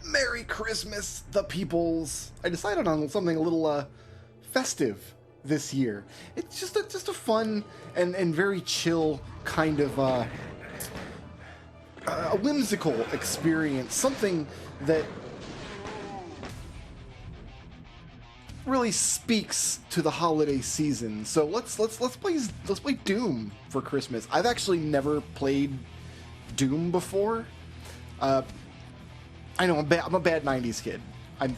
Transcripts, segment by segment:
Merry Christmas, the peoples. I decided on something a little festive this year. It's just a fun and very chill kind of a whimsical experience. Something that really speaks to the holiday season. So let's play Doom for Christmas. I've actually never played Doom before. I know I'm a bad '90s kid. I'm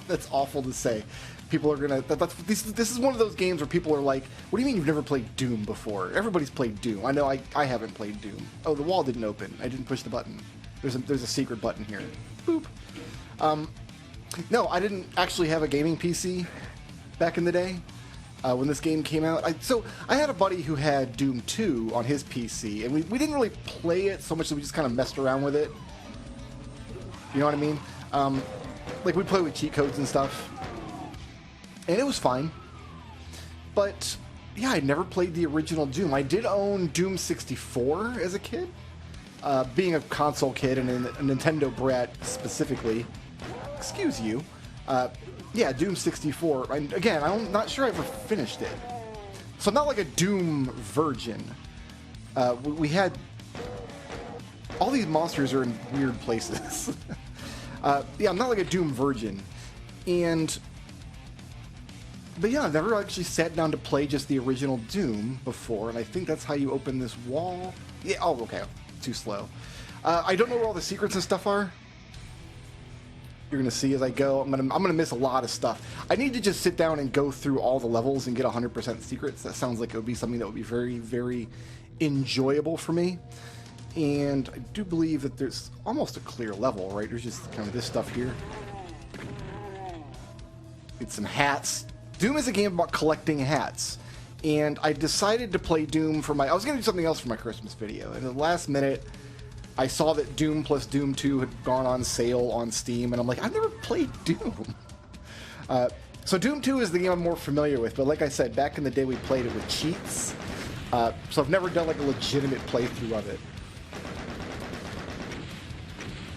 that's awful to say. People are gonna. This is one of those games where people are like, "What do you mean you've never played Doom before? Everybody's played Doom." I know I haven't played Doom. Oh, the wall didn't open. I didn't push the button. There's a secret button here. Boop. No, I didn't actually have a gaming PC back in the day when this game came out. So I had a buddy who had Doom 2 on his PC, and we didn't really play it so much that we just kind of messed around with it. You know what I mean? Like, we'd play with cheat codes and stuff. And it was fine. But, yeah, I'd never played the original Doom. I did own Doom 64 as a kid. Being a console kid and a Nintendo brat specifically. Excuse you. Yeah, Doom 64. Again, I'm not sure I ever finished it. So I'm not like a Doom virgin. We had... All these monsters are in weird places. Yeah, I'm not like a Doom virgin. But yeah, I've never actually sat down to play just the original Doom before, and I think that's how you open this wall. Yeah, oh, okay. Too slow. I don't know where all the secrets and stuff are. You're gonna see as I go. I'm gonna miss a lot of stuff. I need to just sit down and go through all the levels and get 100% secrets. That sounds like it would be something that would be very, very enjoyable for me. And I do believe that there's almost a clear level, right? There's just kind of this stuff here. Get some hats. Doom is a game about collecting hats. And I decided to play Doom for I was going to do something else for my Christmas video. And at the last minute, I saw that Doom plus Doom 2 had gone on sale on Steam. And I'm like, I've never played Doom. So Doom 2 is the game I'm more familiar with. But like I said, back in the day, we played it with cheats. So I've never done like a legitimate playthrough of it.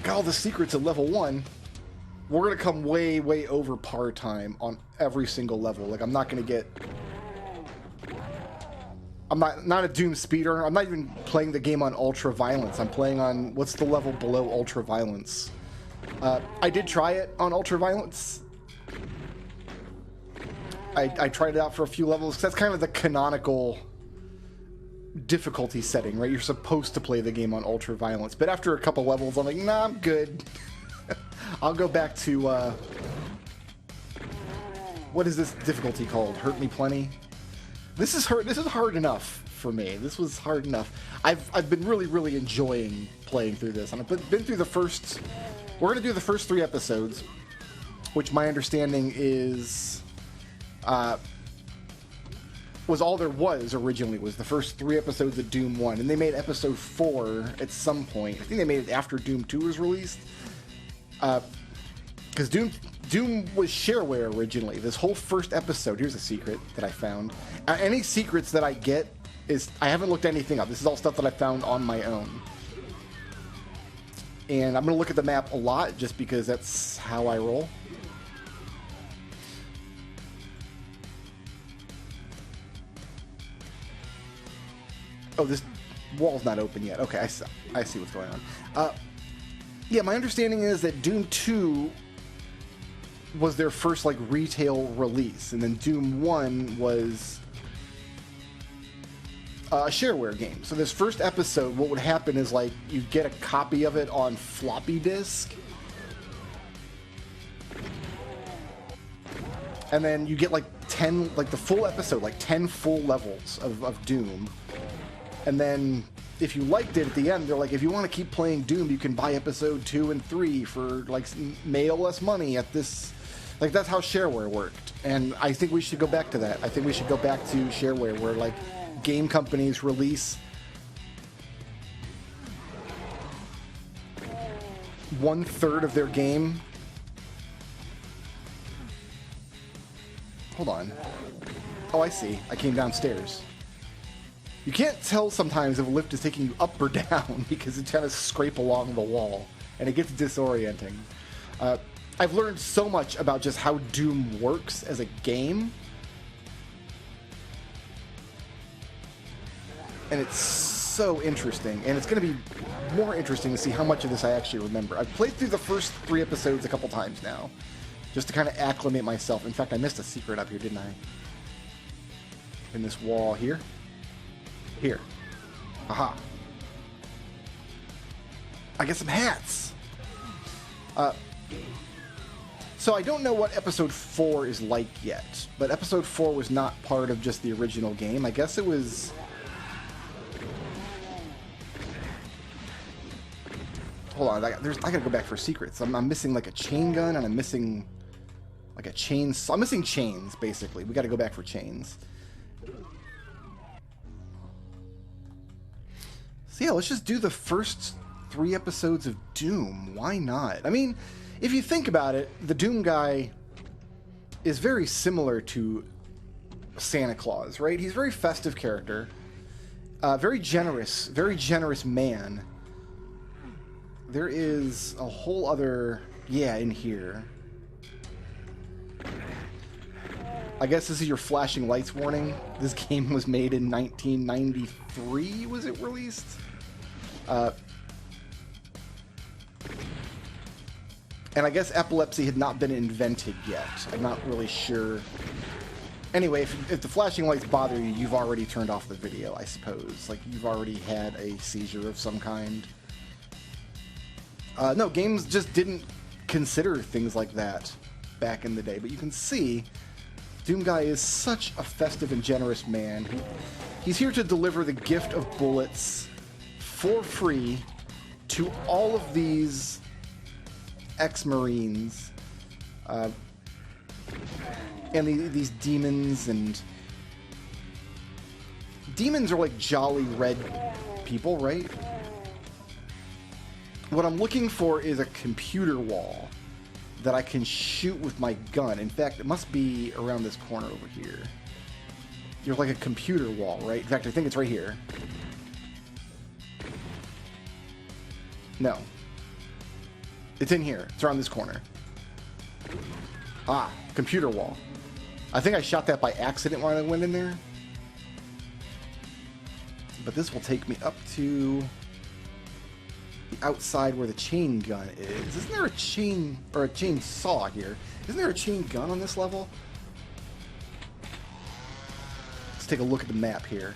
Got all the secrets at level 1. We're going to come way, way over par time on every single level. Like, I'm not going to get... I'm not a Doom speedrunner. I'm not even playing the game on ultra violence. I'm playing on what's the level below ultra violence. I did try it on ultra violence. I tried it out for a few levels, 'cause that's kind of the canonical difficulty setting, right? You're supposed to play the game on ultra violence, but after a couple levels, I'm like, nah, I'm good. I'll go back to what is this difficulty called? Hurt Me Plenty. This is hard enough for me. This was hard enough. I've been really, really enjoying playing through this, and I've been through the first. We're gonna do the first 3 episodes, which my understanding is was all there was originally, was the first 3 episodes of Doom 1, and they made episode 4 at some point. I think they made it after Doom 2 was released. Because Doom was shareware originally. This whole first episode, here's a secret that I found. Any secrets that I get I haven't looked anything up. This is all stuff that I found on my own. And I'm going to look at the map a lot just because that's how I roll. Oh, this wall's not open yet. Okay, I see what's going on. Yeah, my understanding is that Doom 2 was their first, like, retail release, and then Doom 1 was a shareware game. So this first episode, what would happen is, like, you get a copy of it on floppy disk, and then you get, like, 10, like, the full episode, like, 10 full levels of Doom. And then if you liked it at the end, they're like, if you want to keep playing Doom, you can buy episode 2 and 3 for, like, mail less money at this. Like, that's how shareware worked. And I think we should go back to that. I think we should go back to shareware, where, like, game companies release 1/3 of their game. Hold on. Oh, I see. I came downstairs. You can't tell sometimes if a lift is taking you up or down because it kind of scrape along the wall. and it gets disorienting. I've learned so much about just how Doom works as a game, and it's so interesting, and it's going to be more interesting to see how much of this I actually remember. I've played through the first 3 episodes a couple times now, just to kind of acclimate myself. In fact, I missed a secret up here, didn't I? In this wall here. Here. Aha. I get some hats. So I don't know what episode 4 is like yet, but episode 4 was not part of just the original game. I guess it was... Hold on, I gotta go back for secrets. I'm missing like a chain gun, and I'm missing like a chain... I'm missing chains, basically. We gotta go back for chains. So yeah, let's just do the first 3 episodes of Doom. Why not? I mean, if you think about it, the Doomguy is very similar to Santa Claus, right? He's a very festive character, very generous man. There is a whole other, yeah, in here. I guess this is your flashing lights warning. This game was made in 1993, was it released? And I guess epilepsy had not been invented yet. I'm not really sure. Anyway, if the flashing lights bother you, you've already turned off the video, I suppose. Like, you've already had a seizure of some kind. No, games just didn't consider things like that back in the day. But you can see, Doomguy is such a festive and generous man. He's here to deliver the gift of bullets for free to all of these ex-Marines and these demons. And demons are like jolly red people, right? What I'm looking for is a computer wall that I can shoot with my gun. In fact, it must be around this corner over here. There's like a computer wall, right? In fact, I think it's right here. No. It's in here. It's around this corner. Ah, computer wall. I think I shot that by accident when I went in there. But this will take me up to the outside where the chain gun is. Isn't there a chain or a chainsaw here? Isn't there a chain gun on this level? Let's take a look at the map here.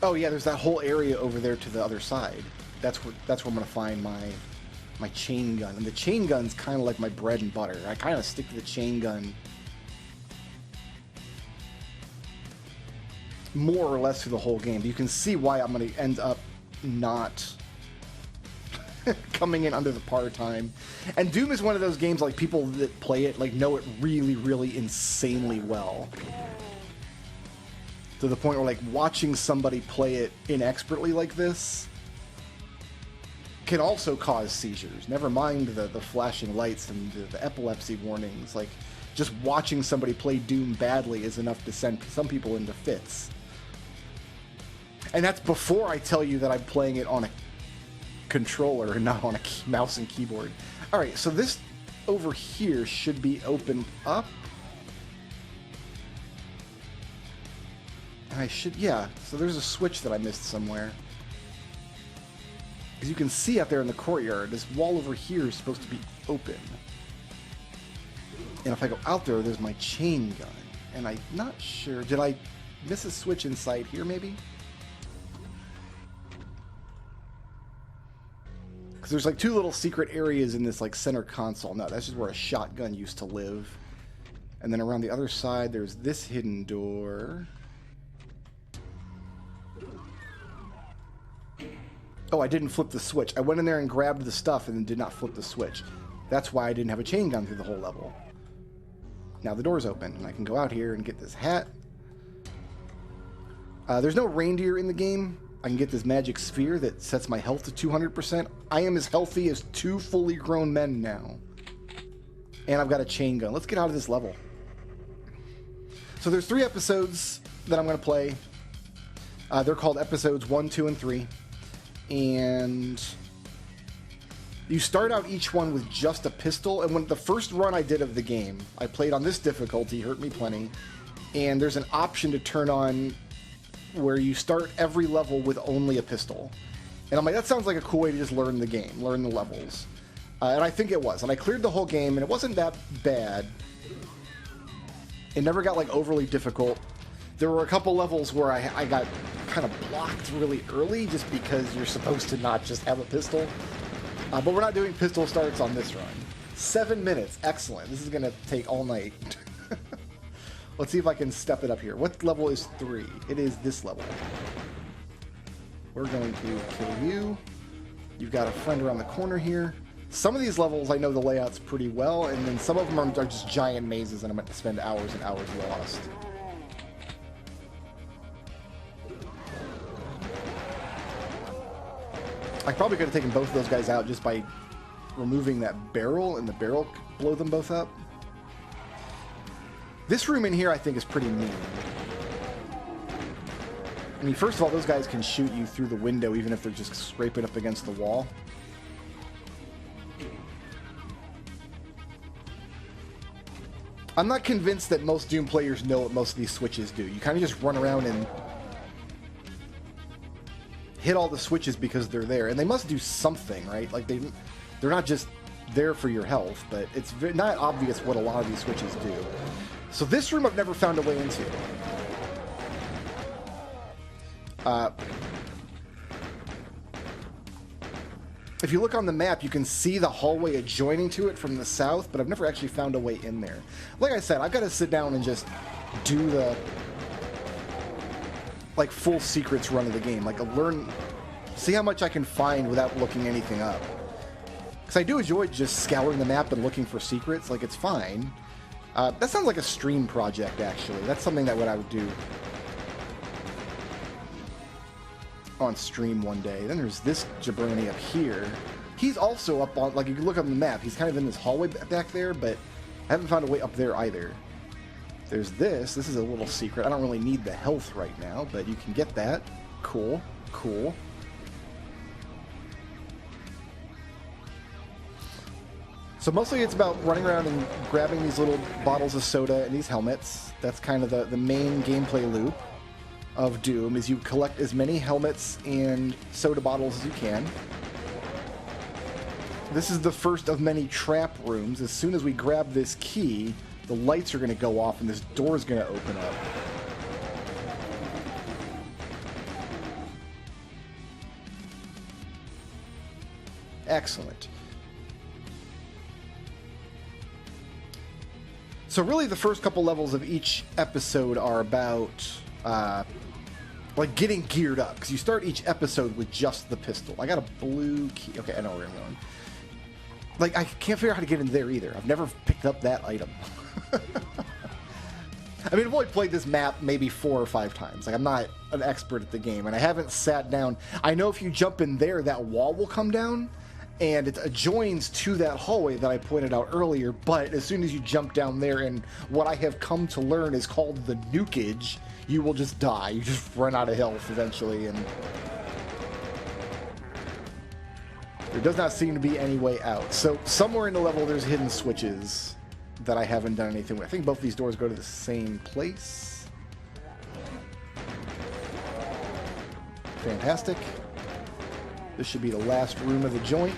Oh yeah, there's that whole area over there to the other side. That's where I'm gonna find my chain gun. And the chain gun's kind of like my bread and butter. I kind of stick to the chain gun more or less through the whole game. But you can see why I'm gonna end up not coming in under the par time. And Doom is one of those games, like, people that play it, like, know it really, really insanely well. To the point where, like, watching somebody play it inexpertly like this can also cause seizures. Never mind the flashing lights and the epilepsy warnings. Like, just watching somebody play Doom badly is enough to send some people into fits. And that's before I tell you that I'm playing it on a controller and not on a mouse and keyboard. Alright, so this over here should be opened up. And I should, yeah, so there's a switch that I missed somewhere. As you can see out there in the courtyard, this wall over here is supposed to be open. And if I go out there, there's my chain gun. And I'm not sure, did I miss a switch inside here maybe? Because there's like 2 little secret areas in this like center console. No, that's just where a shotgun used to live. And then around the other side, there's this hidden door. Oh, I didn't flip the switch. I went in there and grabbed the stuff and then did not flip the switch. That's why I didn't have a chain gun through the whole level. Now the door's open, and I can go out here and get this hat. There's no reindeer in the game. I can get this magic sphere that sets my health to 200%. I am as healthy as 2 fully grown men now. And I've got a chain gun. Let's get out of this level. So there's 3 episodes that I'm going to play. They're called episodes 1, 2, and 3. And You start out each one with just a pistol, and when the first run I did of the game, I played on this difficulty, hurt me plenty, and there's an option to turn on where you start every level with only a pistol. And I'm like, that sounds like a cool way to just learn the game, learn the levels. And I think it was. And I cleared the whole game, and it wasn't that bad. It never got, like, overly difficult. There were a couple levels where I got kind of blocked really early just because you're supposed to not just have a pistol. But we're not doing pistol starts on this run. 7 minutes. Excellent. This is going to take all night. Let's see if I can step it up here. What level is 3? It is this level. We're going to kill you. You've got a friend around the corner here. Some of these levels I know the layouts pretty well, and then some of them are just giant mazes and I'm going to spend hours and hours lost. I probably could have taken both of those guys out just by removing that barrel, and the barrel could blow them both up. This room in here I think is pretty neat. I mean, first of all, those guys can shoot you through the window even if they're just scraping up against the wall. I'm not convinced that most Doom players know what most of these switches do. You kind of just run around and hit all the switches because they're there, and they must do something, right? Like they're not just there for your health, but it's not obvious what a lot of these switches do. So this room I've never found a way into. If you look on the map, you can see the hallway adjoining to it from the south, but I've never actually found a way in there. Like I said, I've got to sit down and just do the like full secrets run of the game, like see how much I can find without looking anything up. Because I do enjoy just scouring the map and looking for secrets. Like, it's fine. That sounds like a stream project, actually. That's something that I would do on stream one day. Then there's this jabroni up here. He's also up on, like, if you look on the map, he's kind of in this hallway back there, but I haven't found a way up there either. There's this. This is a little secret. I don't really need the health right now, but you can get that. Cool. Cool. So mostly it's about running around and grabbing these little bottles of soda and these helmets. That's kind of the main gameplay loop of Doom, is you collect as many helmets and soda bottles as you can. This is the first of many trap rooms. As soon as we grab this key, the lights are going to go off and this door is going to open up. Excellent. So really the first couple levels of each episode are about like getting geared up, because you start each episode with just the pistol. I got a blue key. Okay, I know where I'm going. Like, I can't figure out how to get in there either. I've never picked up that item. I mean, I've only played this map maybe 4 or 5 times. Like, I'm not an expert at the game, and I haven't sat down. I know if you jump in there, that wall will come down, and it adjoins to that hallway that I pointed out earlier, but as soon as you jump down there, and what I have come to learn is called the nukage, you will just die. You just run out of health eventually, and there does not seem to be any way out. So somewhere in the level there's hidden switches that I haven't done anything with. I think both these doors go to the same place. Fantastic. This should be the last room of the joint.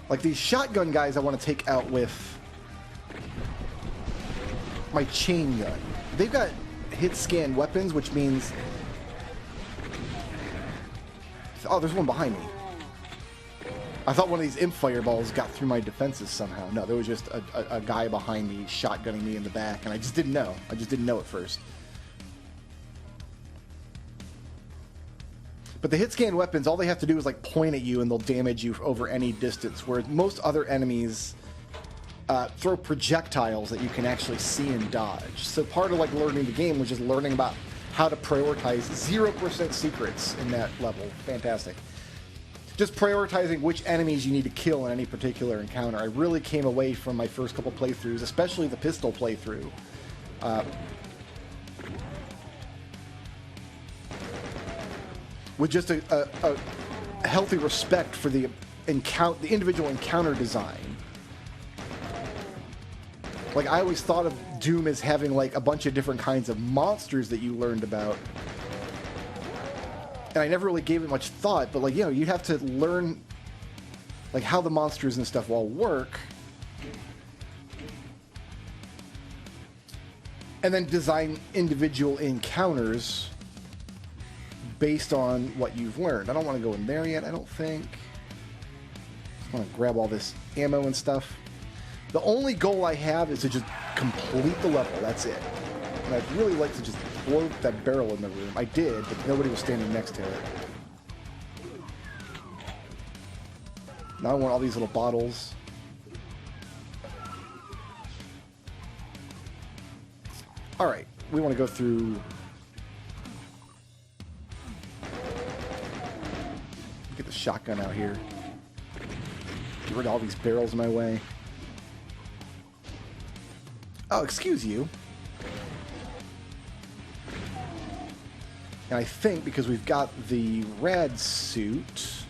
Like, these shotgun guys I want to take out with my chain gun. They've got hit scan weapons, which means... Oh, there's one behind me. I thought one of these imp fireballs got through my defenses somehow. No, there was just a guy behind me shotgunning me in the back, and I just didn't know. I just didn't know at first. But the hit scan weapons, all they have to do is like point at you and they'll damage you over any distance, whereas most other enemies throw projectiles that you can actually see and dodge. So part of like learning the game was just learning about how to prioritize 0% secrets in that level. Fantastic. Just prioritizing which enemies you need to kill in any particular encounter. I really came away from my first couple playthroughs, especially the pistol playthrough, with just a healthy respect for the individual encounter design. Like, I always thought of Doom as having, like, a bunch of different kinds of monsters that you learned about. And I never really gave it much thought, but, like, you know, you'd have to learn, like, how the monsters and stuff all work. And then design individual encounters based on what you've learned. I don't want to go in there yet, I don't think. I want to grab all this ammo and stuff. The only goal I have is to just complete the level. That's it. And I'd really like to just blow that barrel in the room. I did, but nobody was standing next to it. Now I want all these little bottles. Alright, we want to go through... Get the shotgun out here. Get rid of all these barrels in my way. Oh, excuse you. And I think because we've got the rad suit,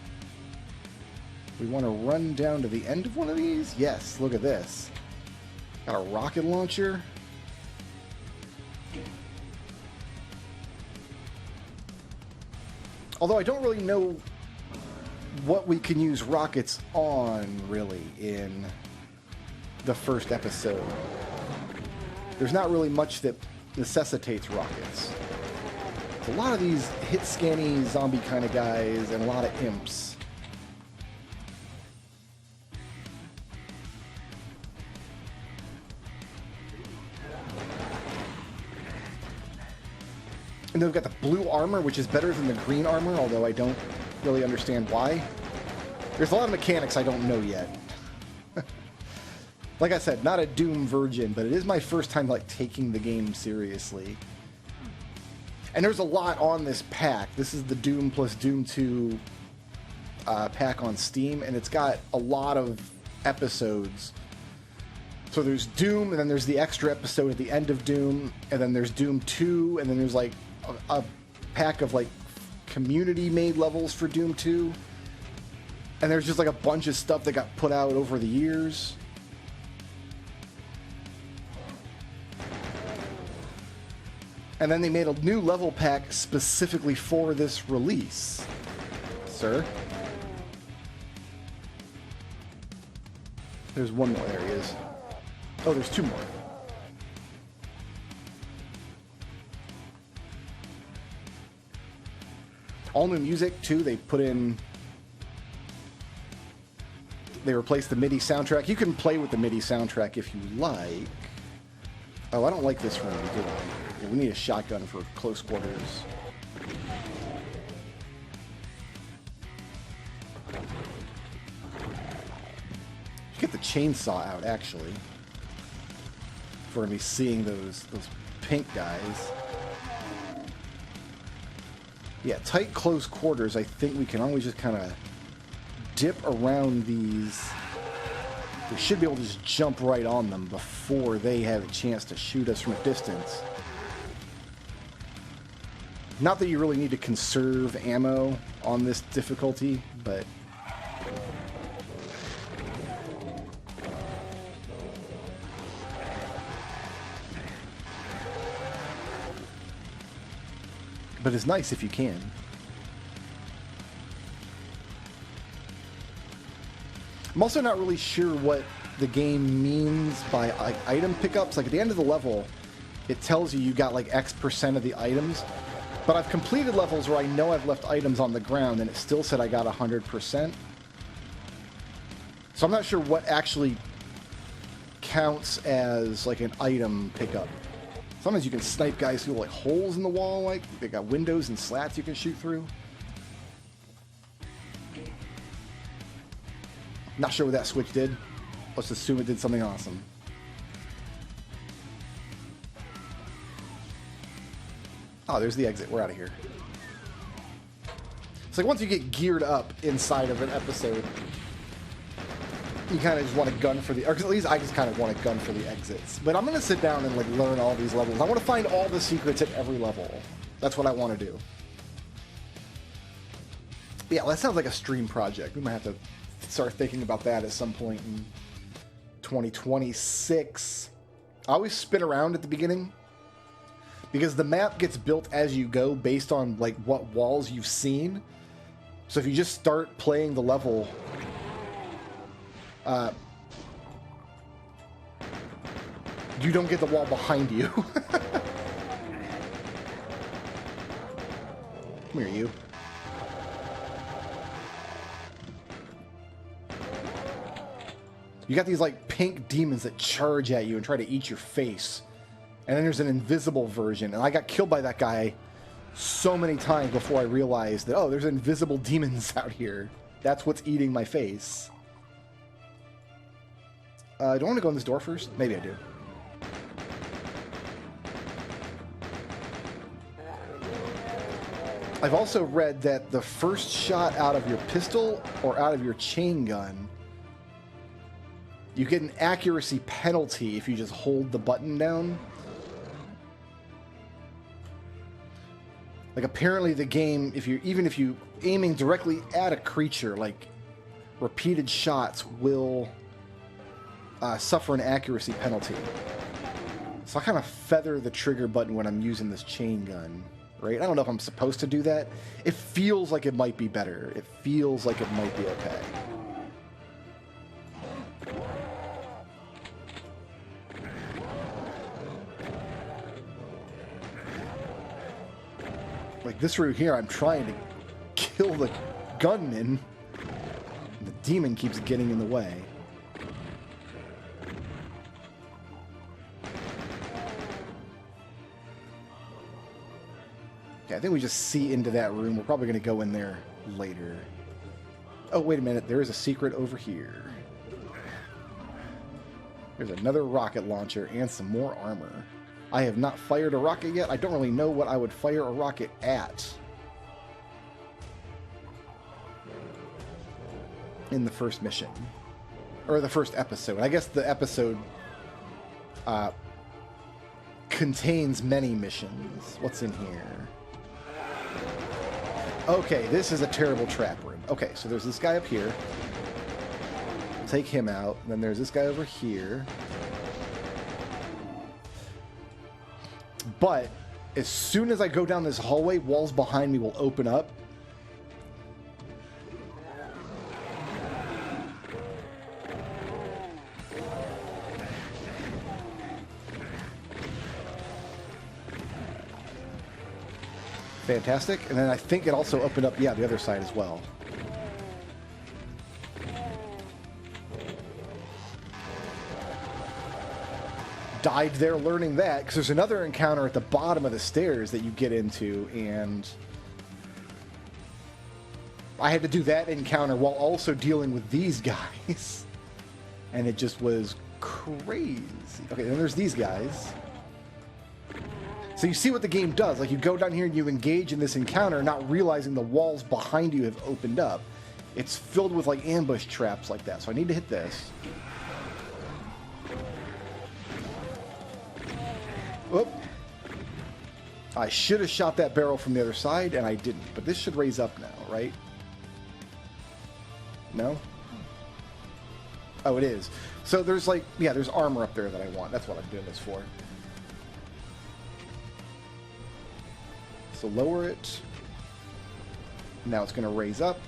we want to run down to the end of one of these? Yes, look at this. Got a rocket launcher. Although I don't really know what we can use rockets on, really, in the first episode. There's not really much that necessitates rockets. It's a lot of these hit-scanny zombie kind of guys and a lot of imps. And then we've got the blue armor, which is better than the green armor, although I don't really understand why. There's a lot of mechanics I don't know yet. Like I said, not a Doom virgin, but it is my first time like taking the game seriously. And there's a lot on this pack. This is the Doom plus Doom 2 pack on Steam, and it's got a lot of episodes. So there's Doom, and then there's the extra episode at the end of Doom, and then there's Doom 2, and then there's like a pack of like community-made levels for Doom 2. And there's just like a bunch of stuff that got put out over the years. And then they made a new level pack specifically for this release. Sir? There's one more. There he is. Oh, there's two more. All new music, too. They put in... They replaced the MIDI soundtrack. You can play with the MIDI soundtrack if you like. Oh, I don't like this room, do I? Yeah, we need a shotgun for close quarters. Get the chainsaw out, actually. If we're going to be seeing those pink guys. Yeah, tight close quarters, I think we can always just kind of dip around these. We should be able to just jump right on them before they have a chance to shoot us from a distance. Not that you really need to conserve ammo on this difficulty, but... But it's nice if you can. I'm also not really sure what the game means by like item pickups. Like at the end of the level, it tells you got like X% of the items. But I've completed levels where I know I've left items on the ground and it still said I got 100%. So I'm not sure what actually counts as like an item pickup. Sometimes you can snipe guys through like holes in the wall, like they got windows and slats you can shoot through. Not sure what that switch did. Let's assume it did something awesome. Oh, there's the exit. We're out of here. It's like once you get geared up inside of an episode, you kind of just want a gun for the... Or at least I just kind of want a gun for the exits. But I'm going to sit down and like learn all these levels. I want to find all the secrets at every level. That's what I want to do. Yeah, well, that sounds like a stream project. We might have to start thinking about that at some point in 2026. I always spin around at the beginning because the map gets built as you go based on like what walls you've seen. So if you just start playing the level, you don't get the wall behind you. Come here, you. You got these like pink demons that charge at you and try to eat your face. And then there's an invisible version. And I got killed by that guy so many times before I realized that, oh, there's invisible demons out here. That's what's eating my face. Do I want to go in this door first? Maybe I do. I've also read that the first shot out of your pistol or out of your chain gun, you get an accuracy penalty if you just hold the button down. Like apparently the game, even if you aiming directly at a creature, like repeated shots will suffer an accuracy penalty. So I kind of feather the trigger button when I'm using this chain gun, right? I don't know if I'm supposed to do that. It feels like it might be better. It feels like it might be okay. Like this route here, I'm trying to kill the gunman. And the demon keeps getting in the way. Okay, I think we just see into that room. We're probably going to go in there later. Oh, wait a minute. There is a secret over here. There's another rocket launcher and some more armor. I have not fired a rocket yet. I don't really know what I would fire a rocket at in the first mission. Or the first episode. I guess the episode contains many missions. What's in here? Okay, this is a terrible trap room. Okay, so there's this guy up here. Take him out. And then there's this guy over here. But as soon as I go down this hallway, walls behind me will open up. Fantastic. And then I think it also opened up, yeah, the other side as well. Died there learning that, because there's another encounter at the bottom of the stairs that you get into, and I had to do that encounter while also dealing with these guys. And it just was crazy. Okay, then there's these guys. So you see what the game does. Like, you go down here and you engage in this encounter, not realizing the walls behind you have opened up. It's filled with, like, ambush traps like that. So I need to hit this. Oop. I should have shot that barrel from the other side, and I didn't. But this should raise up now, right? No? Oh, it is. So there's, like, yeah, there's armor up there that I want. That's what I'm doing this for. So lower it. Now it's going to raise up.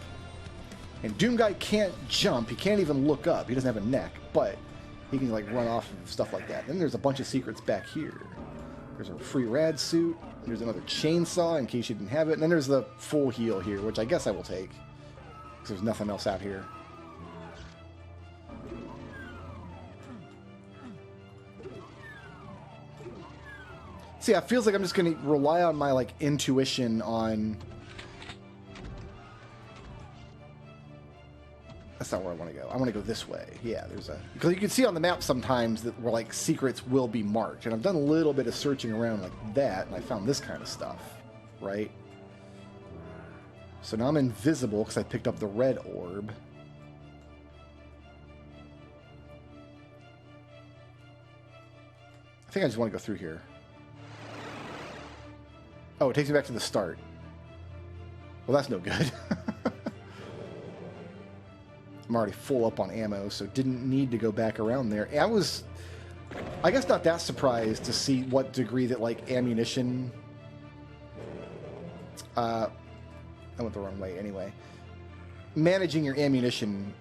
And Doomguy can't jump. He can't even look up. He doesn't have a neck. But he can, like, run off and stuff like that. Then there's a bunch of secrets back here. There's a free rad suit. There's another chainsaw in case you didn't have it. And then there's the full heal here, which I guess I will take. Because there's nothing else out here. See, it feels like I'm just going to rely on my, like, intuition on... That's not where I want to go. I want to go this way. Yeah, there's a... Because you can see on the map sometimes that where, like, secrets will be marked. And I've done a little bit of searching around like that, and I found this kind of stuff, right? So now I'm invisible because I picked up the red orb. I think I just want to go through here. Oh, it takes me back to the start. Well, that's no good. I'm already full up on ammo, so didn't need to go back around there. I was, I guess, not that surprised to see what degree that, like, ammunition... I went the wrong way anyway. Managing your ammunition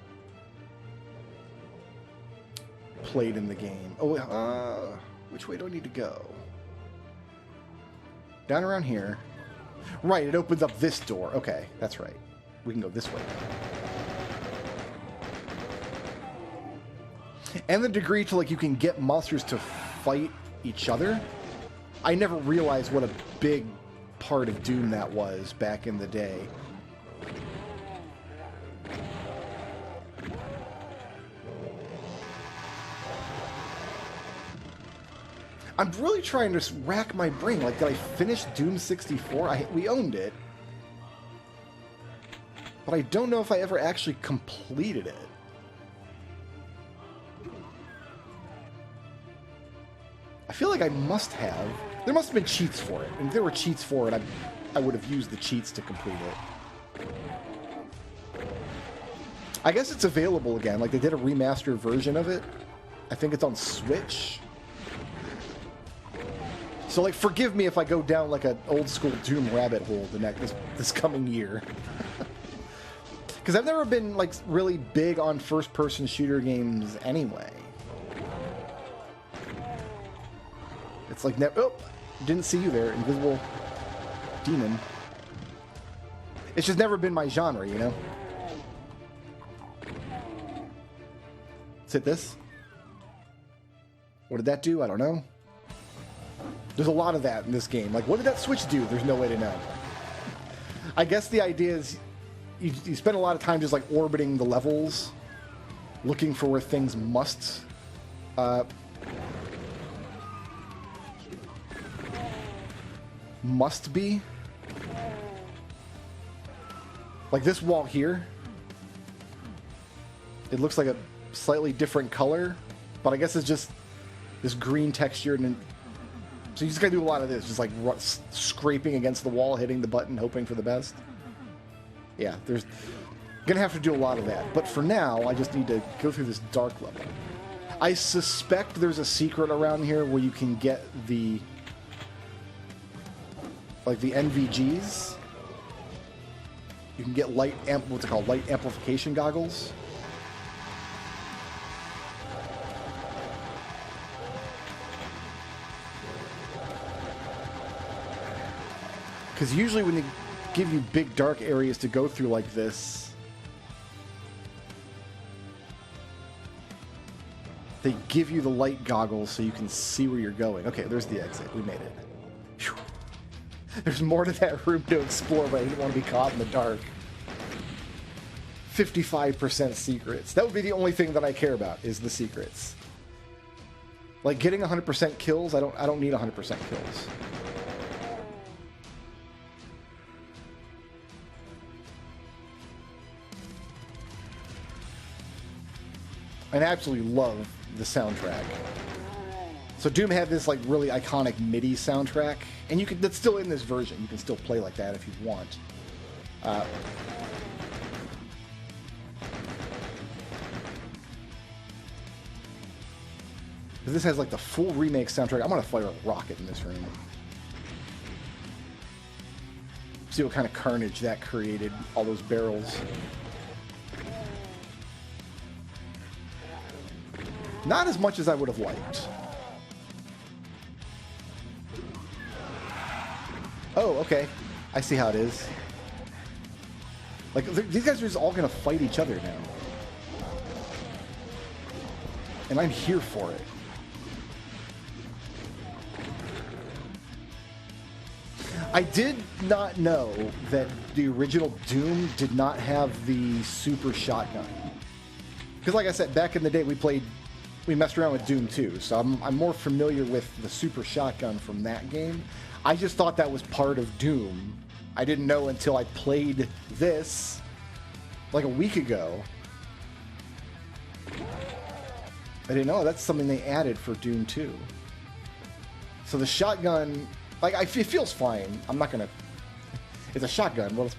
played in the game. Oh, which way do I need to go? Down around here. Right, it opens up this door. Okay, that's right. We can go this way. And the degree to, like, you can get monsters to fight each other. I never realized what a big part of Doom that was back in the day. I'm really trying to rack my brain. Like, did I finish Doom 64? We owned it. But I don't know if I ever actually completed it. I feel like I must have. There must have been cheats for it. And if there were cheats for it, I would have used the cheats to complete it. I guess it's available again. Like, they did a remastered version of it. I think it's on Switch. So, like, forgive me if I go down, like, an old-school Doom rabbit hole this coming year. Because I've never been, like, really big on first-person shooter games anyway. It's like, oh, didn't see you there, invisible demon. It's just never been my genre, you know? Let's hit this. What did that do? I don't know. There's a lot of that in this game. Like, what did that switch do? There's no way to know. I guess the idea is you spend a lot of time just, like, orbiting the levels, looking for where things must be. Like this wall here. It looks like a slightly different color, but I guess it's just this green texture, and so you just gotta do a lot of this, just like scraping against the wall, hitting the button, hoping for the best. Yeah, there's gonna have to do a lot of that. But for now, I just need to go through this dark level. I suspect there's a secret around here where you can get the NVGs. You can get what's it called? Light amplification goggles. Because usually when they give you big dark areas to go through like this, they give you the light goggles so you can see where you're going. Okay, there's the exit. We made it. Whew. There's more to that room to explore, but I didn't want to be caught in the dark. 55% secrets. That would be the only thing that I care about, is the secrets. Like, getting 100% kills, I don't need 100% kills. I absolutely love the soundtrack. So Doom had this like really iconic MIDI soundtrack, and that's still in this version. You can still play like that if you want. This has like the full remake soundtrack. I'm gonna fire a rocket in this room. See what kind of carnage that created. All those barrels. Not as much as I would have liked. Oh, okay. I see how it is. Like, these guys are just all gonna fight each other now. And I'm here for it. I did not know that the original Doom did not have the super shotgun. Because like I said, back in the day we messed around with Doom 2, so I'm more familiar with the super shotgun from that game. I just thought that was part of Doom. I didn't know until I played this like a week ago. I didn't know that's something they added for Doom 2. So the shotgun, like, it feels fine. I'm not gonna. It's a shotgun. What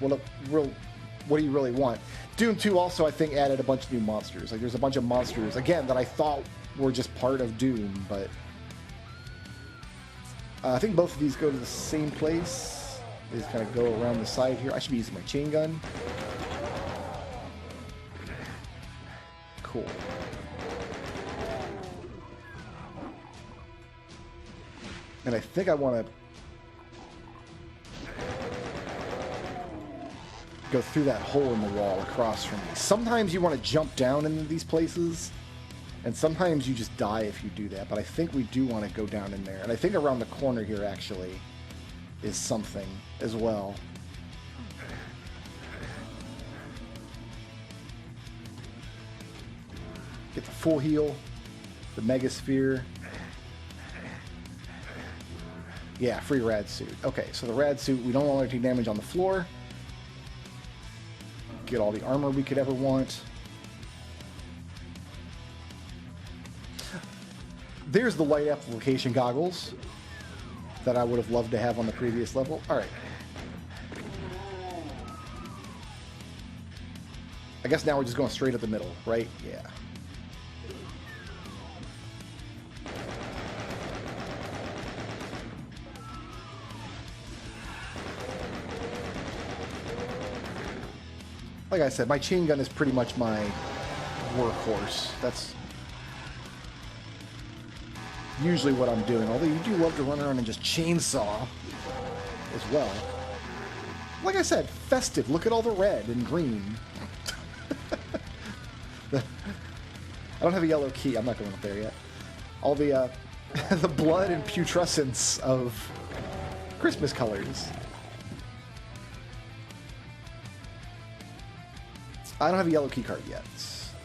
do you really want? Doom 2 also, I think, added a bunch of new monsters. Like, there's a bunch of monsters, again, that I thought were just part of Doom, but... I think both of these go to the same place. They just kind of go around the side here. I should be using my chain gun. Cool. And I think I want to go through that hole in the wall across from me. Sometimes you want to jump down into these places, and sometimes you just die if you do that, but I think we do want to go down in there. And I think around the corner here, actually, is something as well. Get the full heal, the mega sphere. Yeah, free rad suit. Okay, so the rad suit, we don't want to take damage on the floor. Get all the armor we could ever want. There's the light application goggles that I would have loved to have on the previous level. All right. I guess now we're just going straight at the middle, right? Yeah. Like I said, my chain gun is pretty much my workhorse. That's usually what I'm doing. Although you do love to run around and just chainsaw as well. Like I said, festive. Look at all the red and green. I don't have a yellow key. I'm not going up there yet. All the the blood and putrescence of Christmas colors. I don't have a yellow key card yet.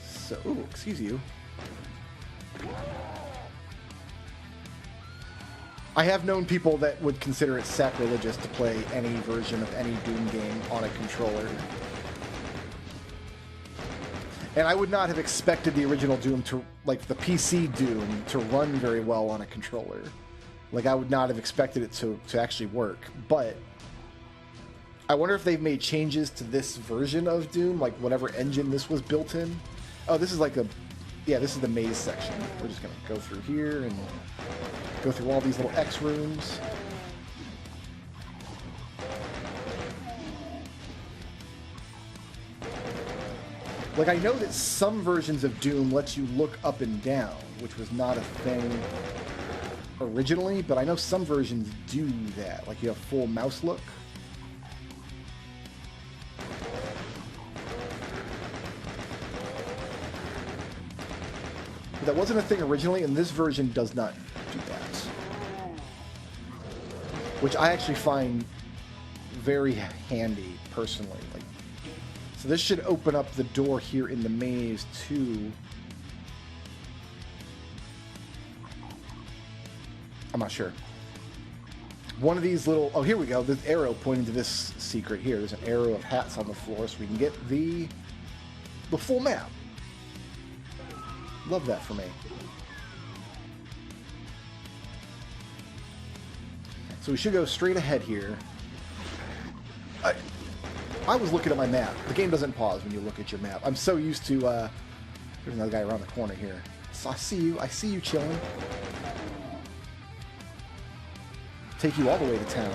So, ooh, excuse you. I have known people that would consider it sacrilegious to play any version of any Doom game on a controller. And I would not have expected the original Doom to, like the PC Doom, to run very well on a controller. Like, I would not have expected it to actually work. But I wonder if they've made changes to this version of Doom, like whatever engine this was built in. Oh, this is like a... Yeah, this is the maze section. We're just going to go through here and go through all these little X rooms. Like, I know that some versions of Doom lets you look up and down, which was not a thing originally, but I know some versions do that. Like, you have full mouse look. That wasn't a thing originally, and this version does not do that. Which I actually find very handy, personally. Like, so this should open up the door here in the maze, too. I'm not sure. One of these little... Oh, here we go. This arrow pointing to this secret here. There's an arrow of hats on the floor, so we can get the full map. Love that for me. So we should go straight ahead here. I was looking at my map. The game doesn't pause when you look at your map. I'm so used to... there's another guy around the corner here. So I see you. I see you chilling. Take you all the way to town.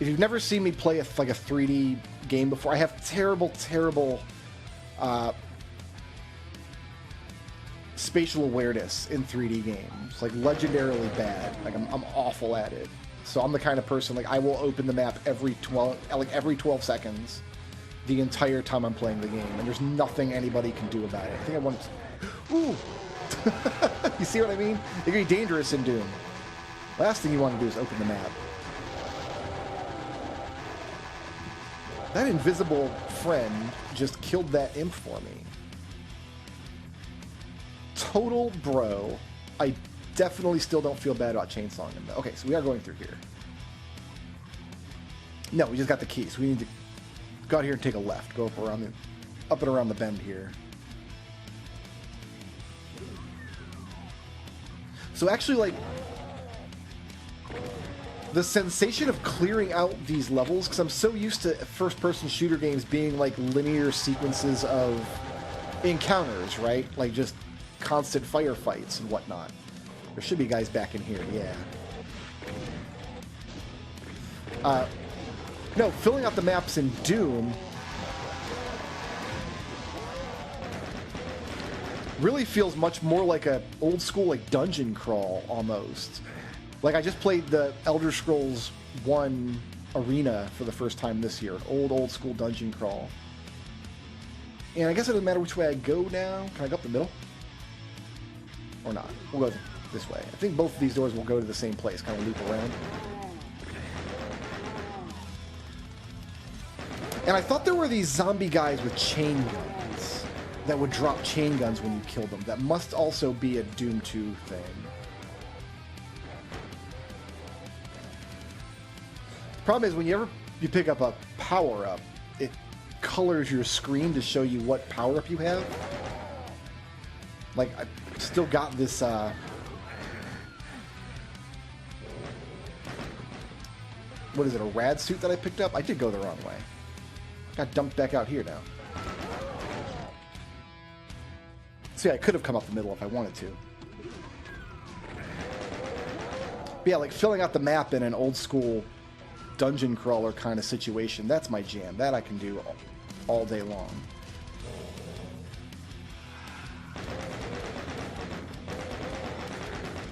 If you've never seen me play like a 3D game before, I have terrible spatial awareness in 3D games, like legendarily bad. Like I'm awful at it. So I'm the kind of person, like, I will open the map every 12 seconds the entire time I'm playing the game, and there's nothing anybody can do about it. I think I want to... Ooh! You see what I mean? It can be dangerous in Doom. Last thing you want to do is open the map. That invisible friend just killed that imp for me. Total bro. I definitely still don't feel bad about chainsawing him, though. Okay, so we are going through here. No, we just got the key, so we need to go out here and take a left. Go up and around the bend here. So actually, like, The sensation of clearing out these levels, because I'm so used to first-person shooter games being like linear sequences of encounters, right? Like just constant firefights and whatnot. There should be guys back in here, yeah. No, filling out the maps in Doom really feels much more like a old school like dungeon crawl almost. Like I just played the Elder Scrolls 1 Arena for the first time this year, an old school dungeon crawl. And I guess it doesn't matter which way I go now. Can I go up the middle? Or not? We'll go this way. I think both of these doors will go to the same place, kind of loop around. And I thought there were these zombie guys with chain guns that would drop chain guns when you killed them. That must also be a Doom 2 thing. Problem is, when you pick up a power-up, it colors your screen to show you what power-up you have. Like, I still got this, what is it, a rad suit that I picked up? I did go the wrong way. Got dumped back out here now. See, I could have come up the middle if I wanted to. But yeah, like filling out the map in an old school dungeon crawler kind of situation, that's my jam. That I can do all day long.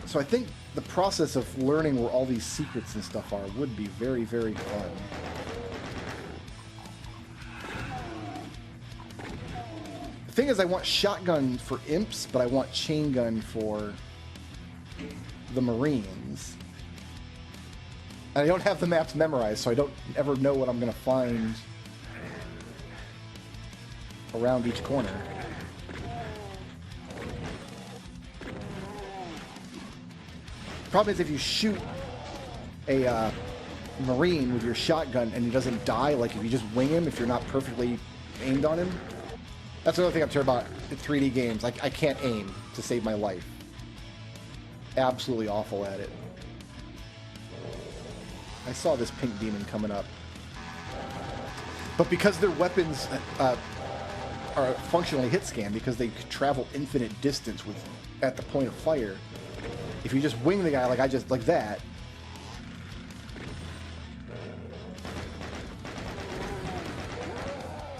So I think the process of learning where all these secrets and stuff are would be very, very fun. The thing is, I want shotgun for imps, but I want chain gun for the Marines. And I don't have the maps memorized, so I don't ever know what I'm going to find around each corner. Problem is, if you shoot a Marine with your shotgun and he doesn't die, like if you just wing him, if you're not perfectly aimed on him, that's another thing I'm terrible about in 3D games. I can't aim to save my life. Absolutely awful at it. I saw this pink demon coming up. But because their weapons are functionally hit scan, because they could travel infinite distance at the point of fire, if you just wing the guy like that,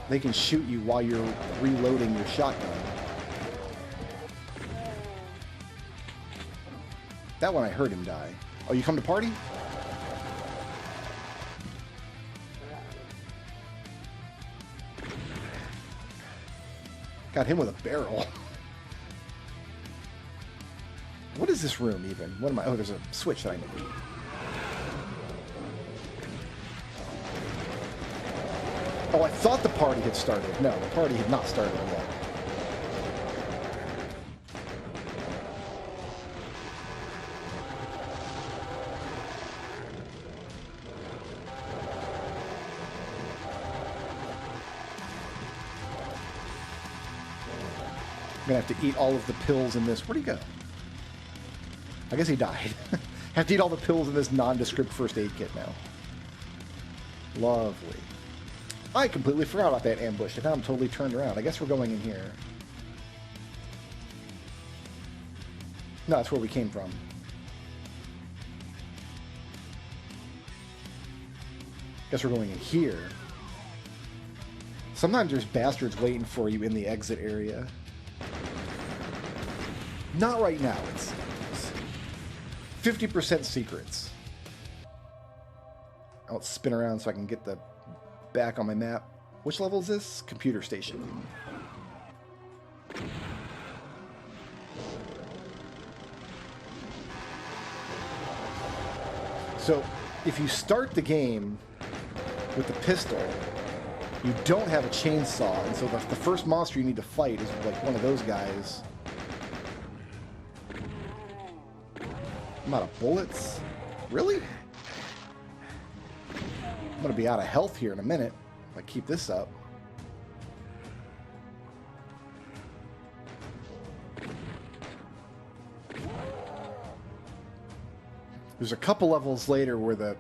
they can shoot you while you're reloading your shotgun. That one I heard him die. Oh, you come to party? Got him with a barrel. What is this room even? What am I? Oh, there's a switch that I need. Oh, I thought the party had started. No, the party had not started yet. I'm gonna have to eat all of the pills in this. Where'd he go? I guess he died. Have to eat all the pills in this nondescript first aid kit now. Lovely. I completely forgot about that ambush, and now I'm totally turned around. I guess we're going in here. No, that's where we came from. Guess we're going in here. Sometimes there's bastards waiting for you in the exit area. Not right now. It's 50% secrets. I'll spin around so I can get the back on my map. Which level is this? Computer station. So, if you start the game with the pistol, you don't have a chainsaw, and so the first monster you need to fight is like one of those guys. I'm out of bullets? Really? I'm gonna be out of health here in a minute if I keep this up. There's a couple levels later where the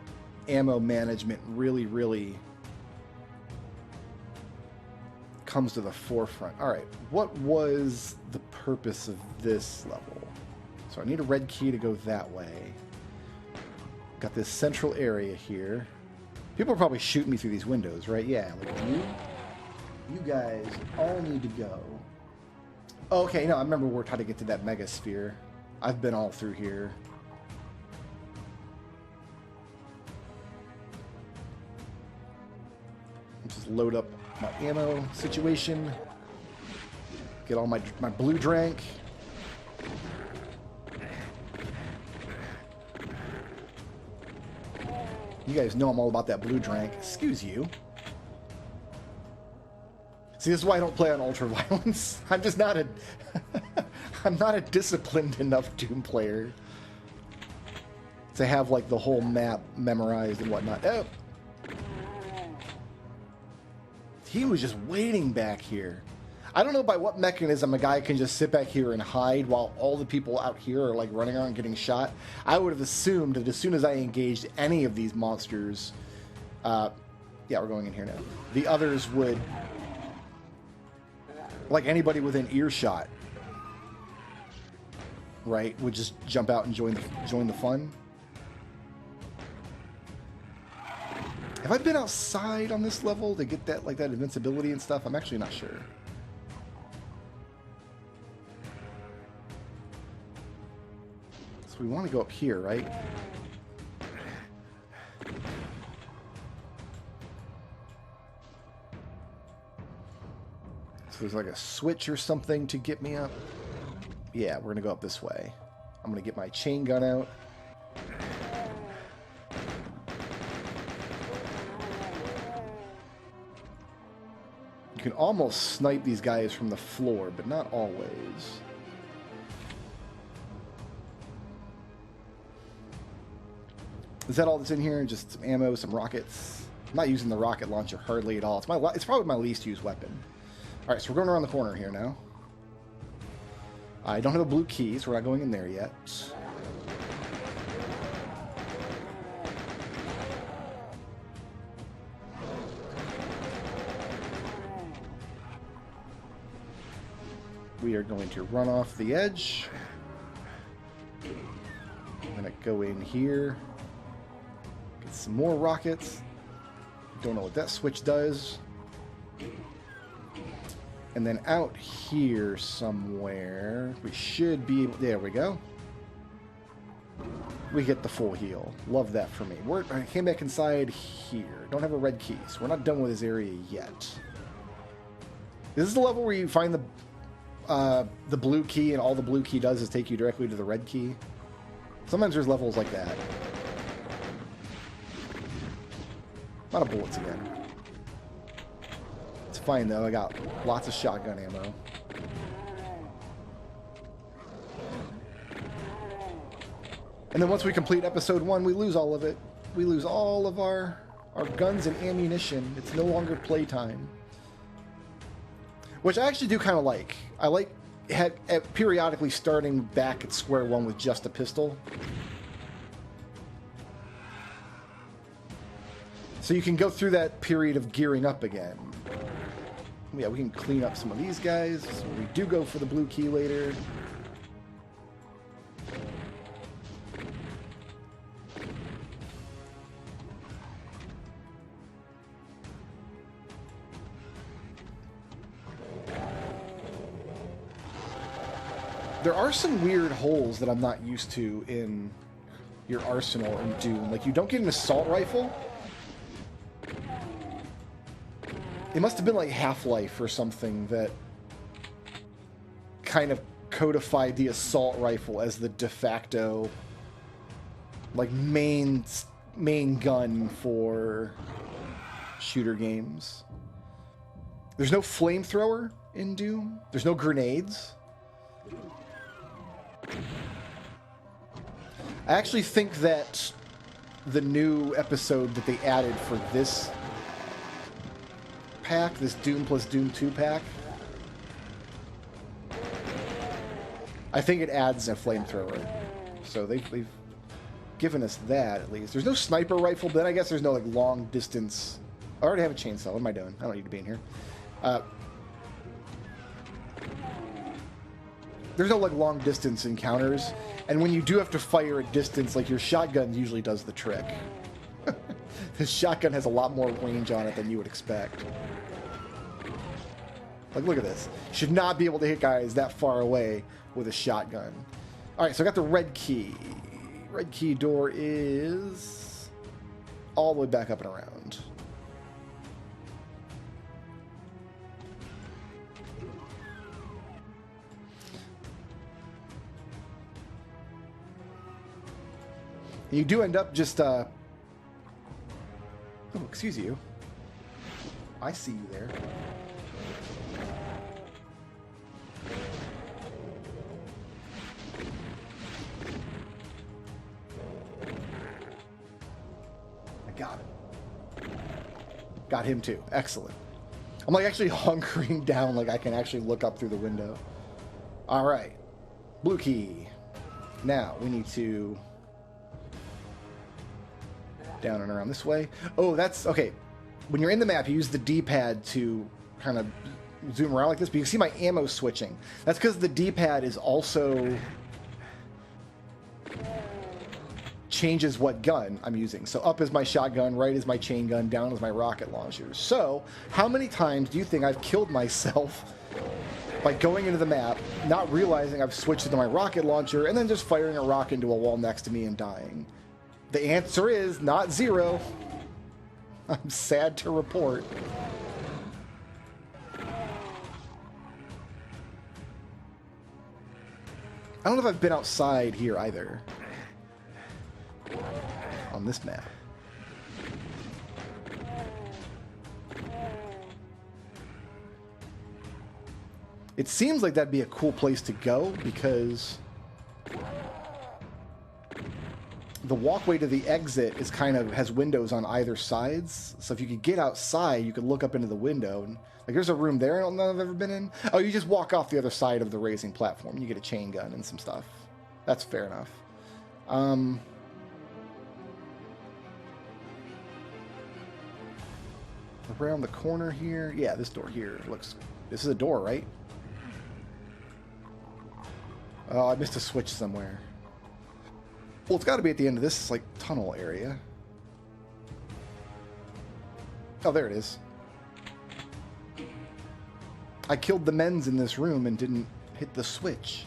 ammo management really comes to the forefront. All right, what was the purpose of this level? So I need a red key to go that way. Got this central area here. People are probably shooting me through these windows, right? Yeah, like you guys all need to go. Okay, no, I remember we worked how to get to that mega sphere. I've been all through here. Just load up my ammo situation. Get all my blue drank. You guys know I'm all about that blue drank. Excuse you. See, this is why I don't play on ultra violence. I'm just not a I'm not a disciplined enough Doom player to have like the whole map memorized and whatnot. Oh. He was just waiting back here. I don't know by what mechanism a guy can just sit back here and hide while all the people out here are like running around getting shot. I would have assumed that as soon as I engaged any of these monsters, yeah, we're going in here now. The others would, like anybody within earshot, right, would just jump out and join the fun. Have I been outside on this level to get that, like, that invincibility and stuff? I'm actually not sure. So we want to go up here, right? So there's like a switch or something to get me up. Yeah, we're going to go up this way. I'm going to get my chain gun out. You can almost snipe these guys from the floor, but not always. Is that all that's in here? Just some ammo, some rockets. I'm not using the rocket launcher hardly at all. It's probably my least used weapon. All right, so we're going around the corner here now. I don't have a blue key, so we're not going in there yet. We are going to run off the edge. I'm going to go in here. Get some more rockets. Don't know what that switch does. And then out here somewhere, we should be able... There we go. We get the full heal. Love that for me. I came back inside here. Don't have a red key, so we're not done with this area yet. This is the level where you find the blue key, and all the blue key does is take you directly to the red key. Sometimes there's levels like that. A lot of bullets again. It's fine though, I got lots of shotgun ammo. And then once we complete episode 1, we lose all of it. We lose all of our guns and ammunition. It's no longer playtime. Which I actually do kind of like. I like periodically starting back at square one with just a pistol. So you can go through that period of gearing up again. Yeah, we can clean up some of these guys. So we do go for the blue key later. There are some weird holes that I'm not used to in your arsenal in Doom. Like, you don't get an assault rifle. It must have been like Half-Life or something that kind of codified the assault rifle as the de facto, like, main gun for shooter games. There's no flamethrower in Doom. There's no grenades. I actually think that the new episode that they added for this pack, this Doom plus Doom 2 pack, I think it adds a flamethrower. So they've given us that, at least. There's no sniper rifle, but then I guess there's no, like, long distance... I already have a chainsaw. What am I doing? I don't need to be in here. There's no, like, long distance encounters, and when you do have to fire at distance, like, your shotgun usually does the trick. This shotgun has a lot more range on it than you would expect. Like, look at this. Should not be able to hit guys that far away with a shotgun. Alright, so I got the red key. Red key door is all the way back up and around. You do end up just, oh, excuse you. I see you there. I got it. Got him too. Excellent. I'm like actually hunkering down like I can actually look up through the window. All right. Blue key. Now we need to... down and around this way. Oh, that's... okay. When you're in the map, you use the D-pad to kind of zoom around like this, but you can see my ammo switching. That's because the D-pad is also... changes what gun I'm using. So up is my shotgun, right is my chain gun, down is my rocket launcher. So, how many times do you think I've killed myself by going into the map, not realizing I've switched to my rocket launcher, and then just firing a rocket into a wall next to me and dying? The answer is not zero. I'm sad to report. I don't know if I've been outside here either. On this map. It seems like that'd be a cool place to go because the walkway to the exit is kind of has windows on either sides. So if you could get outside, you could look up into the window and like there's a room there I don't know if I've ever been in. Oh, you just walk off the other side of the raising platform. You get a chain gun and some stuff. That's fair enough. Around the corner here. Yeah, this door here looks... this is a door, right? Oh, I missed a switch somewhere. Well, it's got to be at the end of this, like, tunnel area. Oh, there it is. I killed the men's in this room and didn't hit the switch.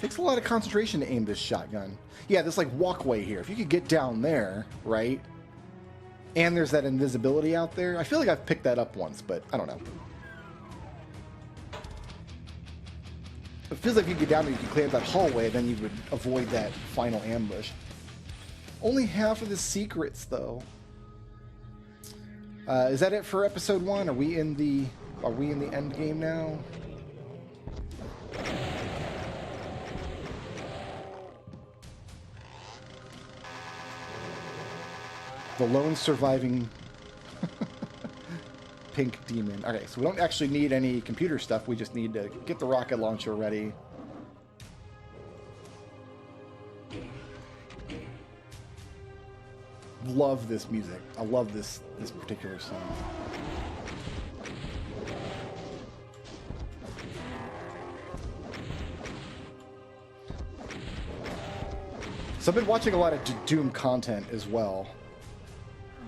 Takes a lot of concentration to aim this shotgun. Yeah, this like walkway here. If you could get down there, right? And there's that invisibility out there. I feel like I've picked that up once, but I don't know. It feels like if you get down there, you can clear up that hallway, then you would avoid that final ambush. Only half of the secrets, though. Is that it for episode 1? Are we in the end game now? The lone surviving pink demon. Okay, so we don't actually need any computer stuff. We just need to get the rocket launcher ready. Love this music. I love this particular song. So I've been watching a lot of Doom content as well.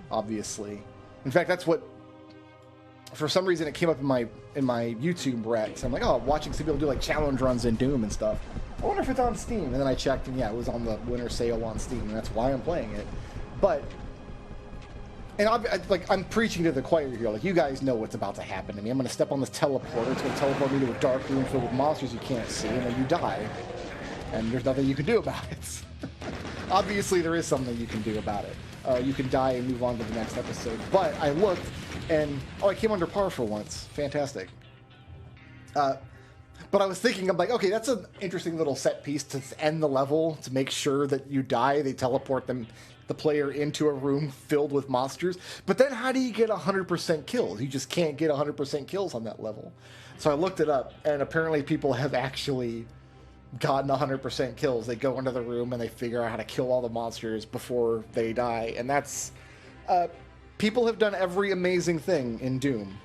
Obviously. In fact, that's what, for some reason, it came up in my YouTube Recs. I'm like, oh, watching some people do like challenge runs in Doom and stuff. I wonder if it's on Steam. And then I checked, and yeah, it was on the winter sale on Steam, and that's why I'm playing it. But, and I'm preaching to the choir here. Like, you guys know what's about to happen to me. I'm going to step on this teleporter. It's going to teleport me to a dark room filled with monsters you can't see, and then you die. And there's nothing you can do about it. Obviously, there is something you can do about it. You can die and move on to the next episode. But I looked, and oh, I came under par for once. Fantastic. But I was thinking, I'm like, okay, that's an interesting little set piece to end the level, to make sure that you die. They teleport the player into a room filled with monsters. But then how do you get 100% kills? You just can't get 100% kills on that level. So I looked it up, and apparently people have actually gotten 100% kills. They go into the room and they figure out how to kill all the monsters before they die. And that's... people have done every amazing thing in Doom.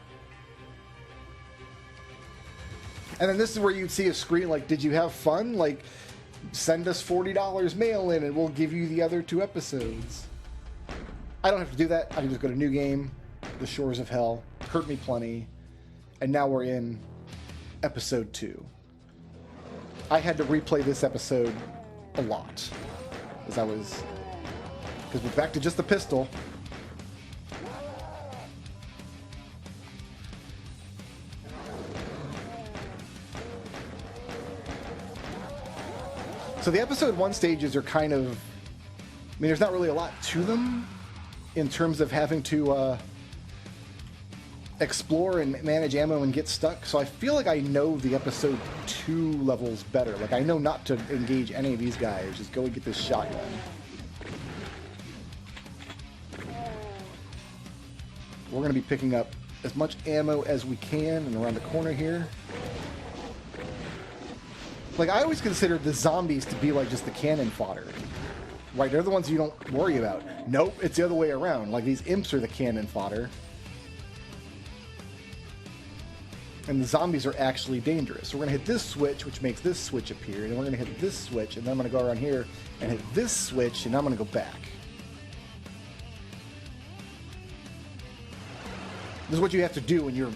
And then this is where you'd see a screen like, did you have fun? Like, send us $40 mail in and we'll give you the other 2 episodes. I don't have to do that. I can just go to New Game, The Shores of Hell, Hurt Me Plenty, and now we're in episode 2. I had to replay this episode a lot. Because we're back to just the pistol. So the episode 1 stages are kind of... I mean, there's not really a lot to them in terms of having to explore and manage ammo and get stuck. So I feel like I know the episode 2 levels better. Like, I know not to engage any of these guys. Just go and get this shotgun. We're going to be picking up as much ammo as we can and around the corner here. Like, I always considered the zombies to be like just the cannon fodder. Right, they're the ones you don't worry about. Nope, it's the other way around. Like, these imps are the cannon fodder. And the zombies are actually dangerous. So we're going to hit this switch, which makes this switch appear. And then we're going to hit this switch, and then I'm going to go around here and hit this switch, and I'm going to go back. This is what you have to do when you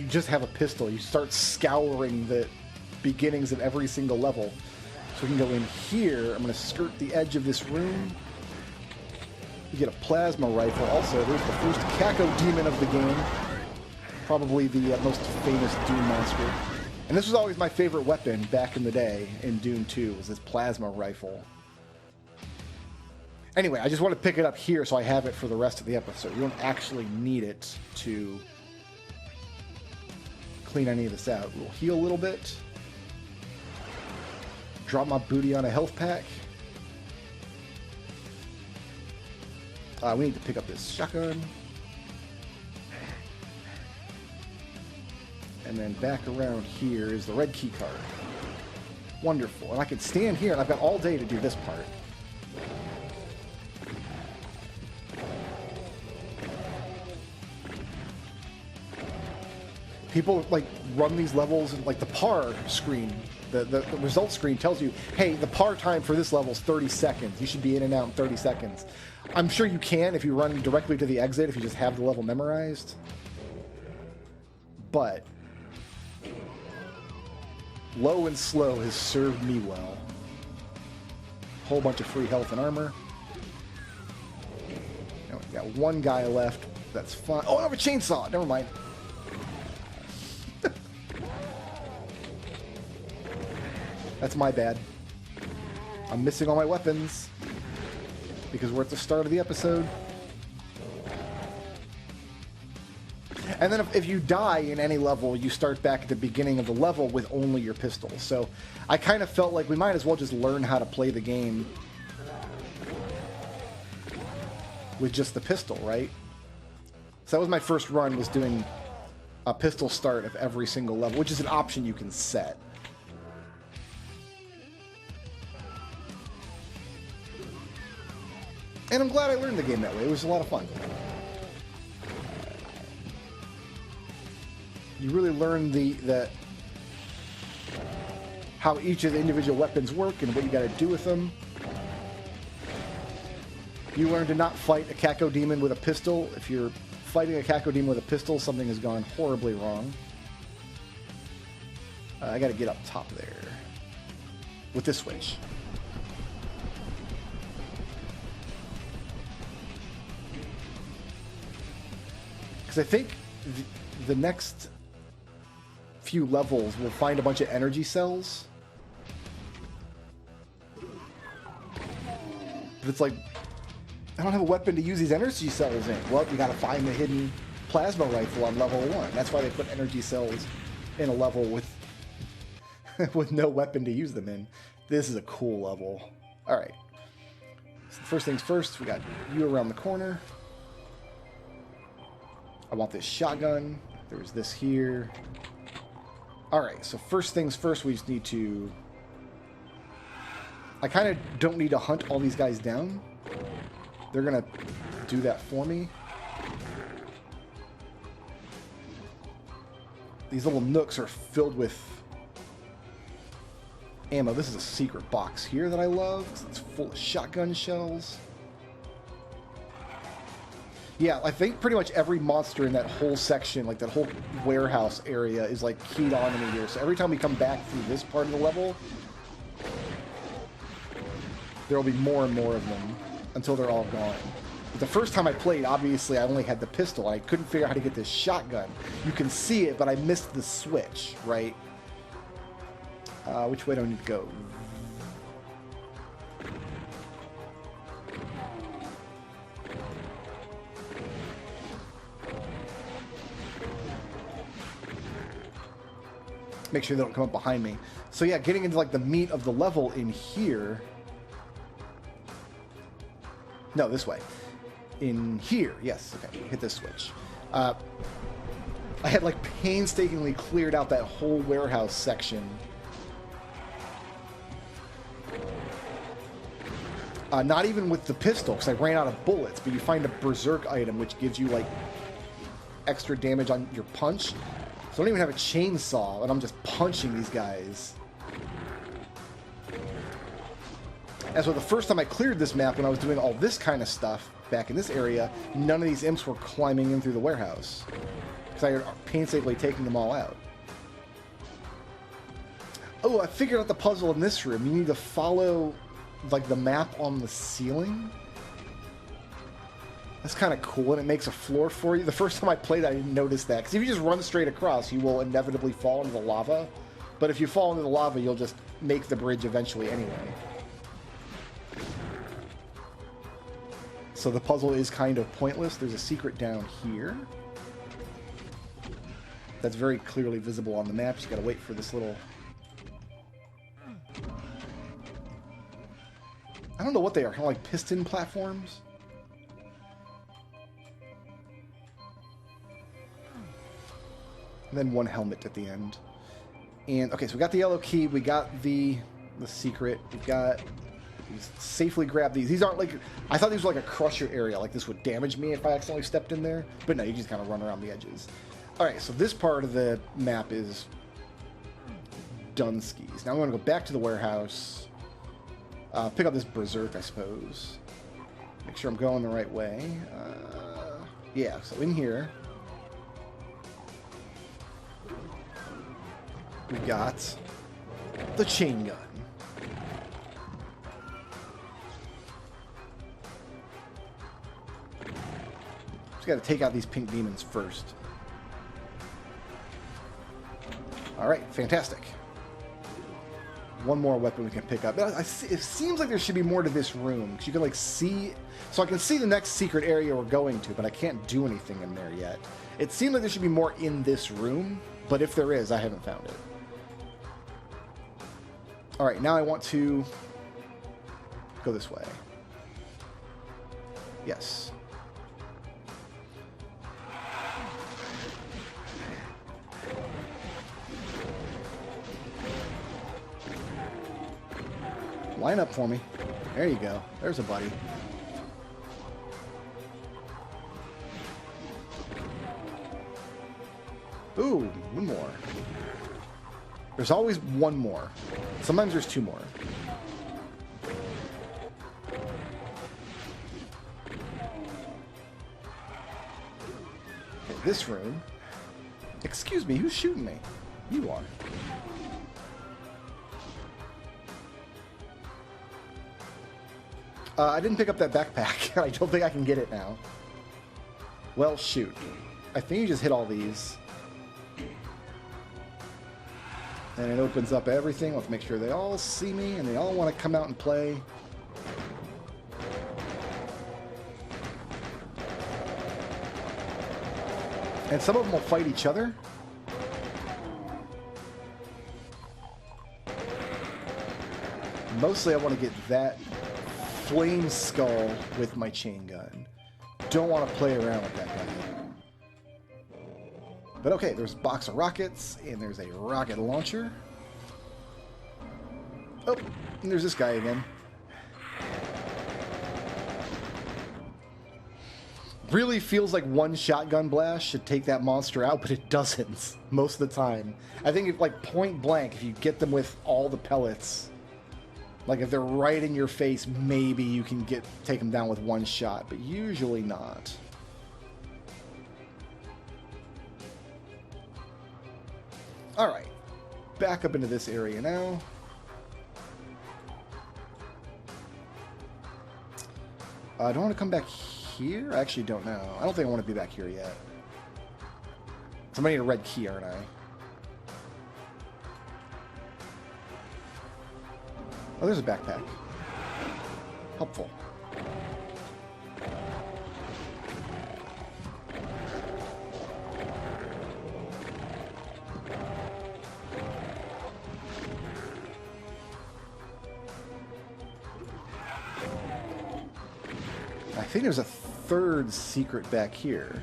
just have a pistol. You start scouring the beginnings of every single level. So we can go in here. I'm going to skirt the edge of this room. You get a plasma rifle. Also, there's the first cacodemon of the game. Probably the most famous Doom monster. And this was always my favorite weapon back in the day in Doom 2, was this plasma rifle. Anyway, I just want to pick it up here so I have it for the rest of the episode. You don't actually need it to clean any of this out. We'll heal a little bit. Drop my booty on a health pack. We need to pick up this shotgun. And then back around here is the red key card. Wonderful. And I can stand here and I've got all day to do this part. People like run these levels and like the par screen, the result screen tells you, hey, the par time for this level is 30 seconds. You should be in and out in 30 seconds. I'm sure you can if you run directly to the exit, if you just have the level memorized. But low and slow has served me well. Whole bunch of free health and armor. Now we've got one guy left. That's fine. Oh, I have a chainsaw. Never mind. That's my bad. I'm missing all my weapons because we're at the start of the episode. And then if you die in any level, you start back at the beginning of the level with only your pistol. So I kind of felt like we might as well just learn how to play the game with just the pistol, right? So that was my first run, was doing a pistol start of every single level, which is an option you can set. And I'm glad I learned the game that way. It was a lot of fun. You really learn how each of the individual weapons work and what you got to do with them. You learn to not fight a cacodemon with a pistol. If you're fighting a cacodemon with a pistol, something has gone horribly wrong. I got to get up top there with this switch. I think the next few levels we'll find a bunch of energy cells. But it's like, I don't have a weapon to use these energy cells in. Well, you gotta find the hidden plasma rifle on level 1. That's why they put energy cells in a level with with no weapon to use them in. This is a cool level. All right. So first things first, we got you around the corner. I want this shotgun. There's this here. All right, so first things first, we just need to... I kind of don't need to hunt all these guys down. They're going to do that for me. These little nooks are filled with ammo. This is a secret box here that I love. It's full of shotgun shells. Yeah, I think pretty much every monster in that whole section, like that whole warehouse area, is like keyed on to me here. So every time we come back through this part of the level, there will be more and more of them until they're all gone. But the first time I played, obviously I only had the pistol. I couldn't figure out how to get this shotgun. You can see it, but I missed the switch, right? Which way do I need to go? Make sure they don't come up behind me. So yeah, getting into like the meat of the level in here. No, this way. In here, yes. Okay, hit this switch. I had like painstakingly cleared out that whole warehouse section. Not even with the pistol, because I ran out of bullets, but you find a berserk item which gives you like extra damage on your punch. So I don't even have a chainsaw, and I'm just punching these guys. And so the first time I cleared this map, when I was doing all this kind of stuff back in this area, none of these imps were climbing in through the warehouse, because I had painstakingly taken them all out. Oh, I figured out the puzzle in this room. You need to follow like the map on the ceiling. That's kind of cool, and it makes a floor for you. The first time I played, I didn't notice that, because if you just run straight across, you will inevitably fall into the lava. But if you fall into the lava, you'll just make the bridge eventually anyway. So the puzzle is kind of pointless. There's a secret down here that's very clearly visible on the map. Just gotta wait for this little... I don't know what they are, kind of like piston platforms. And then one helmet at the end. And okay, so we got the yellow key, we got the secret, we've got... safely grab these. These aren't like... I thought these were like a crusher area, like this would damage me if I accidentally stepped in there. But no, you just kind of run around the edges. Alright, so this part of the map is done skis. Now I'm going to go back to the warehouse. Pick up this berserk, I suppose. Make sure I'm going the right way. Yeah, so in here... we got the chain gun. Just got to take out these pink demons first. All right, fantastic. One more weapon we can pick up. It seems like there should be more to this room, because you can like see... So I can see the next secret area we're going to, but I can't do anything in there yet. It seems like there should be more in this room, but if there is, I haven't found it. All right, now I want to go this way. Yes. Line up for me. There you go. There's a buddy. Ooh, one more. There's always one more. Sometimes there's two more. Okay, this room. Excuse me, who's shooting me? You are. I didn't pick up that backpack. I don't think I can get it now. Well, shoot. I think you just hit all these. And it opens up everything. Let's make sure they all see me and they all want to come out and play. And some of them will fight each other. Mostly I want to get that flame skull with my chain gun. Don't want to play around with that guy. But okay, there's a box of rockets, and there's a rocket launcher. Oh, and there's this guy again. Really feels like one shotgun blast should take that monster out, but it doesn't most of the time. I think if, like, point blank, if you get them with all the pellets, like if they're right in your face, maybe you can take them down with one shot, but usually not. All right, back up into this area now. Do I want to come back here? I actually don't know. I don't think I want to be back here yet. So I'm gonna need a red key, aren't I? Oh, there's a backpack. Helpful. I think there's a third secret back here.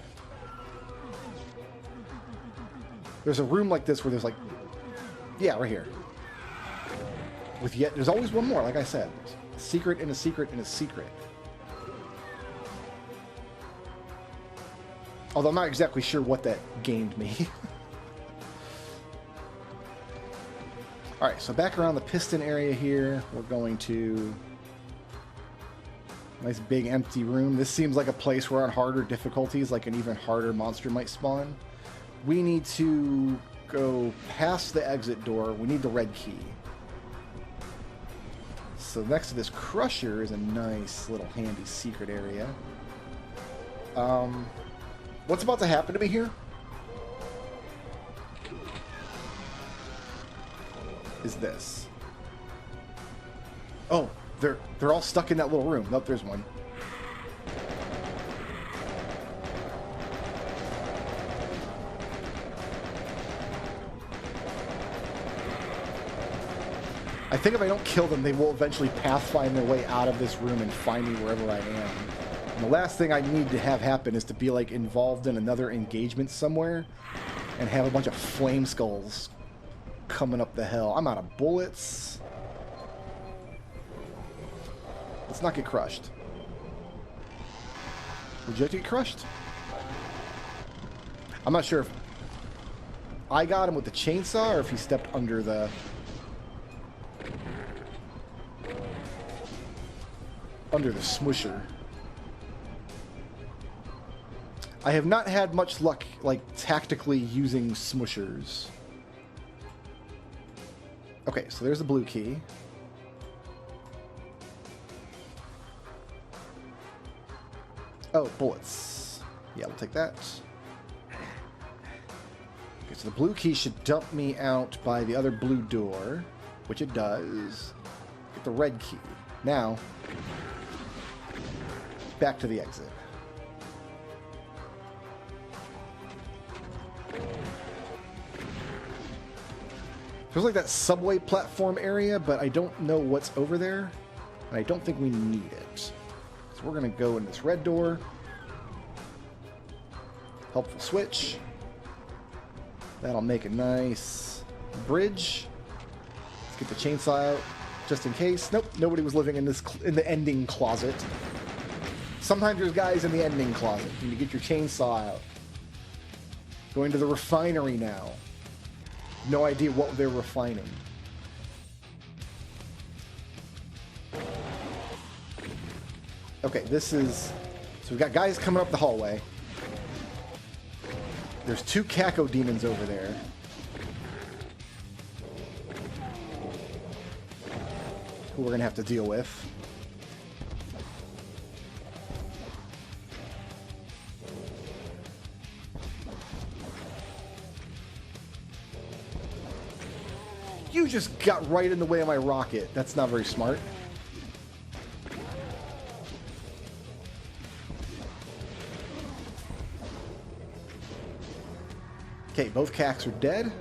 There's a room like this where there's like... Yeah, right here. With yet... There's always one more, like I said. A secret and a secret and a secret. Although I'm not exactly sure what that gained me. Alright, so back around the piston area here, we're going to... Nice big empty room. This seems like a place where on harder difficulties, like an even harder monster might spawn. We need to go past the exit door. We need the red key. So next to this crusher is a nice little handy secret area. What's about to happen to me here? Is this. Oh, they're all stuck in that little room. Nope, there's one. I think if I don't kill them, they will eventually pathfind their way out of this room and find me wherever I am. And the last thing I need to have happen is to be like involved in another engagement somewhere and have a bunch of flame skulls coming up the hill. I'm out of bullets. Let's not get crushed. Would you like to get crushed? I'm not sure if I got him with the chainsaw or if he stepped under the... under the smusher. I have not had much luck, like, tactically using smushers. Okay, so there's the blue key. Oh, bullets. Yeah, we'll take that. Okay, so the blue key should dump me out by the other blue door, which it does. Get the red key. Now, back to the exit. Feels like that subway platform area, but I don't know what's over there, and I don't think we need it. So we're going to go in this red door. Helpful switch. That'll make a nice bridge. Let's get the chainsaw out, just in case. Nope, nobody was living in the ending closet. Sometimes there's guys in the ending closet. You need to get your chainsaw out. Going to the refinery now. No idea what they're refining. Okay, this is... So we've got guys coming up the hallway. There's two cacodemons over there. Who we're going to have to deal with. You just got right in the way of my rocket. That's not very smart. Okay, both cacs are dead.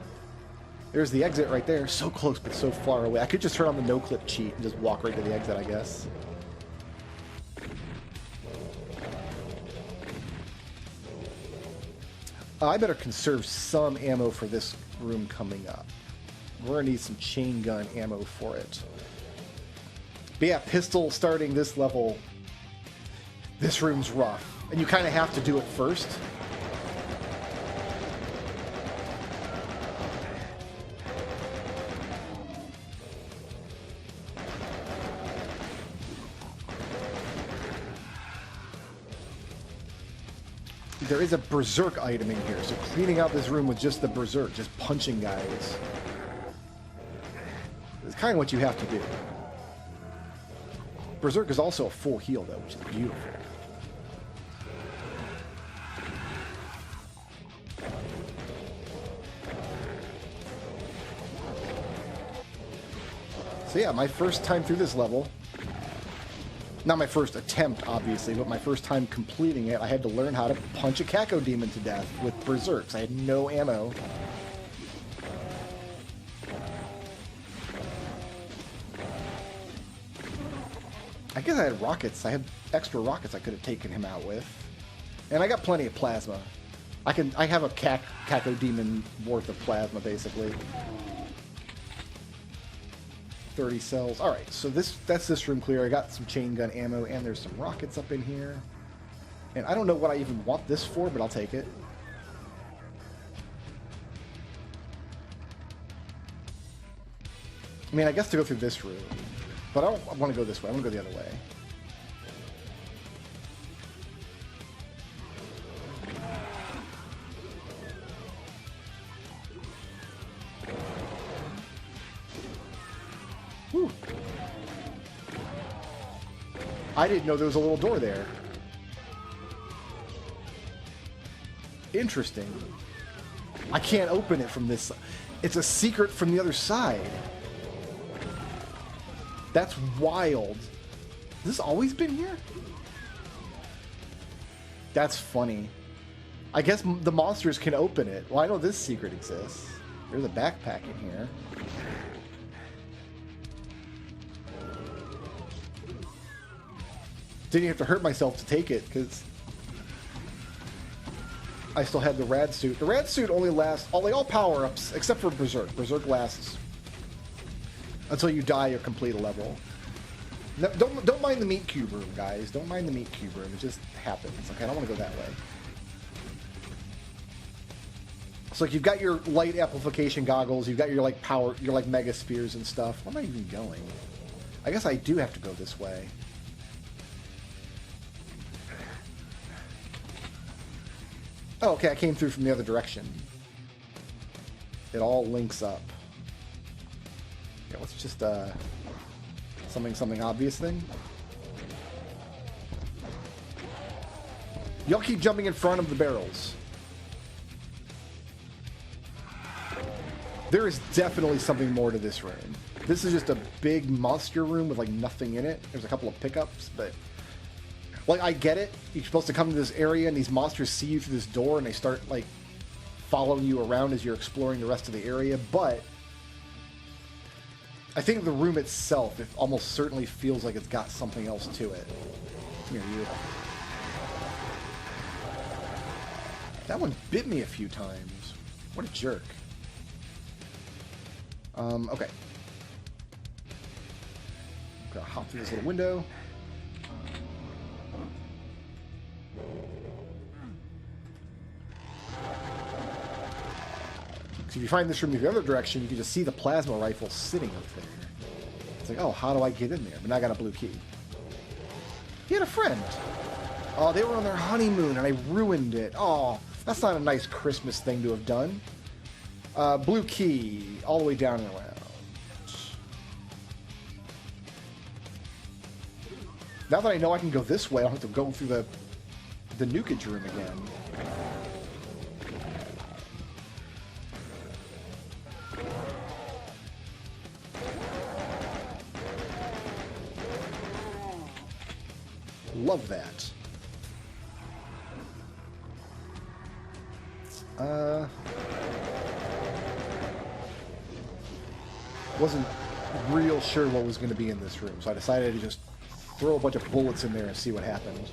There's the exit right there. So close, but so far away. I could just turn on the no-clip cheat and just walk right to the exit, I guess. I better conserve some ammo for this room coming up. We're going to need some chain gun ammo for it. But yeah, pistol starting this level, this room's rough. And you kind of have to do it first. There is a berserk item in here, so cleaning out this room with just the berserk, just punching guys, is kind of what you have to do. Berserk is also a full heal, though, which is beautiful. So yeah, my first time through this level, not my first attempt, obviously, but my first time completing it, I had to learn how to punch a cacodemon to death with berserks. I had no ammo. I guess I had rockets. I had extra rockets I could have taken him out with. And I got plenty of plasma. I have a cacodemon worth of plasma, basically. 30 cells. Alright, so that's this room clear. I got some chain gun ammo, and there's some rockets up in here. And I don't know what I even want this for, but I'll take it. I mean, I guess to go through this room. But I don't want to go this way. I want to go the other way. Whew. I didn't know there was a little door there. Interesting. I can't open it from this side. It's a secret from the other side. That's wild. Has this always been here? That's funny. I guess the monsters can open it. Well, I know this secret exists. There's a backpack in here. Didn't have to hurt myself to take it, because I still had the rad suit. The rad suit only lasts, all power-ups, except for Berserk. Berserk lasts until you die or complete a level. No, don't mind the meat cube room, guys. Don't mind the meat cube room. It just happens. Okay, I don't want to go that way. So like, you've got your light amplification goggles. You've got your like power, your like mega spheres and stuff. Where am I even going? I guess I do have to go this way. Oh, okay. I came through from the other direction. It all links up. Yeah, let's just something obvious thing. Y'all keep jumping in front of the barrels. There is definitely something more to this room. This is just a big monster room with like nothing in it. There's a couple of pickups, but like, I get it. You're supposed to come to this area and these monsters see you through this door and they start like following you around as you're exploring the rest of the area, but I think the room itself, it almost certainly feels like it's got something else to it. Come here, you. That one bit me a few times. What a jerk. Okay. Gotta hop through this little window. So if you find this room in the other direction, you can just see the plasma rifle sitting up there. It's like, oh, how do I get in there? But now I got a blue key. He had a friend. Oh, they were on their honeymoon, and I ruined it. Oh, that's not a nice Christmas thing to have done. Blue key, all the way down and around. Now that I know I can go this way, I don't have to go through the nukage room again. Love that. Wasn't real sure what was going to be in this room, so I decided to just throw a bunch of bullets in there and see what happened.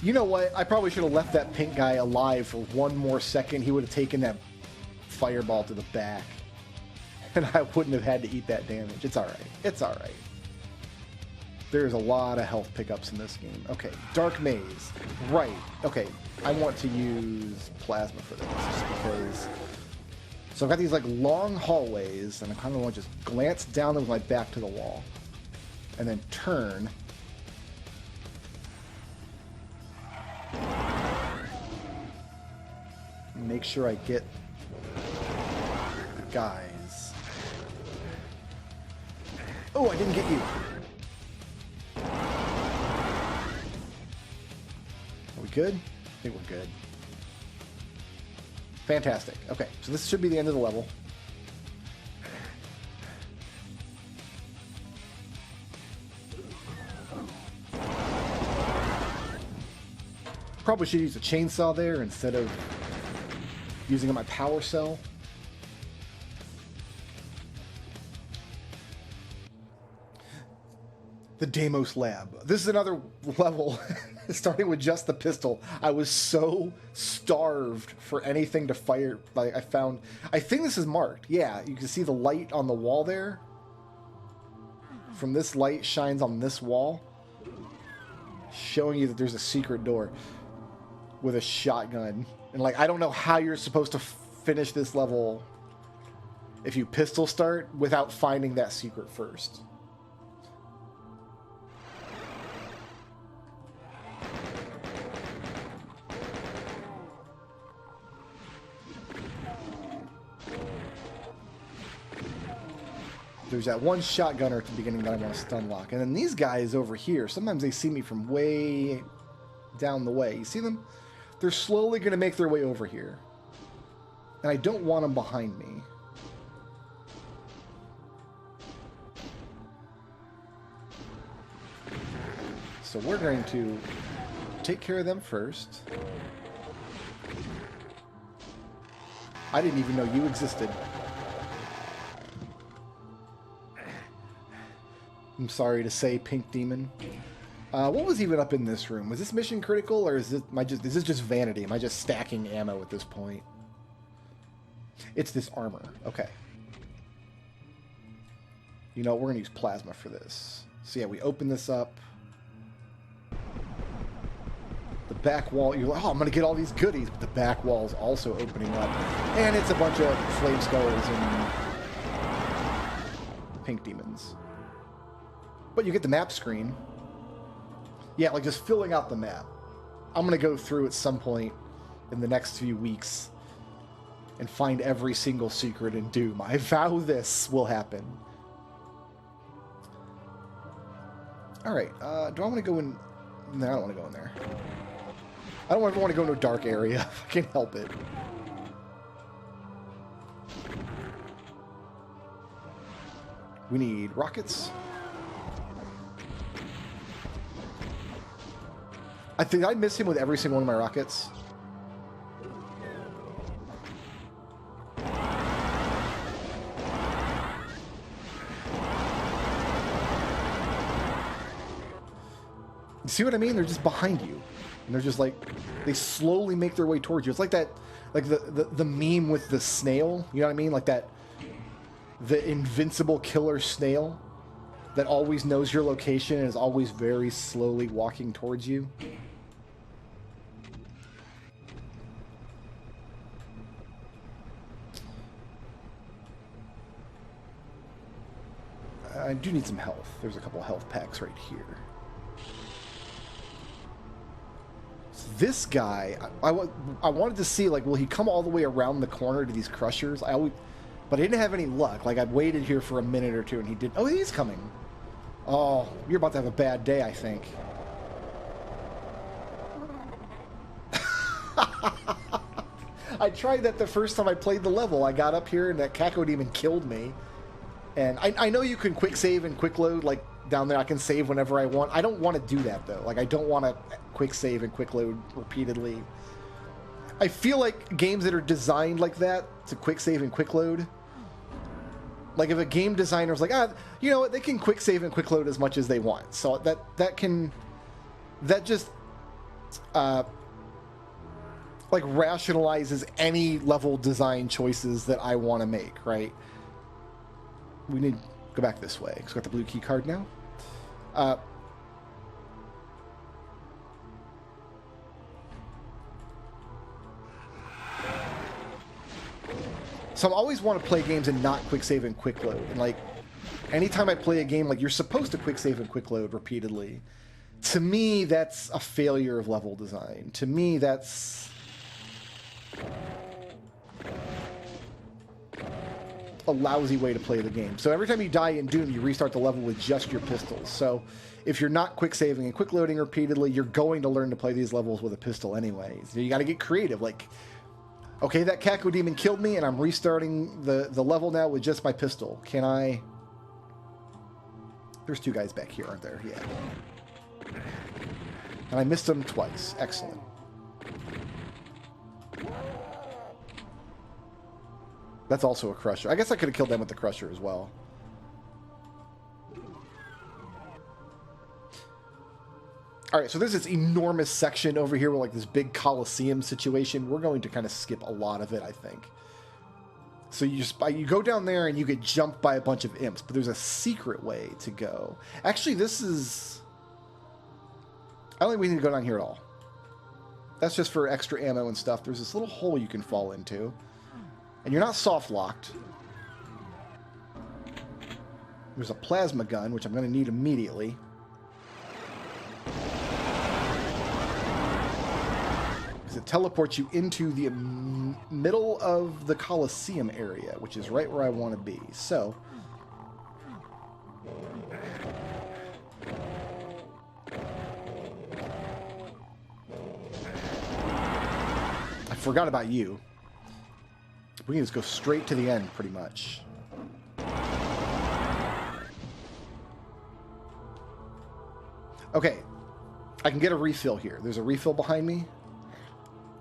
You know what? I probably should have left that pink guy alive for one more second. He would have taken that fireball to the back. And I wouldn't have had to eat that damage. It's alright. It's alright. There's a lot of health pickups in this game. Okay, Dark Maze. Right. Okay, I want to use Plasma for this just because... So I've got these like long hallways, and I kind of want to just glance down them with my back to the wall. And then turn... Make sure I get the guys. Oh, I didn't get you. Are we good? I think we're good. Fantastic. Okay, so this should be the end of the level. Probably should use a chainsaw there instead of using my power cell. The Deimos Lab. This is another level, starting with just the pistol. I was so starved for anything to fire. Like I think this is marked. Yeah, you can see the light on the wall there. From this light shines on this wall, showing you that there's a secret door with a shotgun. And like, I don't know how you're supposed to finish this level if you pistol start without finding that secret first. There's that one shotgunner at the beginning that I want to stun lock. And then these guys over here, sometimes they see me from way down the way. You see them? They're slowly going to make their way over here. And I don't want them behind me. So we're going to take care of them first. I didn't even know you existed. I'm sorry to say, Pink Demon. What was even up in this room? Was this mission critical, or is this just vanity? Am I just stacking ammo at this point? It's this armor. Okay. You know, we're gonna use plasma for this. So yeah, we open this up. The back wall, you're like, oh, I'm gonna get all these goodies, but the back wall is also opening up. And it's a bunch of flame skulls and pink demons. But you get the map screen. Yeah, like just filling out the map. I'm going to go through at some point in the next few weeks and find every single secret in Doom. I vow this will happen. Alright, do I want to go in... No, I don't want to go in there. I don't ever want to go into a dark area if I can help it. We need rockets. I think I miss him with every single one of my rockets. You see what I mean? They're just behind you. And they're just like, they slowly make their way towards you. It's like that, like the meme with the snail. You know what I mean? Like that, the invincible killer snail that always knows your location and is always very slowly walking towards you. I do need some health. There's a couple health packs right here. So this guy, I wanted to see, like, will he come all the way around the corner to these crushers? But I didn't have any luck. Like, I'd waited here for a minute or two, and he did. Oh, he's coming. Oh, you're about to have a bad day, I think. I tried that the first time I played the level. I got up here, and that cacodemon killed me. And I know you can quick save and quick load, like, down there. I can save whenever I want. I don't want to do that, though. Like, I don't want to quick save and quick load repeatedly. I feel like games that are designed like that to quick save and quick load. Like if a game designer's like, you know what, they can quick save and quick load as much as they want. So that just like rationalizes any level design choices that I want to make, right? We need to go back this way because we got the blue key card now. So I always want to play games and not quick save and quick load. And like, anytime I play a game, like you're supposed to quick save and quick load repeatedly. To me, that's a failure of level design. To me, that's a lousy way to play the game. So every time you die in Doom, you restart the level with just your pistols. So if you're not quick saving and quick loading repeatedly, you're going to learn to play these levels with a pistol anyway. So you got to get creative. Like, okay, that cacodemon killed me, and I'm restarting the level now with just my pistol. Can I... There's two guys back here, aren't there? Yeah. And I missed them twice. Excellent. That's also a crusher. I guess I could have killed them with the crusher as well. Alright, so there's this enormous section over here with like this big Coliseum situation. We're going to kind of skip a lot of it, I think. So you go down there and you get jumped by a bunch of imps, but there's a secret way to go. Actually, this is... I don't think we need to go down here at all. That's just for extra ammo and stuff. There's this little hole you can fall into. And you're not soft-locked. There's a plasma gun, which I'm going to need immediately. Because it teleports you into the middle of the Coliseum area, which is right where I want to be. So... I forgot about you. We can just go straight to the end, pretty much. Okay. I can get a refill here. There's a refill behind me.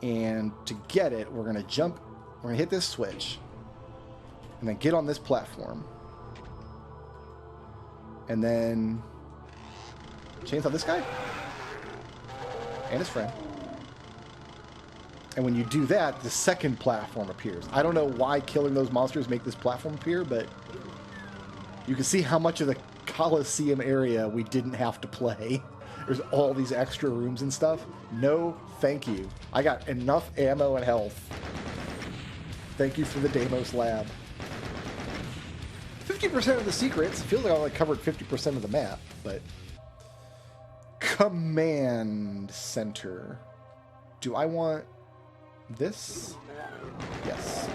And to get it, we're going to jump. We're going to hit this switch. And then get on this platform. And then... chainsaw this guy. And his friend. And when you do that, the second platform appears. I don't know why killing those monsters make this platform appear, but you can see how much of the Coliseum area we didn't have to play. There's all these extra rooms and stuff. No, thank you. I got enough ammo and health. Thank you for the Deimos Lab. 50% of the secrets. It feels like I only covered 50% of the map, but... Command Center. Do I want... this? Yes.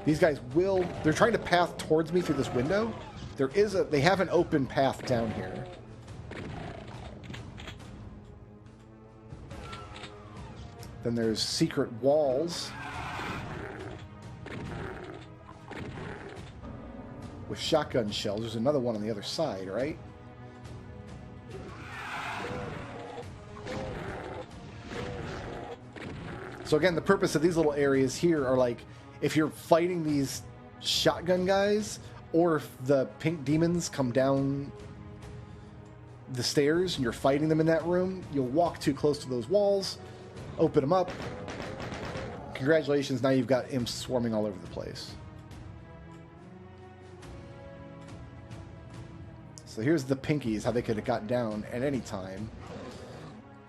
These guys will... they're trying to path towards me through this window. They have an open path down here. Then there's secret walls. With shotgun shells. There's another one on the other side, right? So again, the purpose of these little areas here are like, if you're fighting these shotgun guys, or if the pink demons come down the stairs and you're fighting them in that room, you'll walk too close to those walls, open them up. Congratulations, now you've got imps swarming all over the place. So here's the pinkies, how they could have got down at any time.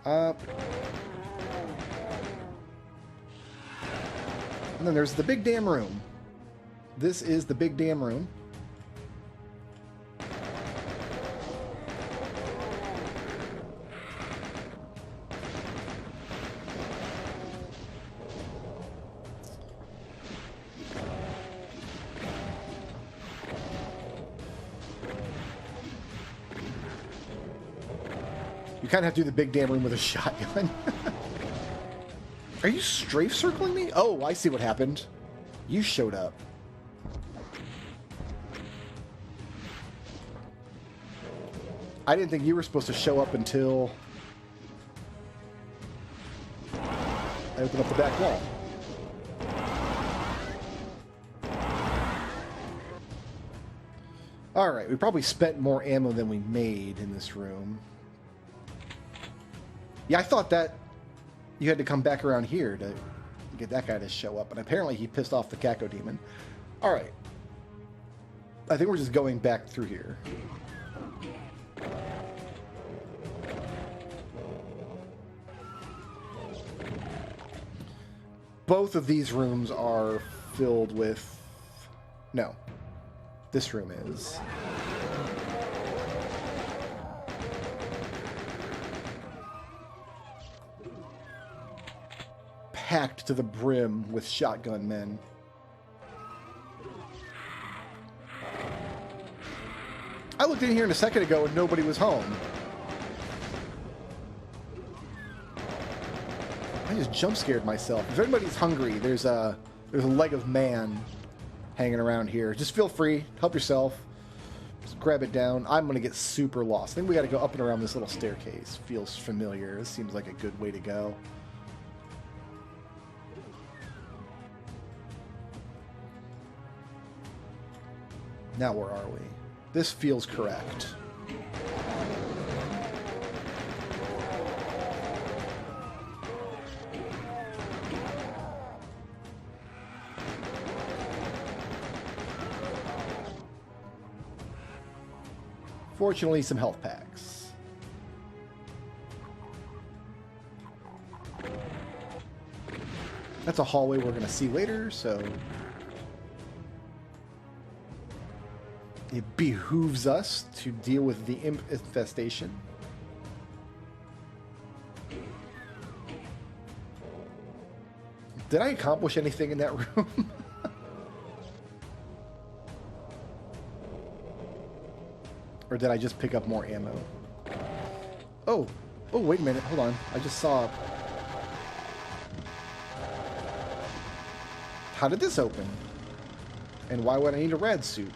And then there's the big damn room. This is the big damn room. You kind of have to do the big damn room with a shotgun. Are you strafe circling me? Oh, I see what happened. You showed up. I didn't think you were supposed to show up until I opened up the back wall. Alright, we probably spent more ammo than we made in this room. Yeah, I thought that you had to come back around here to get that guy to show up, and apparently he pissed off the cacodemon. Alright. I think we're just going back through here. Both of these rooms are filled with... No. This room is. Packed to the brim with shotgun men. I looked in here a second ago and nobody was home. I just jump scared myself. If anybody's hungry, there's a leg of man hanging around here. Just feel free, help yourself. Just grab it down. I'm gonna get super lost. I think we gotta go up and around this little staircase. Feels familiar. This seems like a good way to go. Now where are we? This feels correct. Fortunately, some health packs. That's a hallway we're going to see later, so it behooves us to deal with the imp infestation. Did I accomplish anything in that room? Or did I just pick up more ammo? Oh, wait a minute. Hold on. I just saw... How did this open? And why would I need a rad suit?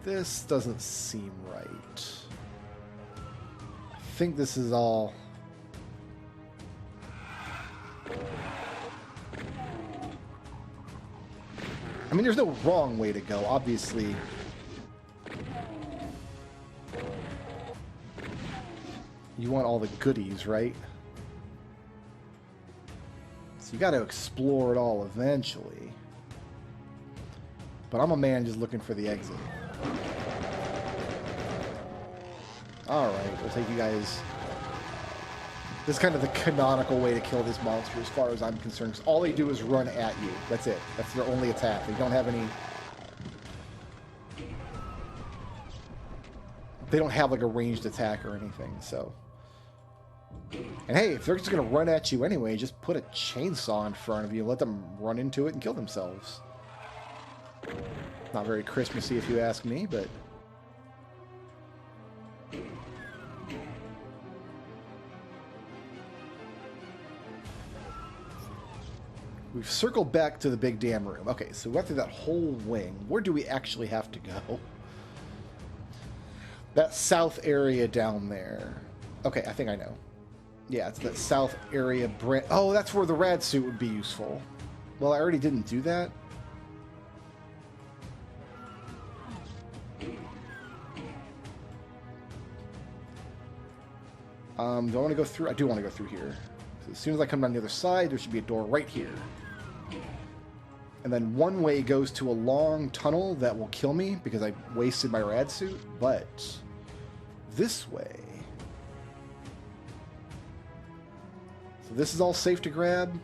This doesn't seem right. I think this is all... I mean, there's no wrong way to go, obviously. You want all the goodies, right? So you got to explore it all eventually. But I'm a man just looking for the exit. Alright, we'll take you guys... This is kind of the canonical way to kill this monster as far as I'm concerned. 'Cause all they do is run at you. That's it. That's their only attack. They don't have any... They don't have like a ranged attack or anything, so... And hey, if they're just going to run at you anyway, just put a chainsaw in front of you and let them run into it and kill themselves. Not very Christmassy if you ask me, but... We've circled back to the big damn room. Okay, so we went through that whole wing. Where do we actually have to go? That south area down there. Okay, I think I know. Yeah, it's that south area. Oh, that's where the rad suit would be useful. Well, I already didn't do that. Do I want to go through? I do want to go through here. So as soon as I come down the other side, there should be a door right here. And then one way goes to a long tunnel that will kill me because I wasted my rad suit. But this way... So this is all safe to grab.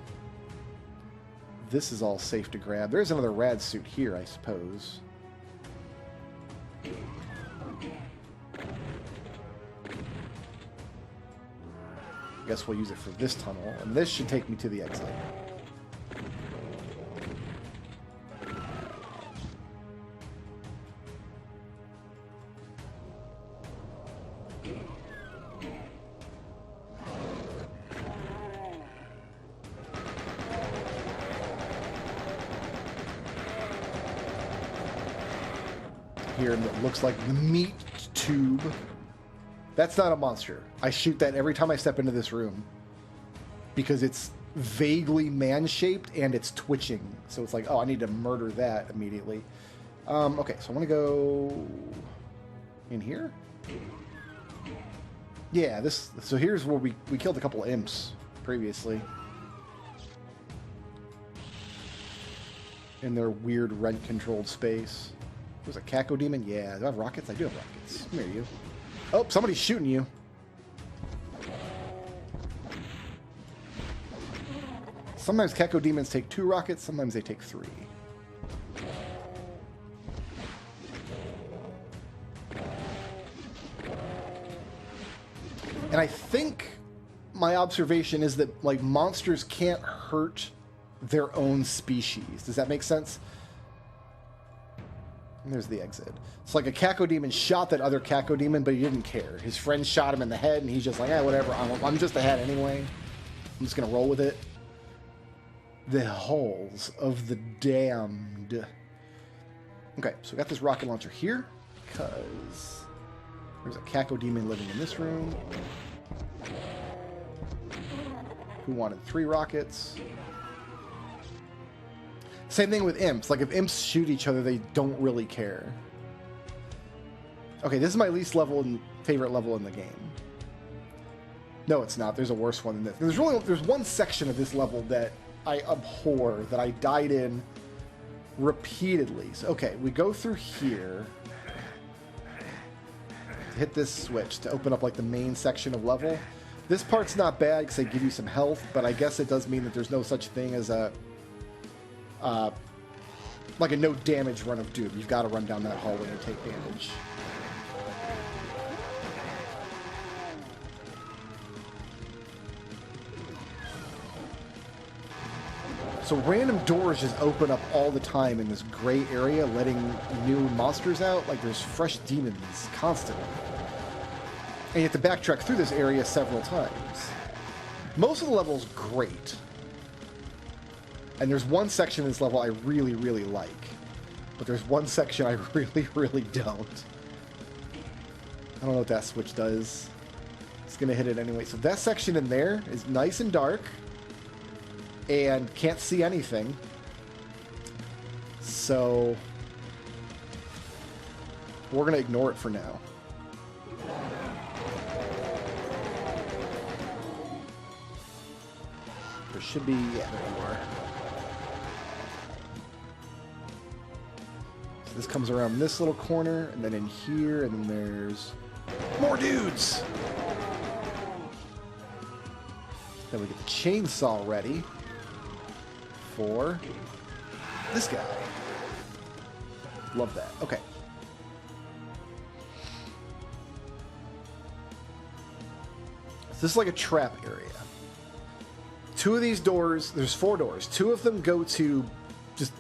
This is all safe to grab. There's another rad suit here, I suppose. I guess we'll use it for this tunnel, and this should take me to the exit. here that looks like the meat tube. That's not a monster. I shoot that every time I step into this room because it's vaguely man-shaped and it's twitching. So it's like, oh, I need to murder that immediately. Okay, so I want to go in here. Yeah, so here's where we killed a couple of imps previously. In their weird rent-controlled space. There's a cacodemon? Yeah. Do I have rockets? I do have rockets. Come here, you. Oh, somebody's shooting you. Sometimes cacodemons take 2 rockets, sometimes they take 3. And I think my observation is that, like, monsters can't hurt their own species. Does that make sense? And there's the exit. It's like a cacodemon shot that other cacodemon, but he didn't care. His friend shot him in the head, and he's just like, whatever, I'm just ahead anyway. I'm just going to roll with it. The halls of the damned. Okay, so we got this rocket launcher here, because there's a cacodemon living in this room who wanted 3 rockets. Same thing with imps. Like, if imps shoot each other, they don't really care. Okay, this is my least favorite level in the game. No, it's not. There's a worse one than this. There's one section of this level that I abhor, that I died in repeatedly. So, okay, we go through here. Hit this switch to open up, like, the main section of level. This part's not bad because they give you some health, but I guess it does mean that there's no such thing as a like a no damage run of Doom. You've got to run down that hallway and take damage. So random doors just open up all the time in this gray area, letting new monsters out. Like, there's fresh demons constantly. And you have to backtrack through this area several times. Most of the level's great. And there's one section in this level I really, really like. But there's one section I really, really don't. I don't know what that switch does. It's going to hit it anyway. So that section in there is nice and dark. And can't see anything. So we're going to ignore it for now. There should be... Yeah, there you are. So this comes around this little corner, and then in here, and then there's more dudes! Then we get the chainsaw ready for this guy. Love that. Okay. So this is like a trap area. 2 of these doors, there's 4 doors. 2 of them go to just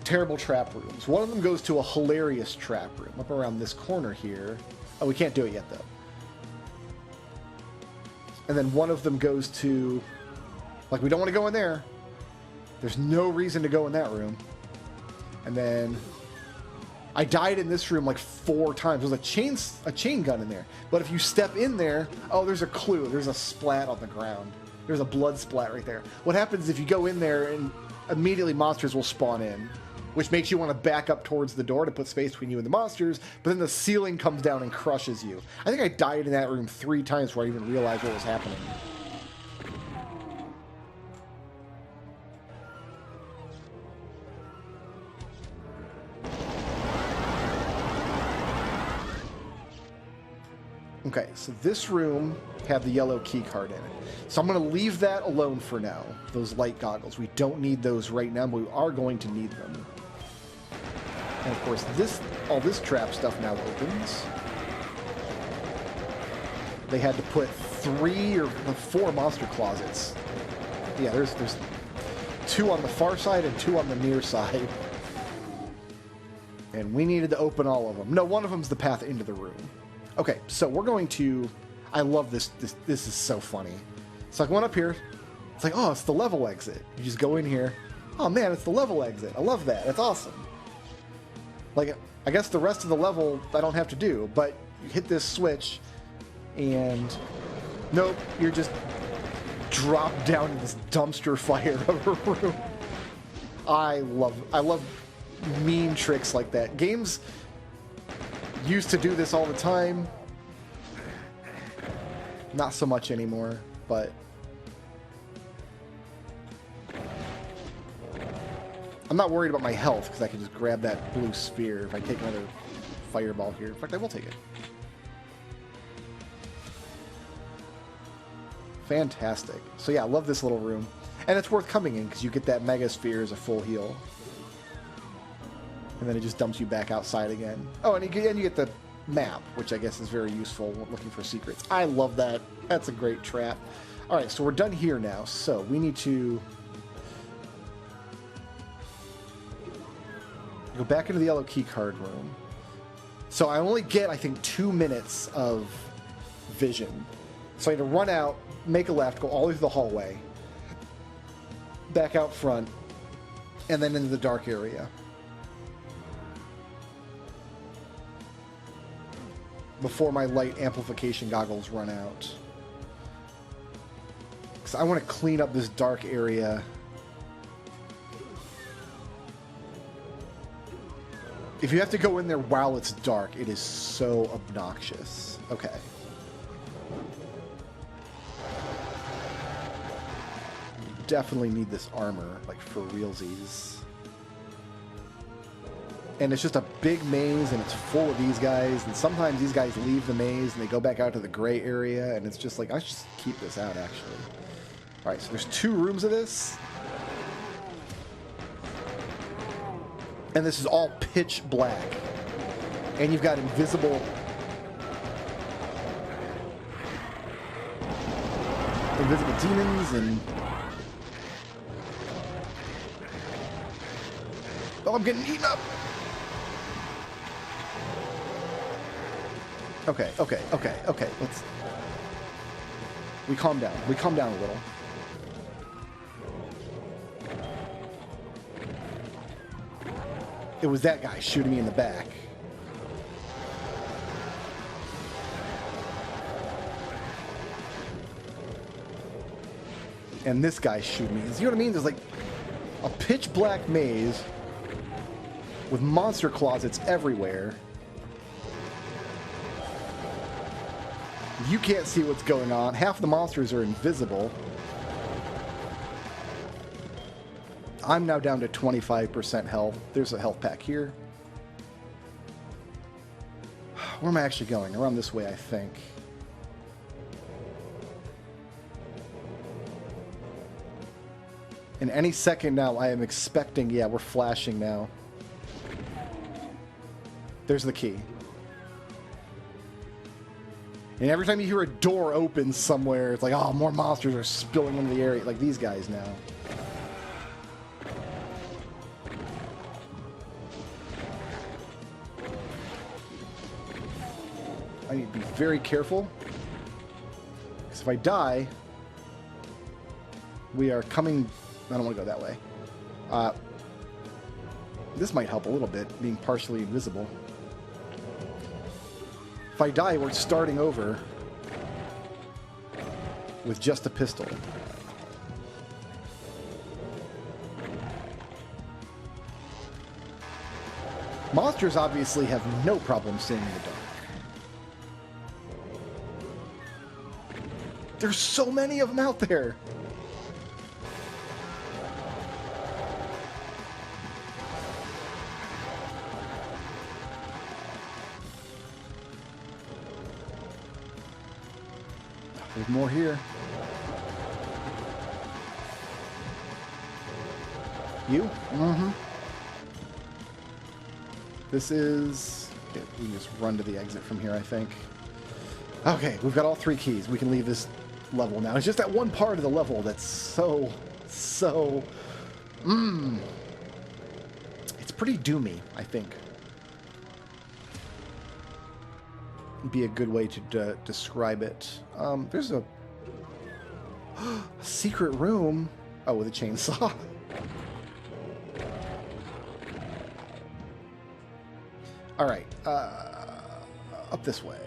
terrible trap rooms. One of them goes to a hilarious trap room up around this corner here. Oh, we can't do it yet, though. And then one of them goes to... Like, we don't want to go in there. There's no reason to go in that room. And then... I died in this room like 4 times. There's a chain gun in there. But if you step in there... Oh, there's a clue. There's a splat on the ground. There's a blood splat right there. What happens if you go in there and immediately monsters will spawn in, which makes you want to back up towards the door to put space between you and the monsters, but then the ceiling comes down and crushes you. I think I died in that room 3 times before I even realized what was happening. Okay, so this room had the yellow key card in it. So I'm going to leave that alone for now, those light goggles. We don't need those right now, but we are going to need them. And of course, all this trap stuff now opens. They had to put 3 or 4 monster closets. Yeah, there's 2 on the far side and 2 on the near side. And we needed to open all of them. No, one of them's the path into the room. Okay, so we're going to... I love this. This is so funny. So I went up here. It's like, oh, it's the level exit. You just go in here. Oh, man, it's the level exit. I love that. It's awesome. Like, I guess the rest of the level I don't have to do, but you hit this switch, and nope, you're just dropped down in this dumpster fire of a room. I love meme tricks like that. Games used to do this all the time. Not so much anymore, but I'm not worried about my health because I can just grab that blue sphere if I take another fireball here. In fact, I will take it. Fantastic. So yeah, I love this little room. And it's worth coming in because you get that mega sphere as a full heal. And then it just dumps you back outside again. Oh, and you get the map, which I guess is very useful when looking for secrets. I love that. That's a great trap. Alright, so we're done here now. So we need to go back into the yellow key card room. So I only get, I think, 2 minutes of vision. So I need to run out, make a left, go all the way through the hallway, back out front, and then into the dark area. Before my light amplification goggles run out. Because I want to clean up this dark area. If you have to go in there while it's dark, it is so obnoxious. Okay. Definitely need this armor, like for realsies. And it's just a big maze, and it's full of these guys, and sometimes these guys leave the maze, and they go back out to the gray area, and it's just like, I should just keep this out, actually. Alright, so there's 2 rooms of this. And this is all pitch black. And you've got invisible demons, and oh, I'm getting eaten up. Okay. We calm down. We calm down a little. It was that guy shooting me in the back. And this guy shooting me. You know what I mean? There's like a pitch black maze with monster closets everywhere. You can't see what's going on. Half the monsters are invisible. I'm now down to 25% health. There's a health pack here. Where am I actually going? Around this way, I think. In any second now, I am expecting... Yeah, we're flashing now. There's the key. And every time you hear a door open somewhere, it's like, oh, more monsters are spilling into the area. Like these guys now. I need to be very careful. Because if I die, we are coming... I don't want to go that way. This might help a little bit, being partially invisible. If I die, we're starting over with just a pistol. Monsters obviously have no problem seeing in the dark. There's so many of them out there. There's more here. You? Mm-hmm. This is... Okay, we can just run to the exit from here, I think. Okay, we've got all 3 keys. We can leave this level now. It's just that one part of the level that's so... It's pretty doomy, I think. Be a good way to describe it. There's a secret room. Oh, with a chainsaw. All right. Up this way.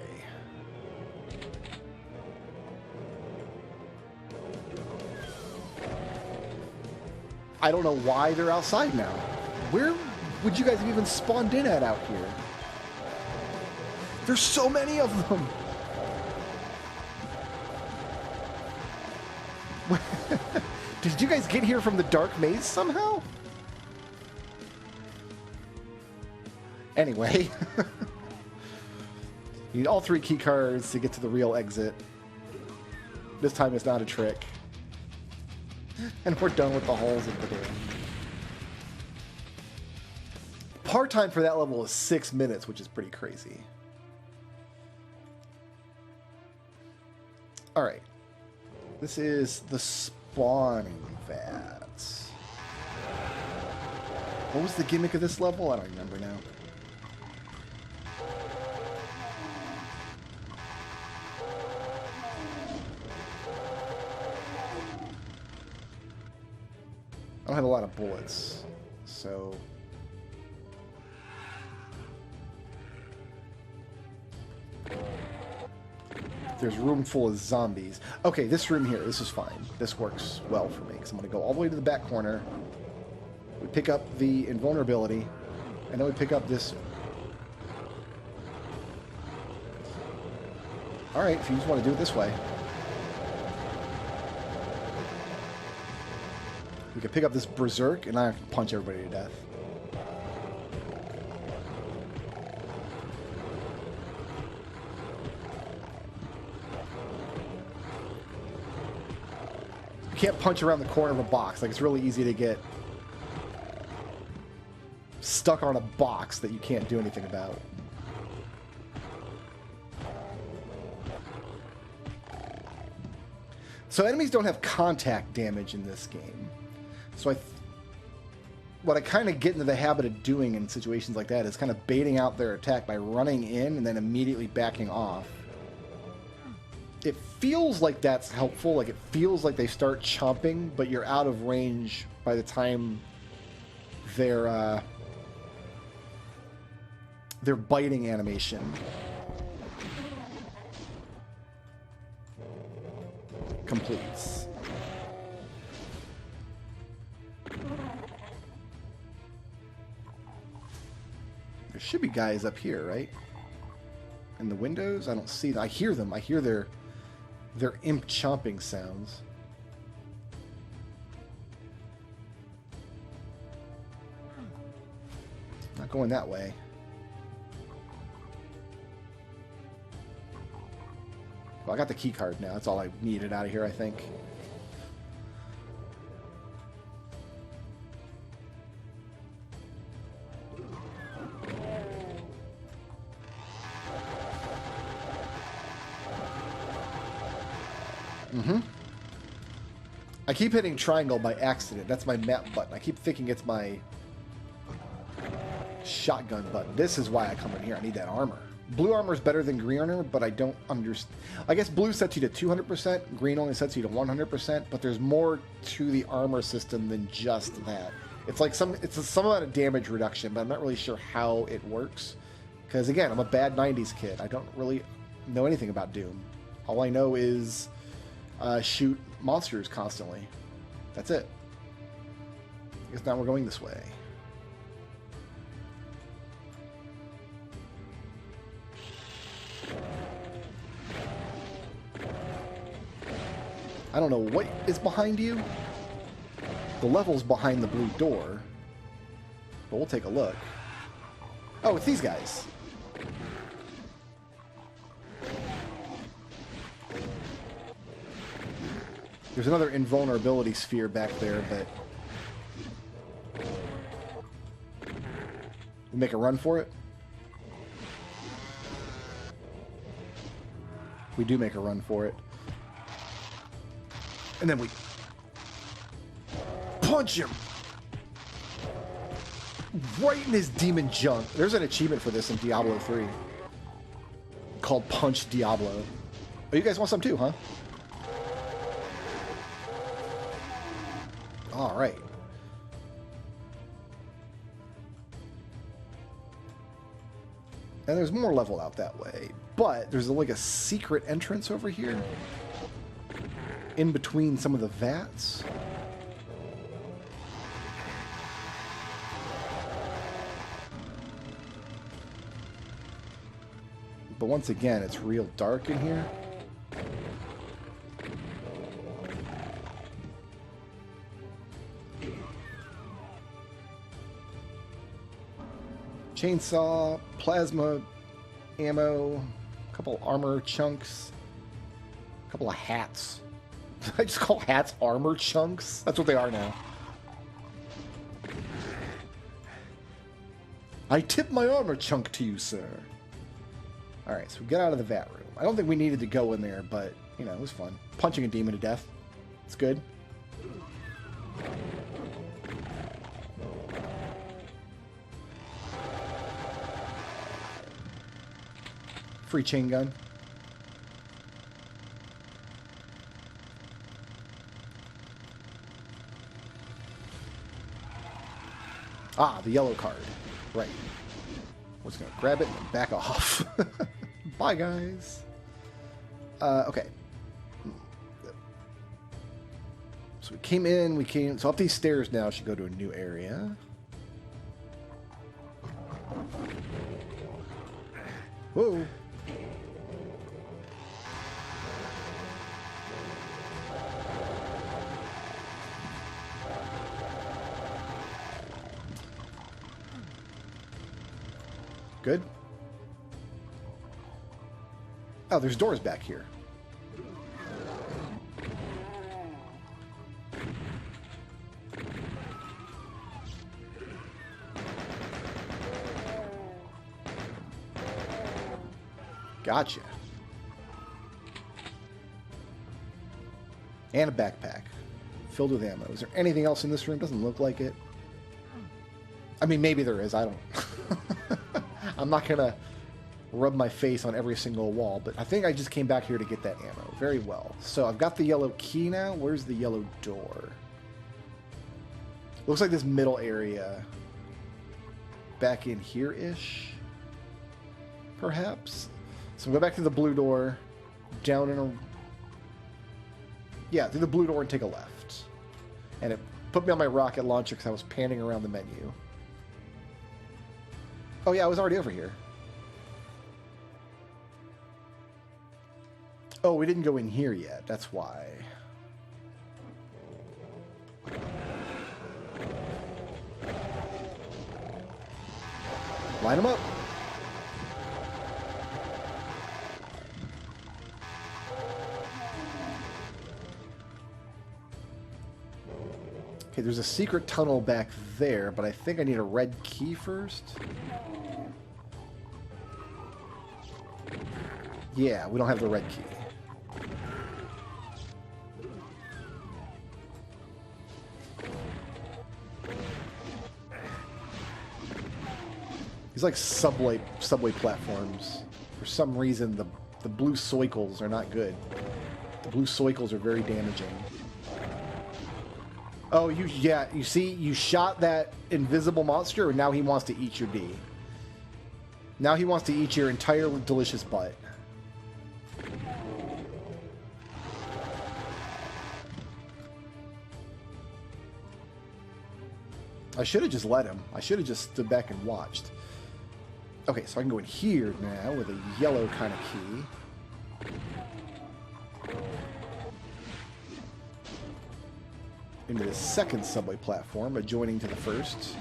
I don't know why they're outside now. Where would you guys have even spawned in at out here? There's so many of them. Did you guys get here from the dark maze somehow? Anyway. You need all 3 key cards to get to the real exit. This time it's not a trick. And we're done with the holes in the door. Part time for that level is 6 minutes, which is pretty crazy. Alright. This is the spawning vats. What was the gimmick of this level? I don't remember now. I don't have a lot of bullets, so... There's a room full of zombies. Okay, this room here, this is fine. This works well for me, because I'm going to go all the way to the back corner. We pick up the invulnerability, and then we pick up this... Alright, if you just want to do it this way. We can pick up this berserk, and I can punch everybody to death. You can't punch around the corner of a box. Like, it's really easy to get stuck on a box that you can't do anything about. So enemies don't have contact damage in this game. So what I kind of get into the habit of doing in situations like that is kind of baiting out their attack by running in and then immediately backing off. It feels like that's helpful. Like, it feels like they start chomping, but you're out of range by the time their biting animation completes. There should be guys up here, right? In the windows? I don't see them. I hear them. I hear their imp chomping sounds. Not going that way. Well, I got the key card now. That's all I needed out of here, I think. I keep hitting triangle by accident. That's my map button. I keep thinking it's my shotgun button. This is why I come in here. I need that armor. Blue armor is better than green armor, but I don't understand. I guess blue sets you to 200%. Green only sets you to 100%. But there's more to the armor system than just that. It's like some amount of damage reduction, but I'm not really sure how it works. Because again, I'm a bad '90s kid. I don't really know anything about Doom. All I know is shoot monsters constantly. That's it. I guess now we're going this way. I don't know what is behind you. The level's behind the blue door. But we'll take a look. Oh, it's these guys. There's another invulnerability sphere back there, but... we make a run for it? We do make a run for it. And then we... punch him! Right in his demon junk. There's an achievement for this in Diablo 3. Called Punch Diablo. Oh, you guys want some too, huh? Alright. And there's more level out that way. But there's like a secret entrance over here. In between some of the vats. But once again, it's real dark in here. Chainsaw, plasma, ammo, a couple armor chunks, a couple of hats. I just call hats armor chunks. That's what they are now. I tip my armor chunk to you, sir. Alright, so we get out of the vat room. I don't think we needed to go in there, but, you know, it was fun. Punching a demon to death. It's good. Free chain gun. Ah, the yellow card. Right. We're just going to grab it and back off. Bye, guys. Okay. So we came in, so up these stairs now should go to a new area. Whoa. Good. Oh, there's doors back here. Gotcha. And a backpack filled with ammo. Is there anything else in this room? Doesn't look like it. I mean, maybe there is. I don't. I'm not going to rub my face on every single wall, but I think I just came back here to get that ammo. Very well. So I've got the yellow key now. Where's the yellow door? Looks like this middle area. Back in here-ish? Perhaps? So we'll go back to the blue door. Down in a... Yeah, through the blue door and take a left. And it put me on my rocket launcher because I was panning around the menu. Oh yeah, I was already over here. Oh, we didn't go in here yet. That's why. Line them up. Okay, there's a secret tunnel back there, but I think I need a red key first. Yeah, we don't have the red key. These like subway platforms. For some reason, the blue soicles are not good. The blue soicles are very damaging. Oh, you see, you shot that invisible monster, and now he wants to eat your D. Now he wants to eat your entire delicious butt. I should have just let him. I should have just stood back and watched. Okay, so I can go in here now with a yellow kind of key. Into the second subway platform, adjoining to the first.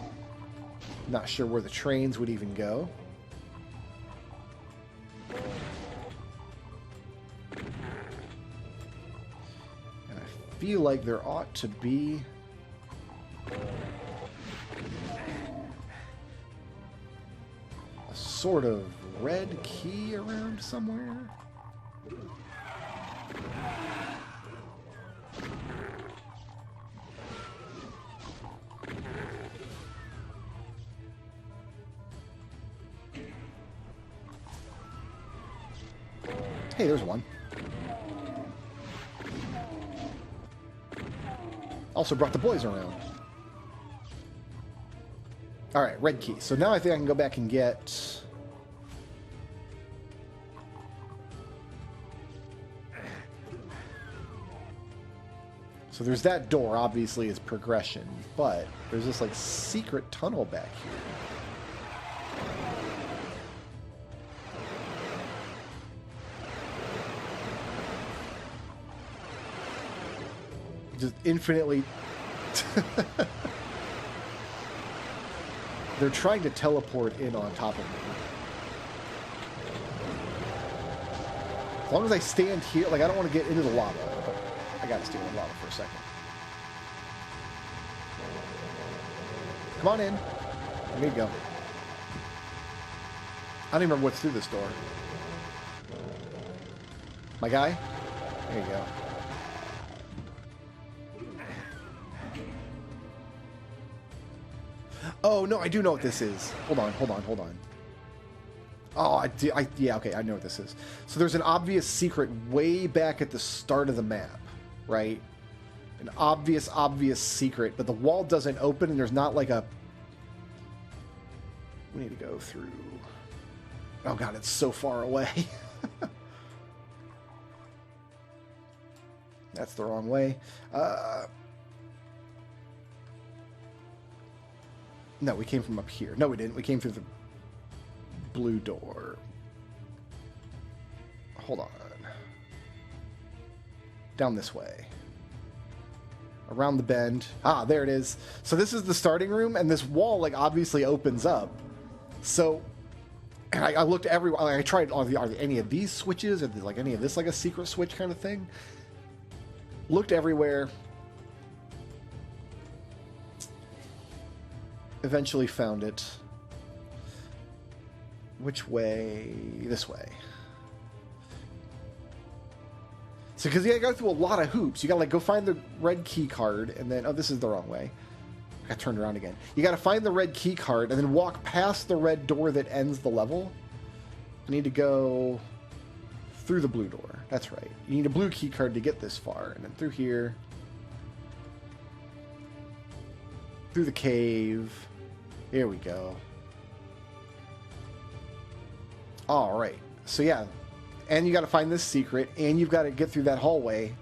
Not sure where the trains would even go. And I feel like there ought to be... a sort of red key around somewhere. Hey, there's one. Also brought the boys around. Alright, red key. So now I think I can go back and get So there's that door, obviously, is progression, but there's this, like, secret tunnel back here. Just infinitely... They're trying to teleport in on top of me. As long as I stand here, like, I don't want to get into the lava, but I gotta stay in the lava for a second. Come on in. There you go. I don't even remember what's through this door. My guy? There you go. Oh, no, I do know what this is. Hold on, hold on, hold on. Oh, yeah, okay, I know what this is. So there's an obvious secret way back at the start of the map, right? An obvious secret, but the wall doesn't open and there's not like a... We need to go through... Oh god, it's so far away. That's the wrong way. No, we came from up here. No, we didn't. We came through the blue door. Hold on. Down this way. Around the bend. Ah, there it is. So this is the starting room, and this wall, like, obviously opens up. So, and I looked everywhere. Like, I tried, are there any of these switches? Or like any of this, like a secret switch kind of thing? Looked everywhere. Eventually found it. Which way? This way. So, because you gotta go through a lot of hoops. You gotta, like, go find the red key card, and then... Oh, this is the wrong way. I turned around again. You gotta find the red key card, and then walk past the red door that ends the level. I need to go through the blue door. That's right. You need a blue key card to get this far, and then through here. Through the cave. Here we go. All right. So yeah, and you got to find this secret, and you've got to get through that hallway,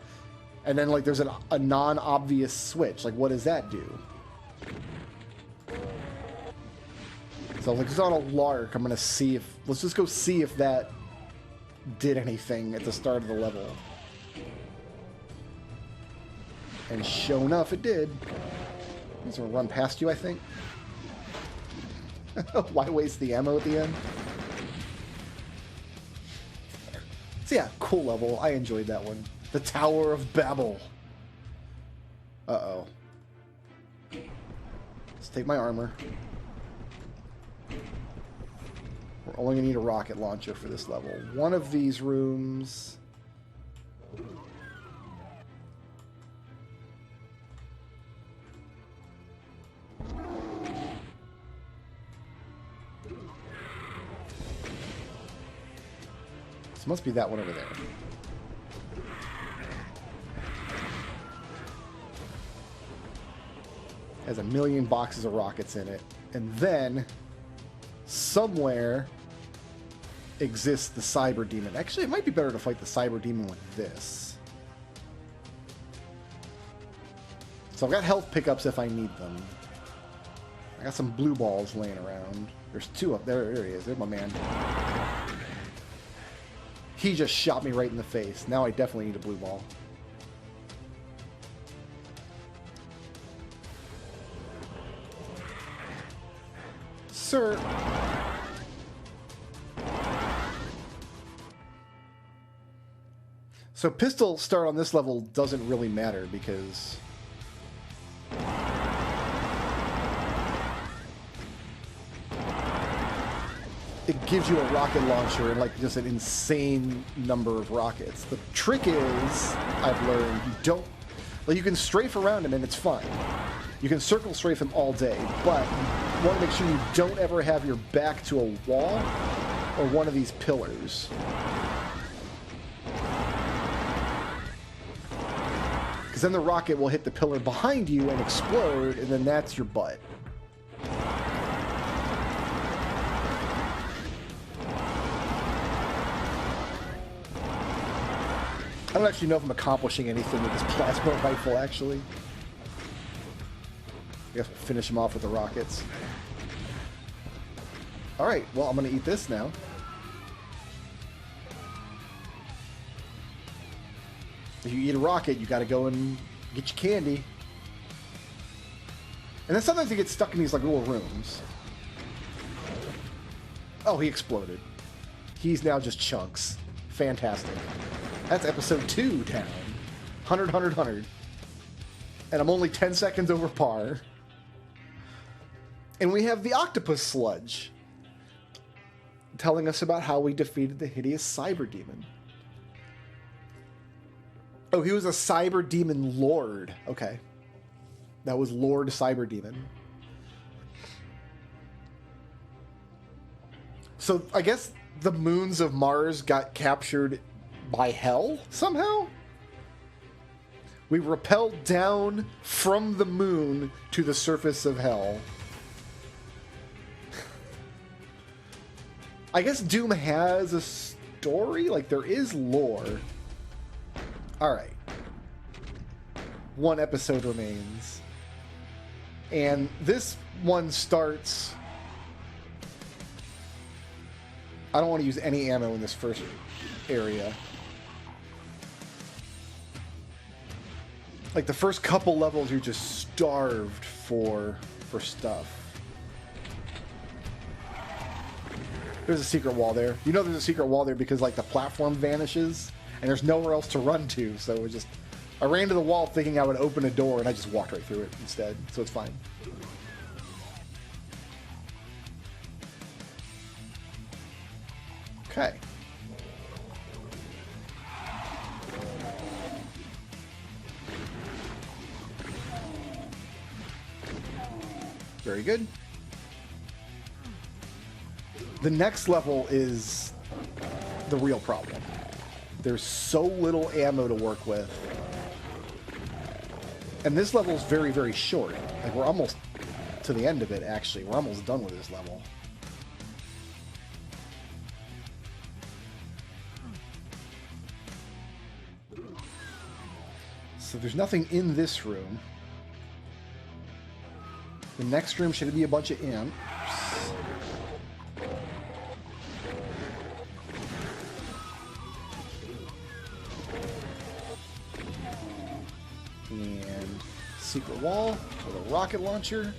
and then like there's a non-obvious switch. Like, what does that do? So like, it's on a lark. I'm gonna see if let's just go see if that did anything at the start of the level. And sure enough, it did. He's gonna run past you, I think. Why waste the ammo at the end? So yeah, cool level. I enjoyed that one. The Tower of Babel. Uh-oh. Let's take my armor. We're only gonna need a rocket launcher for this level. One of these rooms... Must be that one over there. Has a million boxes of rockets in it. And then, somewhere, exists the cyber demon. Actually, it might be better to fight the cyber demon with this. So I've got health pickups if I need them. I got some blue balls laying around. There's two up there. There he is. There's my man. He just shot me right in the face. Now I definitely need a blue ball. Sir. So pistol start on this level doesn't really matter because... it gives you a rocket launcher and like just an insane number of rockets. The trick is, I've learned, you don't... like, you can strafe around him and it's fine. You can circle strafe him all day, but you want to make sure you don't ever have your back to a wall or one of these pillars. Because then the rocket will hit the pillar behind you and explode, and then that's your butt. don't actually know if I'm accomplishing anything with this plasma rifle, actually. I guess we'll finish him off with the rockets. Alright, well, I'm going to eat this now. If you eat a rocket, you got to go and get your candy. And then sometimes you get stuck in these like little rooms. Oh, he exploded. He's now just chunks. Fantastic. That's episode 2 down. 100, 100, 100. And I'm only 10 seconds over par. And we have the octopus sludge telling us about how we defeated the hideous cyber demon. Oh, he was a cyber demon lord. Okay. That was Lord Cyber Demon. So I guess the moons of Mars got captured by hell somehow? We rappelled down from the moon to the surface of hell. I guess Doom has a story? Like, there is lore. Alright. 1 episode remains. And this one starts... I don't want to use any ammo in this first area. Like, the first couple levels, you're just starved for stuff. There's a secret wall there. You know there's a secret wall there because, like, the platform vanishes, and there's nowhere else to run to, so it just... I ran to the wall thinking I would open a door, and I just walked right through it instead, so it's fine. Okay. Very good. The next level is the real problem. There's so little ammo to work with. And this level is very, very short. Like, we're almost to the end of it, actually. We're almost done with this level. So there's nothing in this room. The next room should be a bunch of imps. And secret wall with a rocket launcher.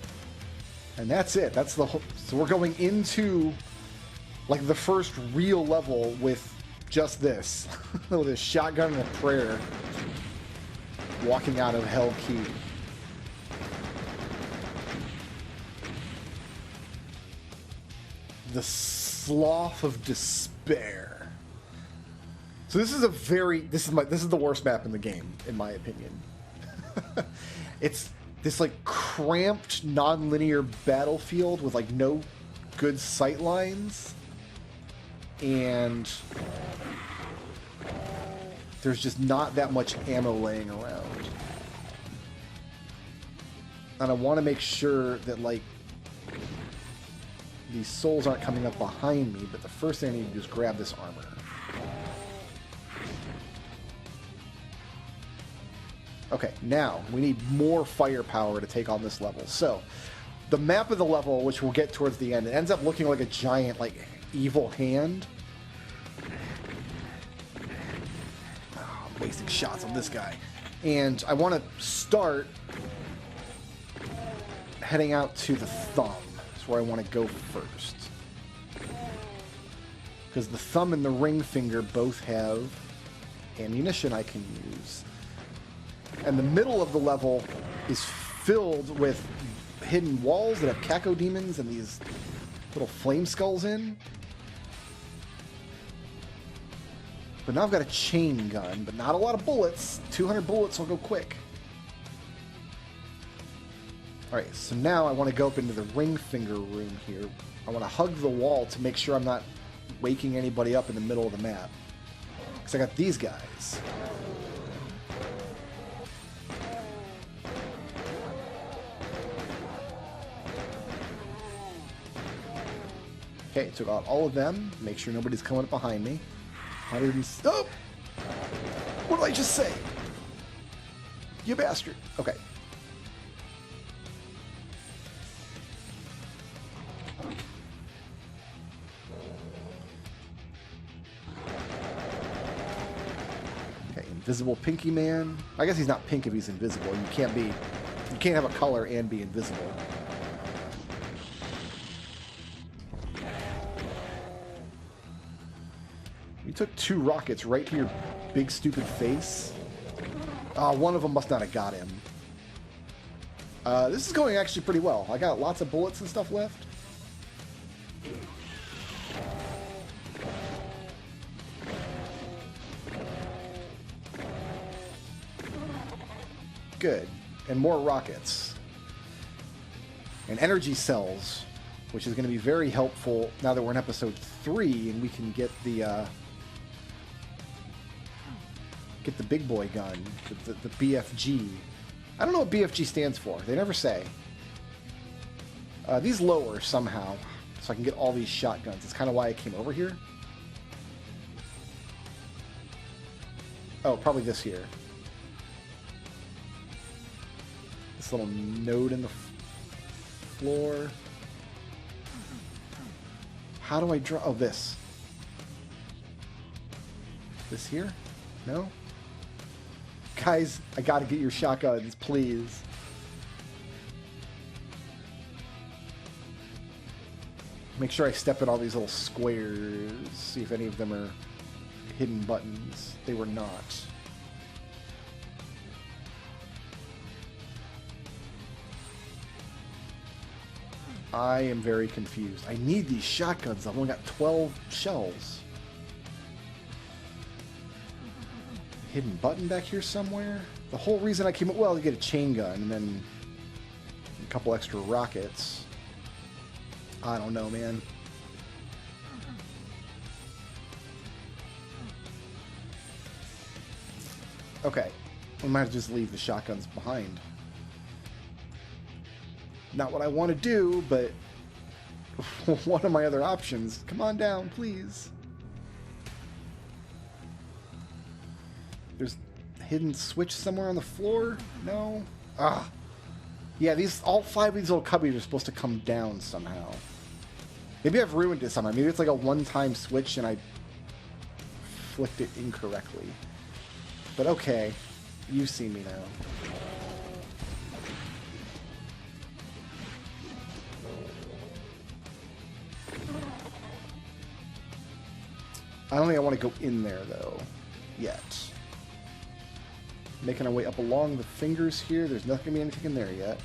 And that's it. That's the whole... So we're going into, like, the first real level with just this. With a shotgun and a prayer. Walking out of Hell Key. The Slough of Despair. So this is a very... This is the worst map in the game, in my opinion. It's this, like, cramped, non-linear battlefield with, like, no good sight lines. And there's just not that much ammo laying around. And I want to make sure that, like, these souls aren't coming up behind me, but the first thing I need to do is grab this armor. Okay, now we need more firepower to take on this level. So, the map of the level, which we'll get towards the end, it ends up looking like a giant, like, evil hand. Oh, I'm wasting shots on this guy. And I want to start heading out to the thumb. That's where I want to go first. Because the thumb and the ring finger both have ammunition I can use. And the middle of the level is filled with hidden walls that have cacodemons and these little flame skulls in. But now I've got a chain gun, but not a lot of bullets. 200 bullets will go quick. Alright, so now I want to go up into the ring finger room here. I want to hug the wall to make sure I'm not waking anybody up in the middle of the map. Because I got these guys. Okay, took out all of them. Make sure nobody's coming up behind me. 100 and... Oh! What did I just say? You bastard. Okay. Okay, invisible Pinky Man. I guess he's not pink if he's invisible. You can't have a color and be invisible. You took 2 rockets right to your big stupid face. One of them must not have got him. This is going actually pretty well. I got lots of bullets and stuff left. Good. And more rockets. And energy cells, which is going to be very helpful now that we're in episode 3 and we can get the big boy gun, the Bee Eff Geeee. I don't know what Bee Eff Geeee stands for. They never say. These lower somehow, so I can get all these shotguns. It's kind of why I came over here. Oh, probably this here. This little node in the floor. How do I draw? Oh, this. This here? No? Guys, I gotta get your shotguns, please. Make sure I step in all these little squares. See if any of them are hidden buttons. They were not. I am very confused. I need these shotguns. I've only got 12 shells. Hidden button back here somewhere? The whole reason I came up, well, to get a chain gun and then a couple extra rockets. I don't know, man. Okay. I might just leave the shotguns behind. Not what I want to do, but one of my other options. Come on down, please. There's a hidden switch somewhere on the floor? No? Ah. Yeah, all 5 of these little cubbies are supposed to come down somehow. Maybe I've ruined it somehow. Maybe it's like a one-time switch and I flicked it incorrectly. But okay. You see me now. I don't think I want to go in there, though, yet. Making our way up along the fingers here. There's not going to be anything in there yet.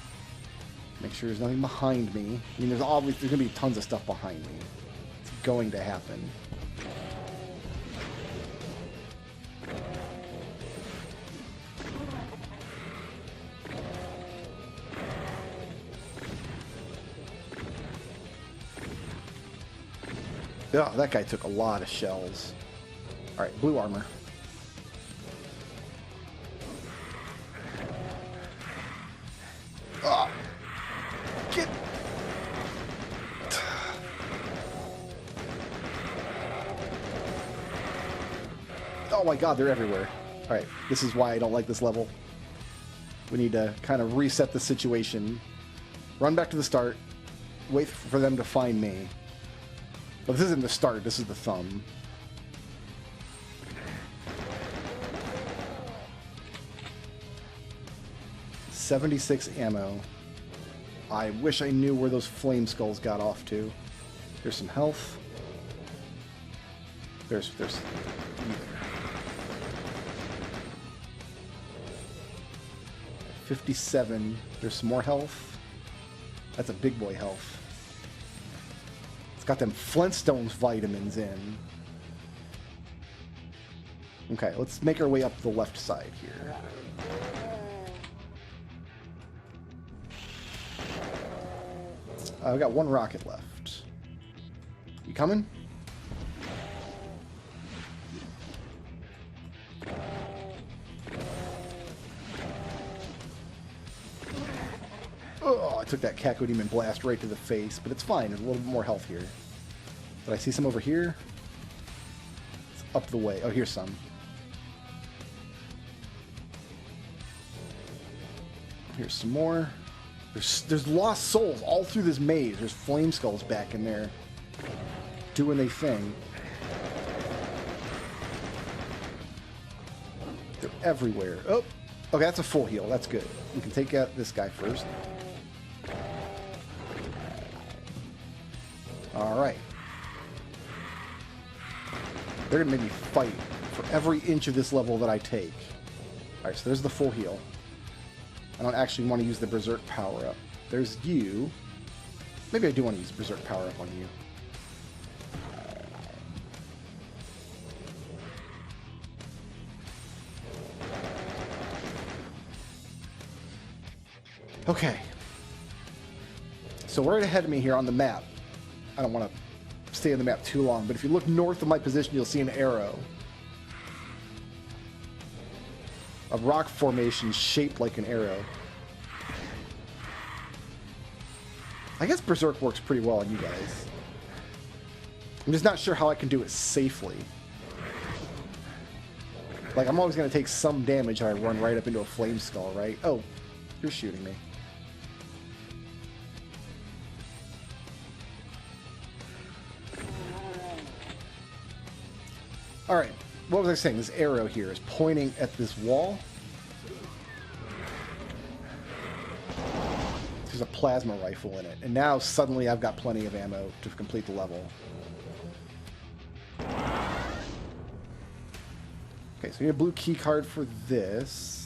Make sure there's nothing behind me. I mean, there's going to be tons of stuff behind me. It's going to happen. Oh, that guy took a lot of shells. Alright, blue armor. Oh, get... Oh my god, they're everywhere. Alright, this is why I don't like this level. We need to kind of reset the situation. Run back to the start. Wait for them to find me. But this isn't the start, this is the thumb. .76 ammo. I wish I knew where those flame skulls got off to. There's some health. There's 57. There's some more health. That's a big boy health. It's got them Flintstones vitamins in. Okay, let's make our way up the left side here. I've got 1 rocket left. You coming? Oh, I took that cacodemon blast right to the face, but it's fine. There's a little bit more health here. Did I see some over here? It's up the way. Oh, here's some. Here's some more. There's lost souls all through this maze. There's flame skulls back in there doing their thing. They're everywhere. Oh, okay, that's a full heal. That's good. We can take out this guy first. All right. They're going to make me fight for every inch of this level that I take. All right, so there's the full heal. I don't actually want to use the Berserk power-up. There's you. Maybe I do want to use Berserk power-up on you. Okay. So right ahead of me here on the map, I don't want to stay on the map too long, but if you look north of my position, you'll see an arrow. A rock formation shaped like an arrow. I guess Berserk works pretty well on you guys. I'm just not sure how I can do it safely. Like, I'm always going to take some damage if I run right up into a flame skull, right? Oh, you're shooting me. Alright, what was I saying? This arrow here is pointing at this wall. There's a plasma rifle in it. And now suddenly I've got plenty of ammo to complete the level. Okay, so we need a blue key card for this.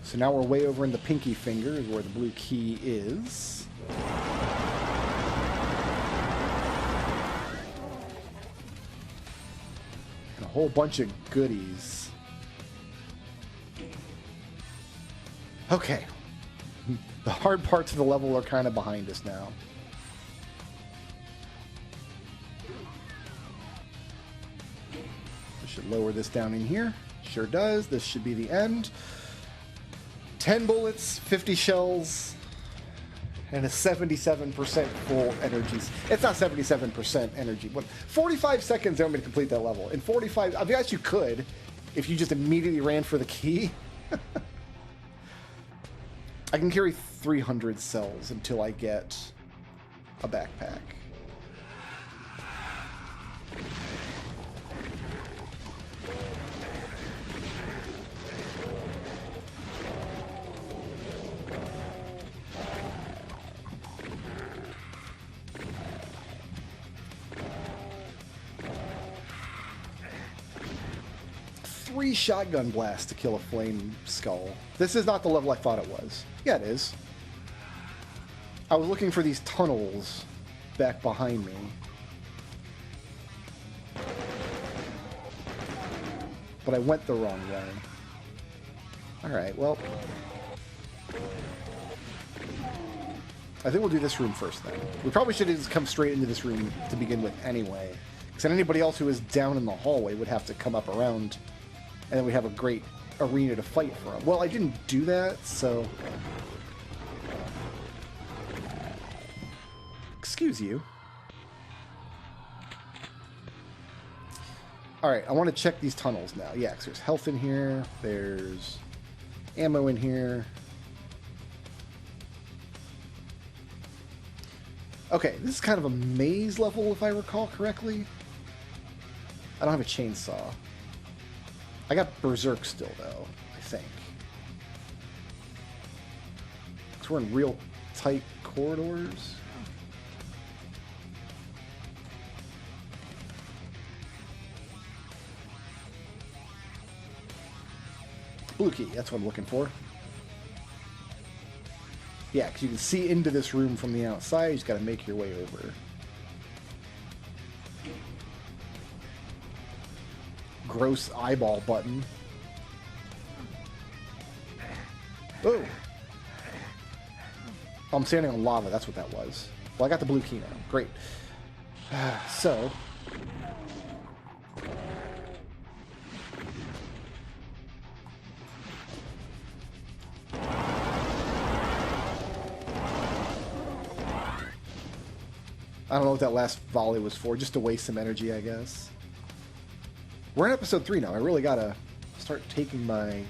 So now we're way over in the pinky finger is where the blue key is. And a whole bunch of goodies. Okay. The hard parts of the level are kind of behind us now. I should lower this down in here. Sure does. This should be the end. 10 bullets, 50 shells, and a 77% full energy. It's not 77% energy, but 45 seconds they want me to complete that level. In 45, I guess you could, if you just immediately ran for the key. I can carry 300 cells until I get a backpack. Three shotgun blasts to kill a flame skull. This is not the level I thought it was. Yeah, it is. I was looking for these tunnels back behind me. But I went the wrong way. Alright, well. I think we'll do this room first then. We probably should have just come straight into this room to begin with anyway. Because then anybody else who is down in the hallway would have to come up around. And then we have a great arena to fight from. Well, I didn't do that, so... Excuse you. Alright, I want to check these tunnels now. Yeah, because there's health in here. There's ammo in here. Okay, this is kind of a maze level, if I recall correctly. I don't have a chainsaw. I got Berserk still, though, I think. Because we're in real tight corridors. Blue key, that's what I'm looking for. Yeah, because you can see into this room from the outside. You just got to make your way over. Gross eyeball button. Oh! I'm standing on lava, that's what that was. Well, I got the blue key now. Great. So... I don't know what that last volley was for, just to waste some energy, I guess. We're in episode 3 now. I really gotta start taking my...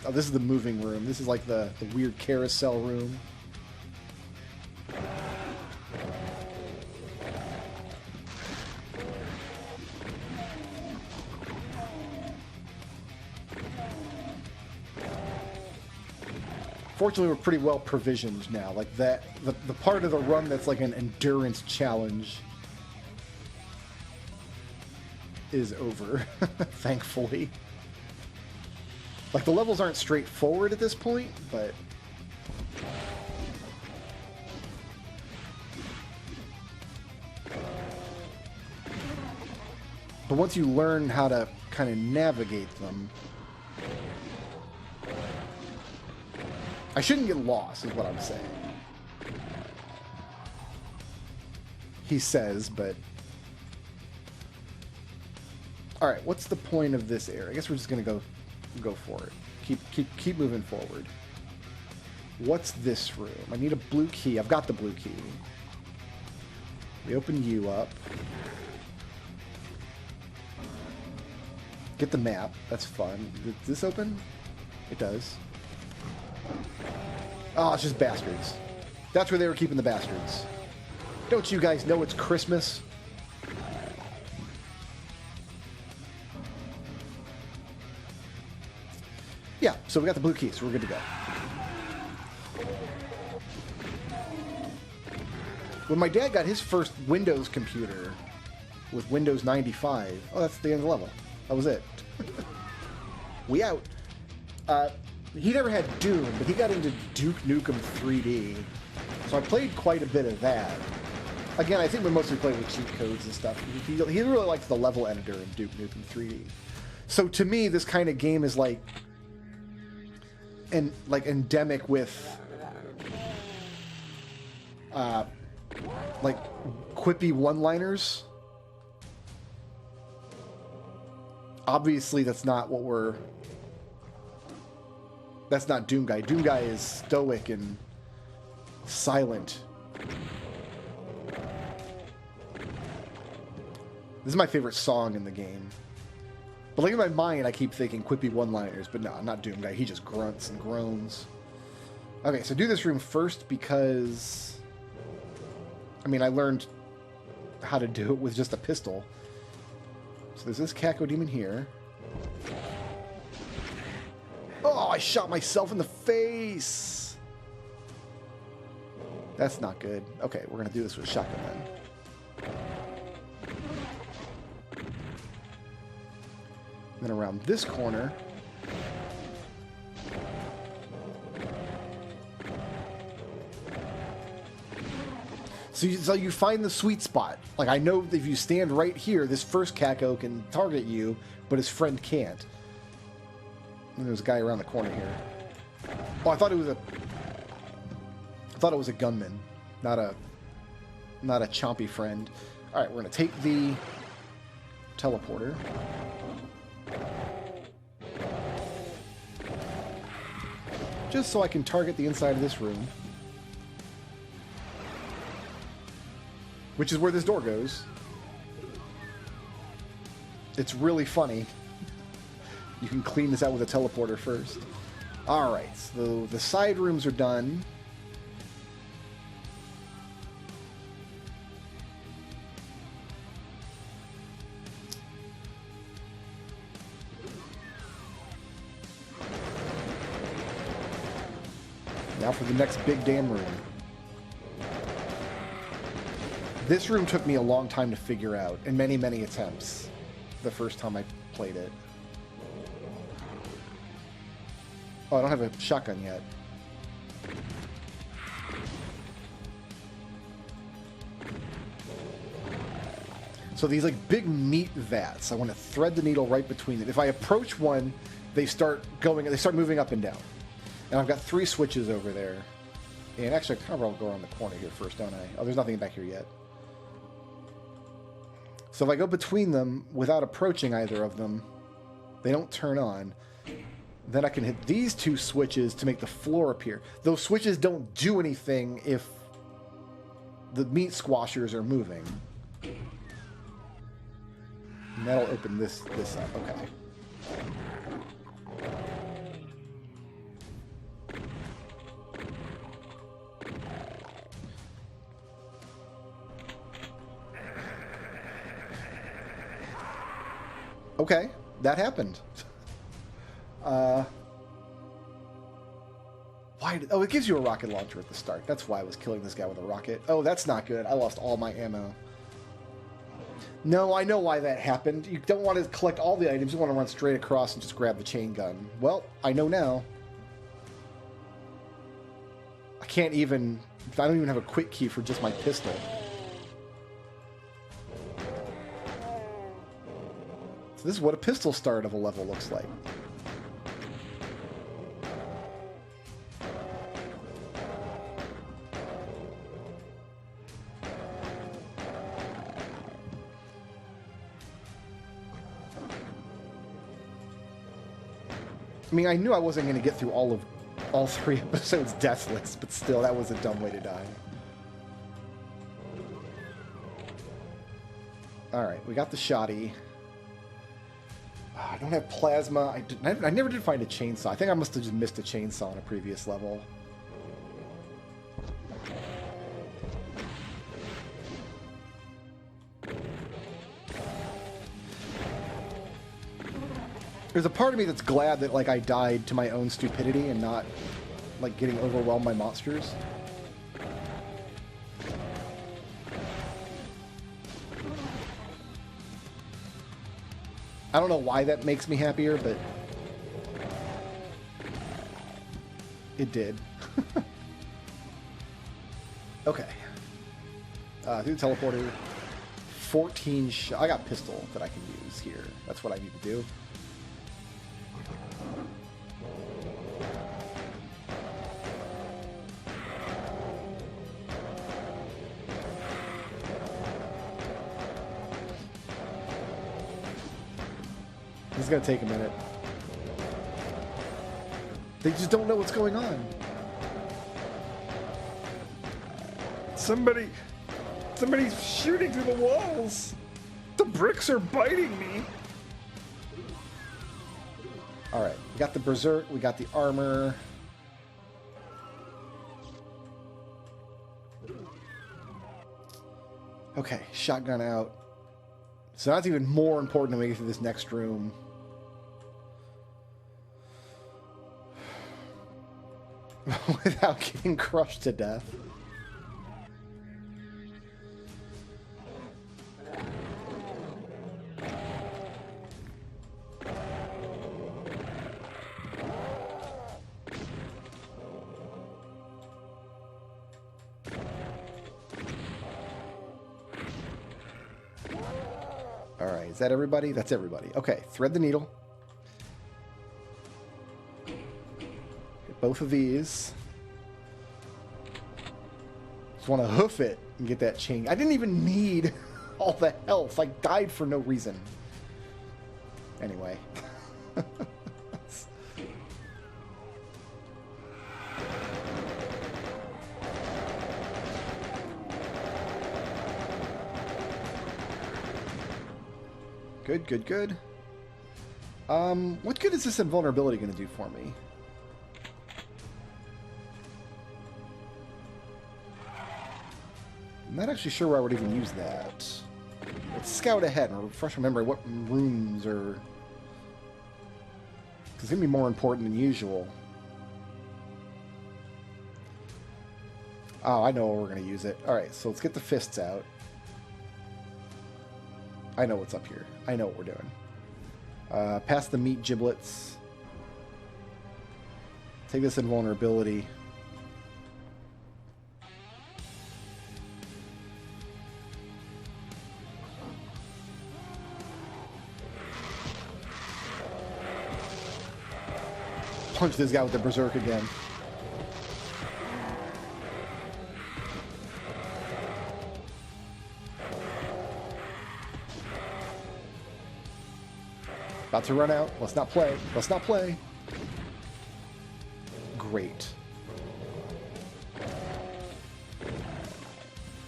Oh, this is the moving room. This is like the weird carousel room. Fortunately, we're pretty well provisioned now. Like that, the part of the run that's like an endurance challenge is over, thankfully. Like, the levels aren't straightforward at this point, but... But once you learn how to kind of navigate them... I shouldn't get lost, is what I'm saying. He says, but... Alright, what's the point of this area? I guess we're just gonna go for it. Keep moving forward. What's this room? I need a blue key. I've got the blue key. We open you up. Get the map. That's fun. Does this open? It does. Oh, it's just bastards. That's where they were keeping the bastards. Don't you guys know it's Christmas? Yeah, so we got the blue key, so we're good to go. When my dad got his first Windows computer with Windows 95, oh, that's the end of the level. That was it. We out. He never had Doom, but he got into Duke Nukem 3D. So I played quite a bit of that. Again, I think we mostly played with cheat codes and stuff. He really likes the level editor in Duke Nukem 3D. So to me, this kind of game is like endemic with like quippy one-liners. Obviously, that's not Doomguy. Doomguy is stoic and silent. This is my favorite song in the game. But like in my mind, I keep thinking quippy one-liners, but no, not Doomguy. He just grunts and groans. Okay, so do this room first because... I mean, I learned how to do it with just a pistol. So there's this cacodemon here. Oh, I shot myself in the face! That's not good. Okay, we're gonna do this with a shotgun then. Then around this corner. So you find the sweet spot. Like, I know if you stand right here, this first caco can target you, but his friend can't. And there's a guy around the corner here. Oh, I thought it was a gunman, not a chompy friend. All right, we're gonna take the teleporter. Just so I can target the inside of this room. Which is where this door goes. It's really funny. You can clean this out with a teleporter first. Alright, so the side rooms are done. Now for the next big damn room. This room took me a long time to figure out, and many, many attempts the first time I played it. Oh, I don't have a shotgun yet. So these like big meat vats, I want to thread the needle right between them. If I approach one, they start moving up and down. And I've got 3 switches over there. And actually, I kind of go around the corner here first, don't I? Oh, there's nothing back here yet. So if I go between them without approaching either of them, they don't turn on. Then I can hit these 2 switches to make the floor appear. Those switches don't do anything if the meat squashers are moving. And that'll open this up. Okay. Okay, that happened. Why? Oh, it gives you a rocket launcher at the start. That's why I was killing this guy with a rocket. Oh, that's not good. I lost all my ammo. No, I know why that happened. You don't want to collect all the items. You want to run straight across and just grab the chain gun. Well, I know now. I can't even... I don't even have a quick key for just my pistol. So this is what a pistol start of a level looks like. I mean, I knew I wasn't going to get through all 3 episodes deathless, but still, that was a dumb way to die. Alright, we got the shoddy. I don't have plasma. I never did find a chainsaw. I think I must have just missed a chainsaw on a previous level. There's a part of me that's glad that, like, I died to my own stupidity and not, like, getting overwhelmed by monsters. I don't know why that makes me happier, but it did. Okay. Through the teleporter. 14 I got pistol that I can use here. That's what I need to do. This is going to take a minute. They just don't know what's going on. Somebody's shooting through the walls. The bricks are biting me. All right, we got the berserk, we got the armor. Okay, shotgun out. So that's even more important to make it through this next room. Without getting crushed to death. Alright, is that everybody? That's everybody. Okay, thread the needle. Both of these. Just want to hoof it and get that chain. I didn't even need all the health. I died for no reason. Anyway. Good, good, good. What good is this invulnerability going to do for me? I'm not actually sure where I would even use that. Let's scout ahead and refresh my memory what rooms are... Because it's going to be more important than usual. Oh, I know where we're going to use it. Alright, so let's get the fists out. I know what's up here. I know what we're doing. Past the meat giblets. Take this invulnerability. Punch this guy with the berserk again. About to run out. Let's not play. Let's not play. Great.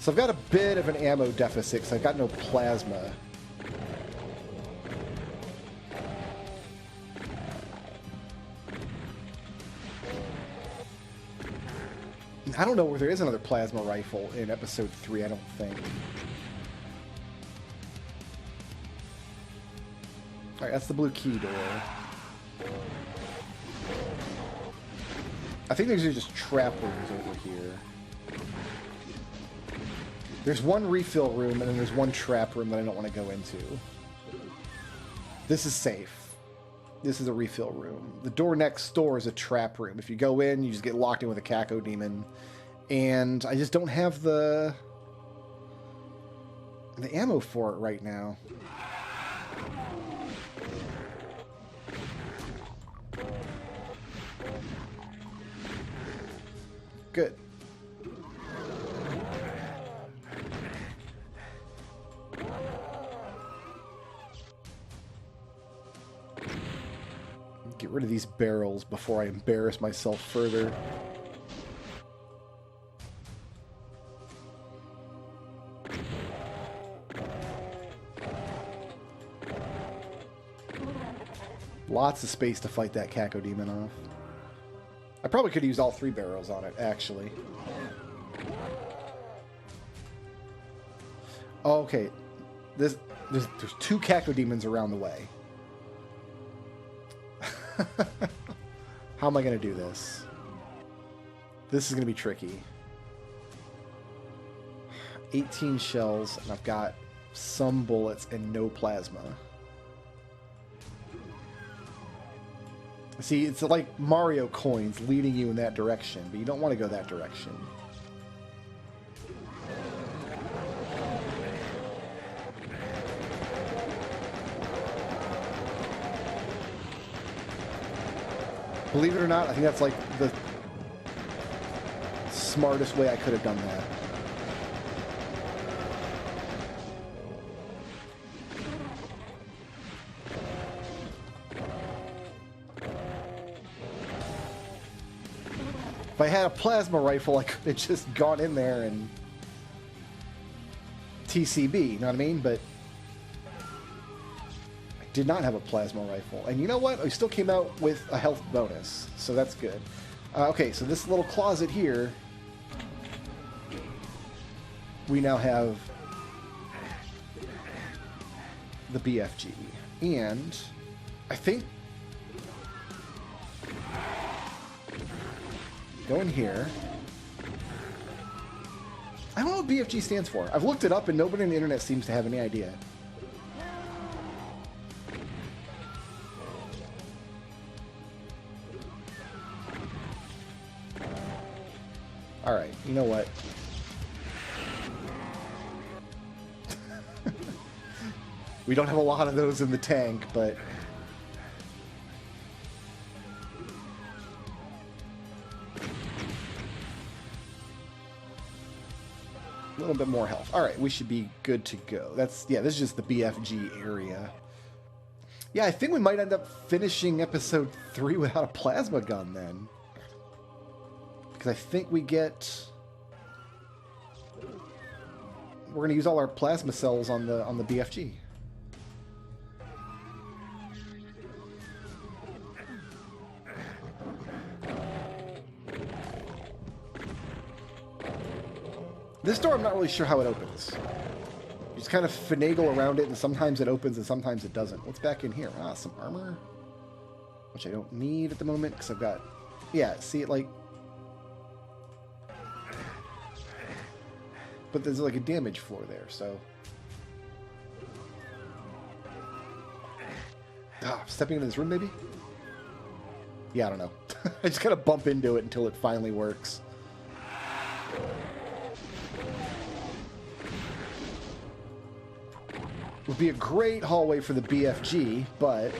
So I've got a bit of an ammo deficit because I've got no plasma. I don't know where there is another plasma rifle in episode 3, I don't think. Alright, that's the blue key door. I think these are just trap rooms over here. There's one refill room, and then there's one trap room that I don't want to go into. This is safe. This is a refill room. The door next door is a trap room. If you go in, you just get locked in with a cacodemon. And I just don't have the ammo for it right now. Good. Get rid of these barrels before I embarrass myself further. Lots of space to fight that cacodemon off. I probably could use all 3 barrels on it, actually. Oh, okay. There's 2 cacodemons around the way. How am I going to do this? This is going to be tricky. 18 shells, and I've got some bullets and no plasma. See, it's like Mario coins leading you in that direction, but you don't want to go that direction. Believe it or not, I think that's like the smartest way I could have done that. If I had a plasma rifle, I could have just gone in there and TCB, you know what I mean? But I did not have a plasma rifle. And you know what? I still came out with a health bonus, so that's good. Okay, so this little closet here, we now have the Bee Eff Geeee. And I think go in here. I don't know what Bee Eff Geeee stands for. I've looked it up and nobody on the internet seems to have any idea. Alright, you know what? We don't have a lot of those in the tank, but a little bit more health. All right, we should be good to go. That's, yeah, this is just the Bee Eff Geeee area. Yeah, I think we might end up finishing episode 3 without a plasma gun then. Because I think we get... We're going to use all our plasma cells on the Bee Eff Geeee. This door, I'm not really sure how it opens. You just kind of finagle around it, and sometimes it opens and sometimes it doesn't. What's back in here? Ah, some armor. Which I don't need at the moment, because I've got... Yeah, see it like... But there's like a damage floor there, so... Ah, stepping into this room, maybe? Yeah, I don't know. I just kind of bump into it until it finally works. Would be a great hallway for the Bee Eff Geeee, but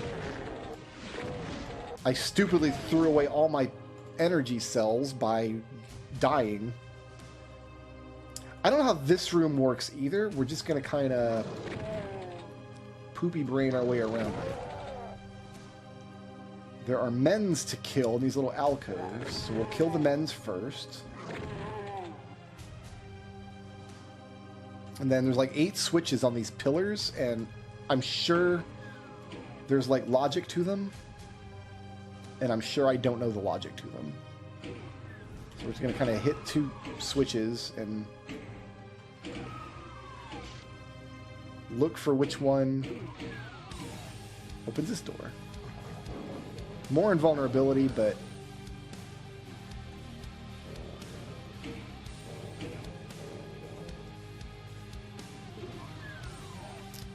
I stupidly threw away all my energy cells by dying. I don't know how this room works either. We're just going to kind of poopy brain our way around it. There are men's to kill in these little alcoves, so we'll kill the men's first. And then there's like 8 switches on these pillars, and I'm sure there's like logic to them. And I'm sure I don't know the logic to them. So we're just going to kind of hit 2 switches and look for which one opens this door. More invulnerability, but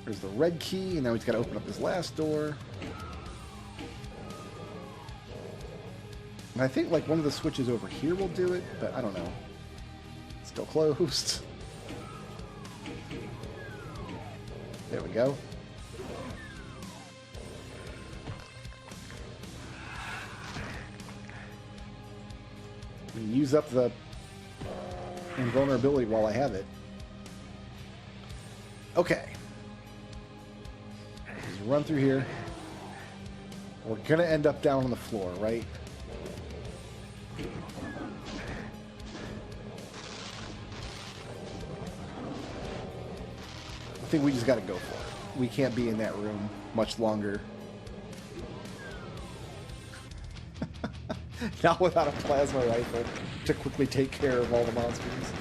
there's the red key, and now he's got to open up this last door. And I think like one of the switches over here will do it, but I don't know. Still closed. There we go. We can use up the invulnerability while I have it. Okay. Just run through here. We're going to end up down on the floor, right? I think we just got to go for it. We can't be in that room much longer. Not without a plasma rifle to quickly take care of all the monsters.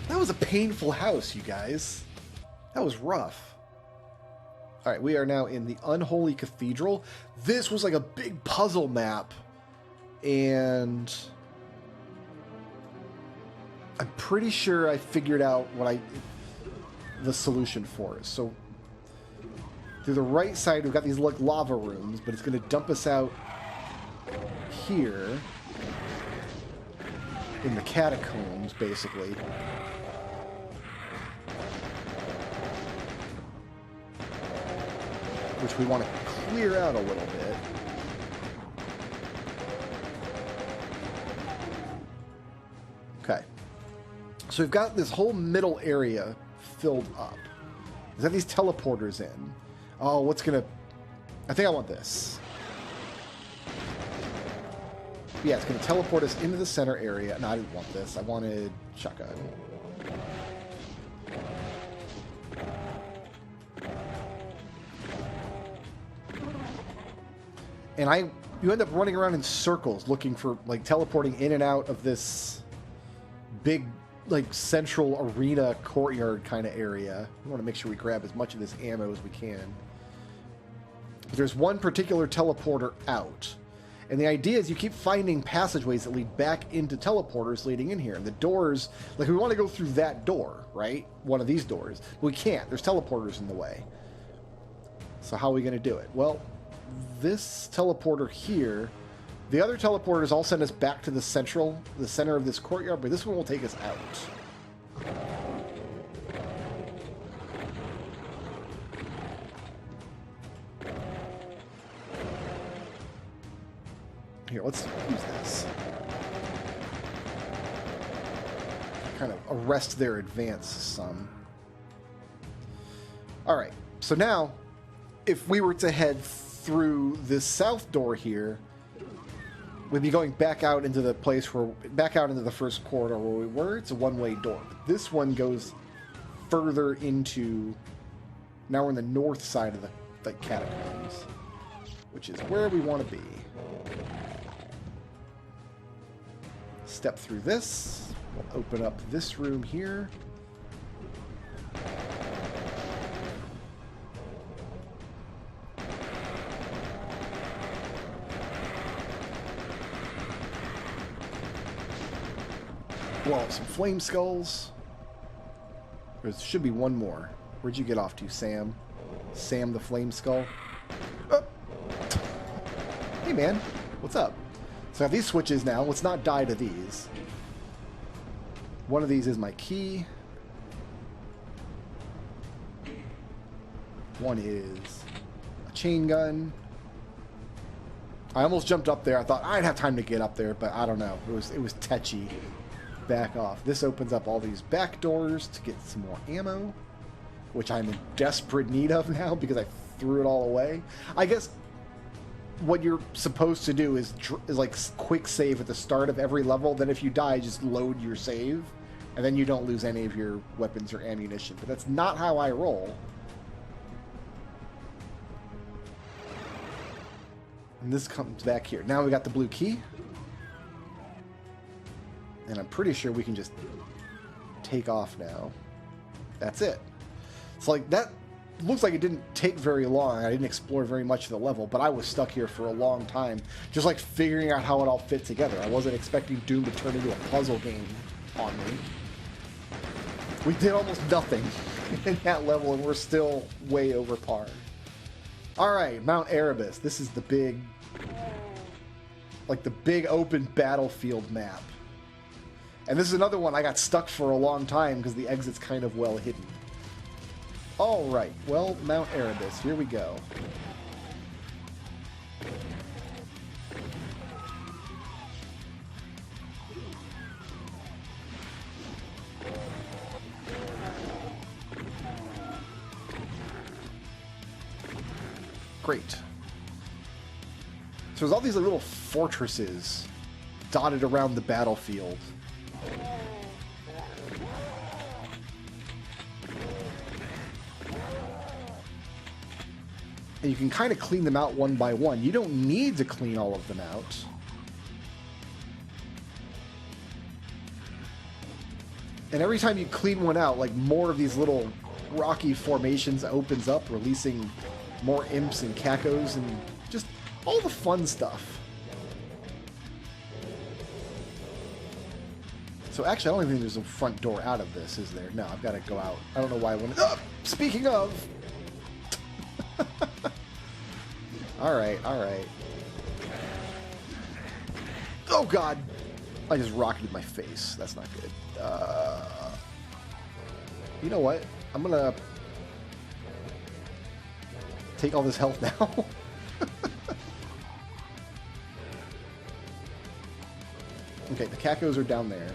That was a painful house, you guys. That was rough. Alright, we are now in the Unholy Cathedral. This was like a big puzzle map. And I'm pretty sure I figured out what the solution for it. So through the right side, we've got these like lava rooms, but it's going to dump us out here in the catacombs, basically. Which we want to clear out a little bit. Okay. So we've got this whole middle area filled up. There's got these teleporters in. Oh, what's gonna... I think I want this. Yeah, it's gonna teleport us into the center area. No, I didn't want this. I wanted shotgun. And you end up running around in circles looking for, like, teleporting in and out of this big, like, central arena courtyard kind of area. We want to make sure we grab as much of this ammo as we can. But there's one particular teleporter out. And the idea is you keep finding passageways that lead back into teleporters leading in here. And the doors, like, we want to go through that door, right? One of these doors. But we can't. There's teleporters in the way. So how are we going to do it? Well, this teleporter here, the other teleporters all send us back to the center of this courtyard, but this one will take us out. Here, let's use this. Kind of arrest their advance some. Alright, so now, if we were to head through this south door here, we'd be going back out into the place where, back out into the first corridor where we were. It's a one-way door. But this one goes further into, now we're in the north side of the catacombs, which is where we want to be. Step through this. We'll open up this room here. Blow up some flame skulls. There should be one more. Where'd you get off to, Sam? Sam the Flame Skull? Oh. Hey, man. What's up? So I have these switches now. Let's not die to these. One of these is my key. One is a chain gun. I almost jumped up there. I thought I'd have time to get up there, but I don't know. It was tetchy. Back off. This opens up all these back doors to get some more ammo, which I'm in desperate need of now because I threw it all away. I guess what you're supposed to do is like quick save at the start of every level. Then if you die, just load your save And then you don't lose any of your weapons or ammunition. But that's not how I roll. And this comes back here. Now we got the blue key. And I'm pretty sure we can just take off now. That's it. It's like, that looks like it didn't take very long. I didn't explore very much of the level, but I was stuck here for a long time, just like figuring out how it all fit together. I wasn't expecting Doom to turn into a puzzle game on me. We did almost nothing in that level, and we're still way over par. Alright, Mount Erebus. This is the big, like the big open battlefield map. And this is another one I got stuck for a long time because the exit's kind of well hidden. Alright, well, Mount Erebus, here we go. Great. So there's all these little fortresses dotted around the battlefield. And you can kind of clean them out one by one. You don't need to clean all of them out. And every time you clean one out, like more of these little rocky formations opens up, releasing more imps and cacos and just all the fun stuff. So actually, I don't even think there's a front door out of this, is there? No, I've got to go out. I don't know why I went... Oh, speaking of... Alright, alright. Oh god! I just rocketed my face. That's not good. You know what? I'm gonna... take all this health now. Okay, the cacos are down there.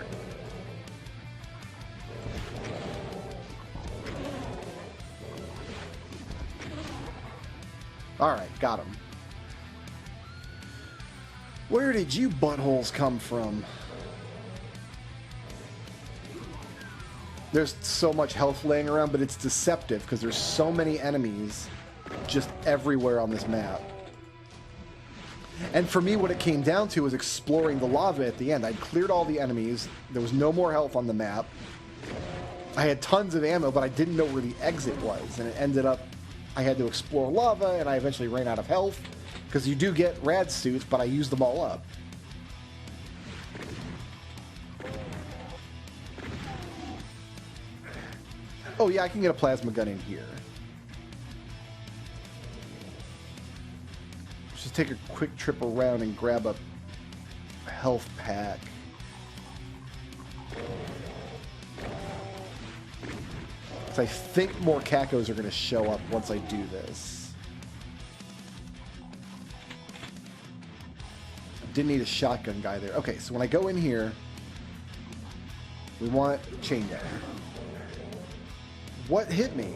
Alright, got him. Where did you buttholes come from? There's so much health laying around, but it's deceptive because there's so many enemies just everywhere on this map. And for me, what it came down to was exploring the lava at the end. I'd cleared all the enemies. There was no more health on the map. I had tons of ammo, but I didn't know where the exit was. And it ended up I had to explore lava, and I eventually ran out of health. Because you do get rad suits, but I used them all up. Oh yeah, I can get a plasma gun in here. Let's just take a quick trip around and grab a health pack. So I think more cacos are going to show up once I do this. Didn't need a shotgun guy there. Okay, so when I go in here, we want chain gun. What hit me?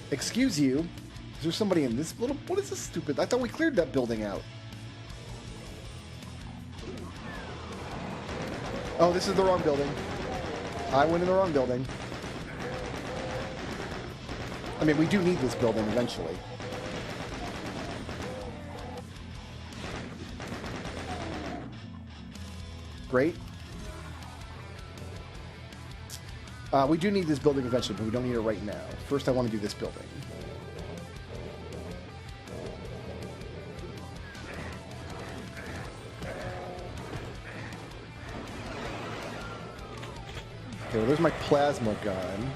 Excuse you. Is there somebody in this little... What is this stupid... I thought we cleared that building out. Oh, this is the wrong building. I went in the wrong building. I mean, we do need this building eventually. Great. We do need this building eventually, but we don't need it right now. First, I want to do this building. Okay, well, there's my plasma gun.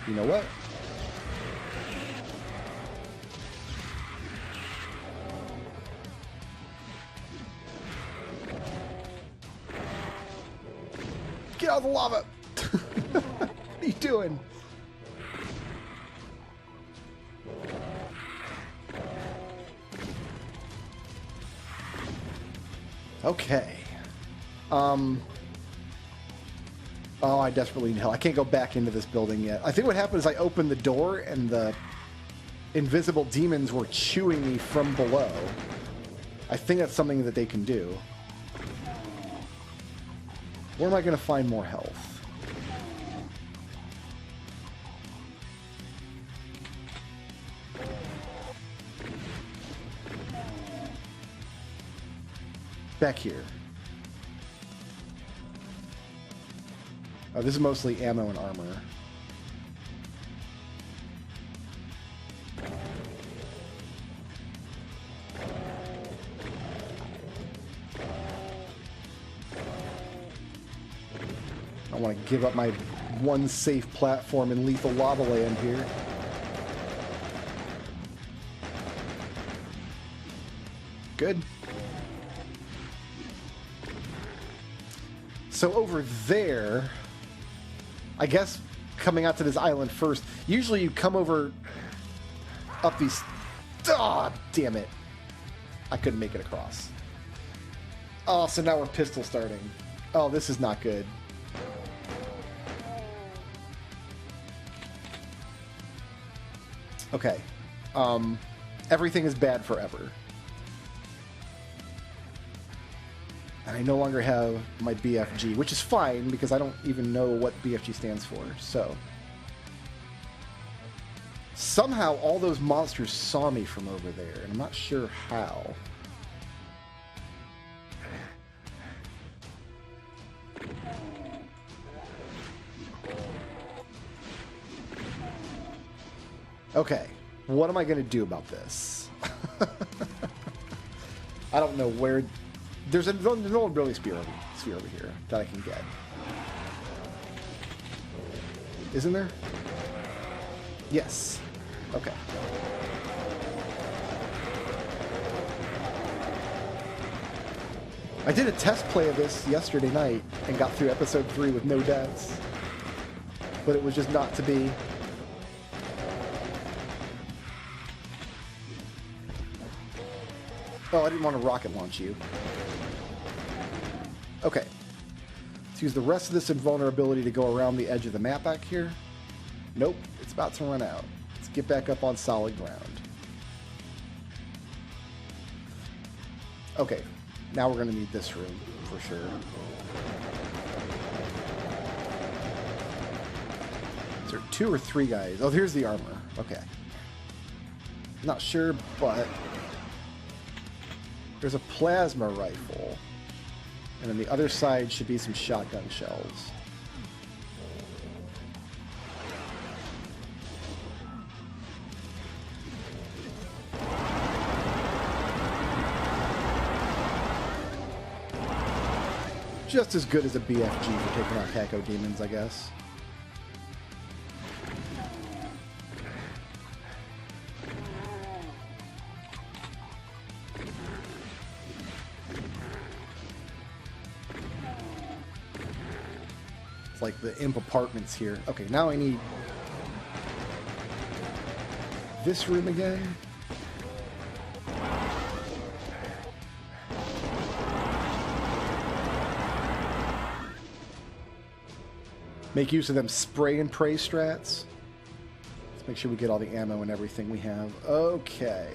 You know what? Get out of the lava! What are you doing? Okay. Oh, I desperately need help. I can't go back into this building yet. I think what happened is I opened the door and the invisible demons were chewing me from below. I think that's something that they can do. Where am I going to find more health? Back here. Oh, this is mostly ammo and armor. I want to give up my one safe platform in lethal lava land here. Good. So over there, I guess coming out to this island first, usually you come over up these... Ah, damn it. I couldn't make it across. Oh, so now we're pistol starting. Oh, this is not good. Okay. Everything is bad forever. And I no longer have my Bee Eff Geeee, which is fine because I don't even know what Bee Eff Geeee stands for. So somehow all those monsters saw me from over there, and I'm not sure how. Okay, what am I going to do about this? I don't know where... There's an invulnerability sphere over here that I can get. Isn't there? Yes. Okay. I did a test play of this yesterday night and got through episode 3 with no deaths. But it was just not to be. Oh, I didn't want to rocket launch you. Okay. Let's use the rest of this invulnerability to go around the edge of the map back here. Nope, it's about to run out. Let's get back up on solid ground. Okay, now we're going to need this room for sure. Is there 2 or 3 guys? Oh, here's the armor. Okay. Not sure, but there's a plasma rifle. And then the other side should be some shotgun shells. Just as good as a Bee Eff Geeee for taking out cacodemons, I guess. It's like the imp apartments here. Okay, now I need this room again. Make use of them spray and pray strats. Let's make sure we get all the ammo and everything we have. Okay.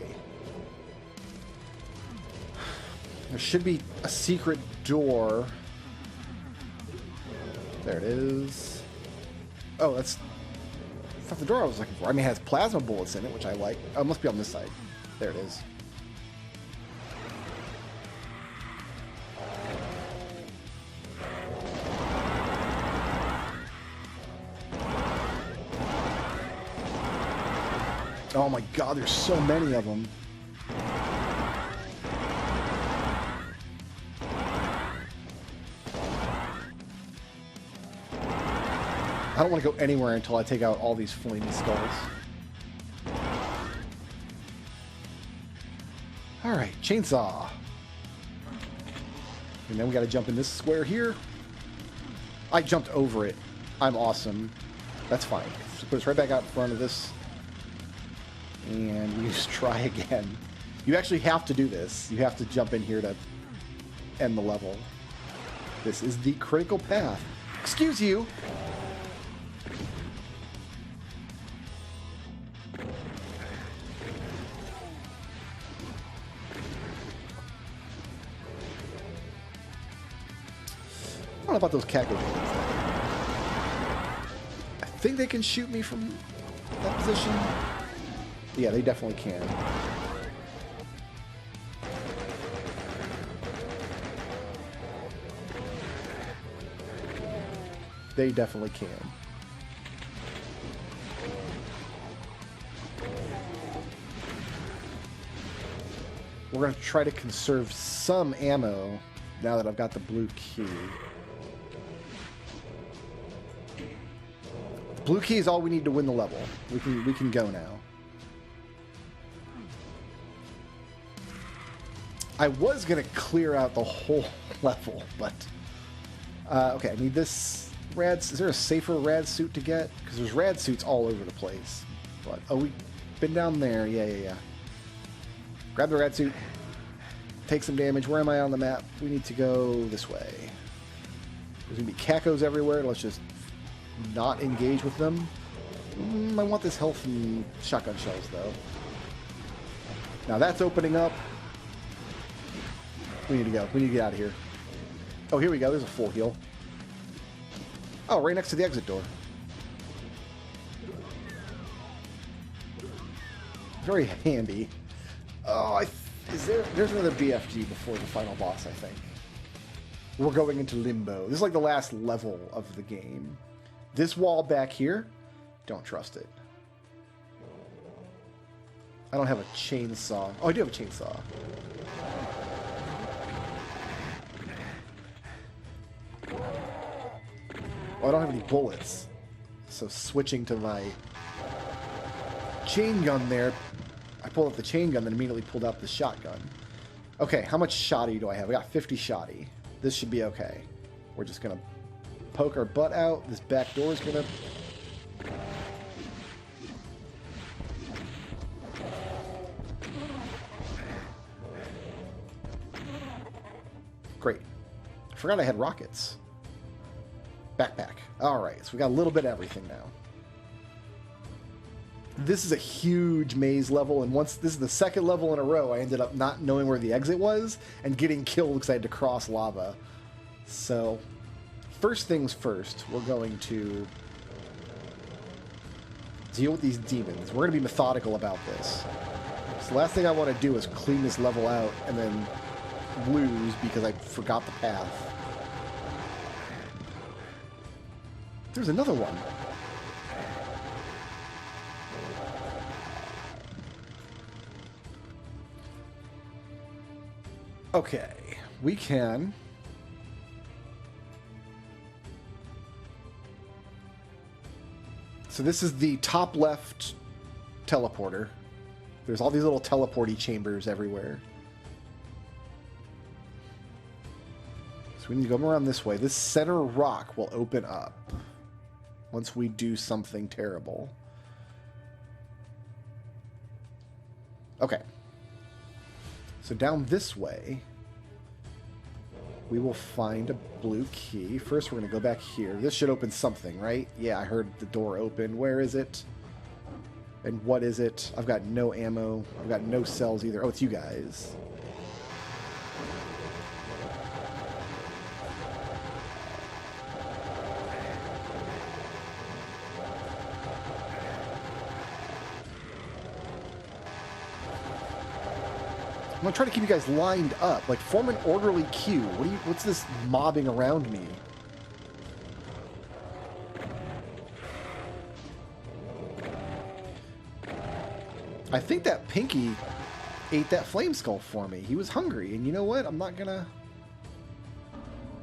There should be a secret door. There it is. Oh, that's not the door I was looking for. I mean, it has plasma bullets in it, which I like. Oh, it must be on this side. There it is. Oh my god, there's so many of them. I don't want to go anywhere until I take out all these flaming skulls. Alright, chainsaw. And then we gotta jump in this square here. I jumped over it. I'm awesome. That's fine. Just put us right back out in front of this. And we just try again. You actually have to do this. You have to jump in here to end the level. This is the critical path. Excuse you! know about those cacodemons. I think they can shoot me from that position. Yeah, they definitely can. They definitely can. We're going to try to conserve some ammo now that I've got the blue key. The blue key is all we need to win the level. We can go now. I was going to clear out the whole level, but... okay, I need this rad... Is there a safer rad suit to get? Because there's rad suits all over the place. But, oh, we've been down there. Yeah. Grab the rad suit. Take some damage. Where am I on the map? We need to go this way. There's going to be cacos everywhere. Let's just not engage with them. I want this health and shotgun shells, though. Now that's opening up. We need to go. We need to get out of here. Oh, here we go. There's a full heal. Oh, right next to the exit door. Very handy. Oh, there's another Bee Eff Geeee before the final boss, I think. We're going into limbo. This is like the last level of the game. This wall back here, don't trust it. I don't have a chainsaw. Oh, I do have a chainsaw. Oh, I don't have any bullets. So switching to my chain gun there, I pulled out the chain gun, then immediately pulled out the shotgun. Okay, how much shoddy do I have? I got 50 shoddy. This should be okay. We're just going to poke our butt out. This back door is going to... Great. I forgot I had rockets. Backpack. Alright, so we got a little bit of everything now. This is a huge maze level, and once this is the second level in a row, I ended up not knowing where the exit was and getting killed because I had to cross lava. So, first things first, we're going to deal with these demons. We're going to be methodical about this. So the last thing I want to do is clean this level out and then lose because I forgot the path. There's another one. Okay, we can... So this is the top left teleporter. There's all these little teleporty chambers everywhere. So we need to go around this way. This center rock will open up once we do something terrible. Okay. So down this way, we will find a blue key. First, we're going to go back here. This should open something, right? Yeah, I heard the door open. Where is it? And what is it? I've got no ammo. I've got no cells either. Oh, it's you guys. I'm gonna try to keep you guys lined up. Like, form an orderly queue. What's this mobbing around me? I think that Pinky ate that flame skull for me. He was hungry, and you know what? I'm not gonna...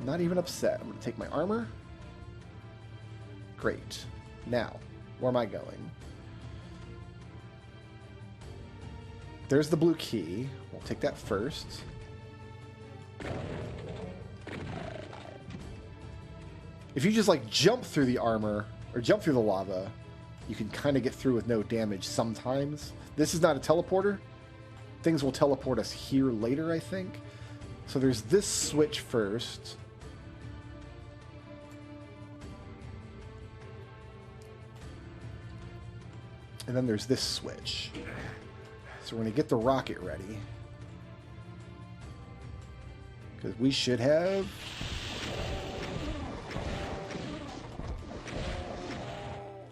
Not even upset. I'm gonna take my armor. Great. Now, where am I going? There's the blue key. We'll take that first. If you just like jump through the armor or jump through the lava, you can kind of get through with no damage sometimes. This is not a teleporter. Things will teleport us here later, I think. So there's this switch first. And then there's this switch. So we're going to get the rocket ready. Because we should have...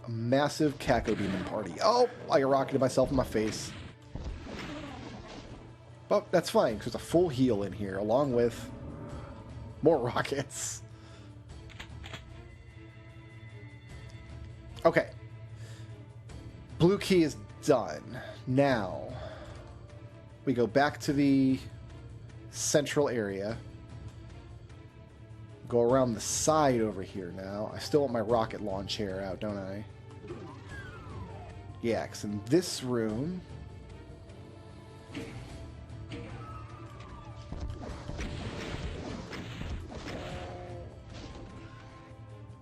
A massive cacodemon party. Oh, I rocketed myself in my face. But that's fine, because there's a full heal in here, along with more rockets. Okay. Blue key is done. Now, we go back to the central area. Go around the side over here now. I still want my rocket launcher out, don't I? Yeah, because in this room...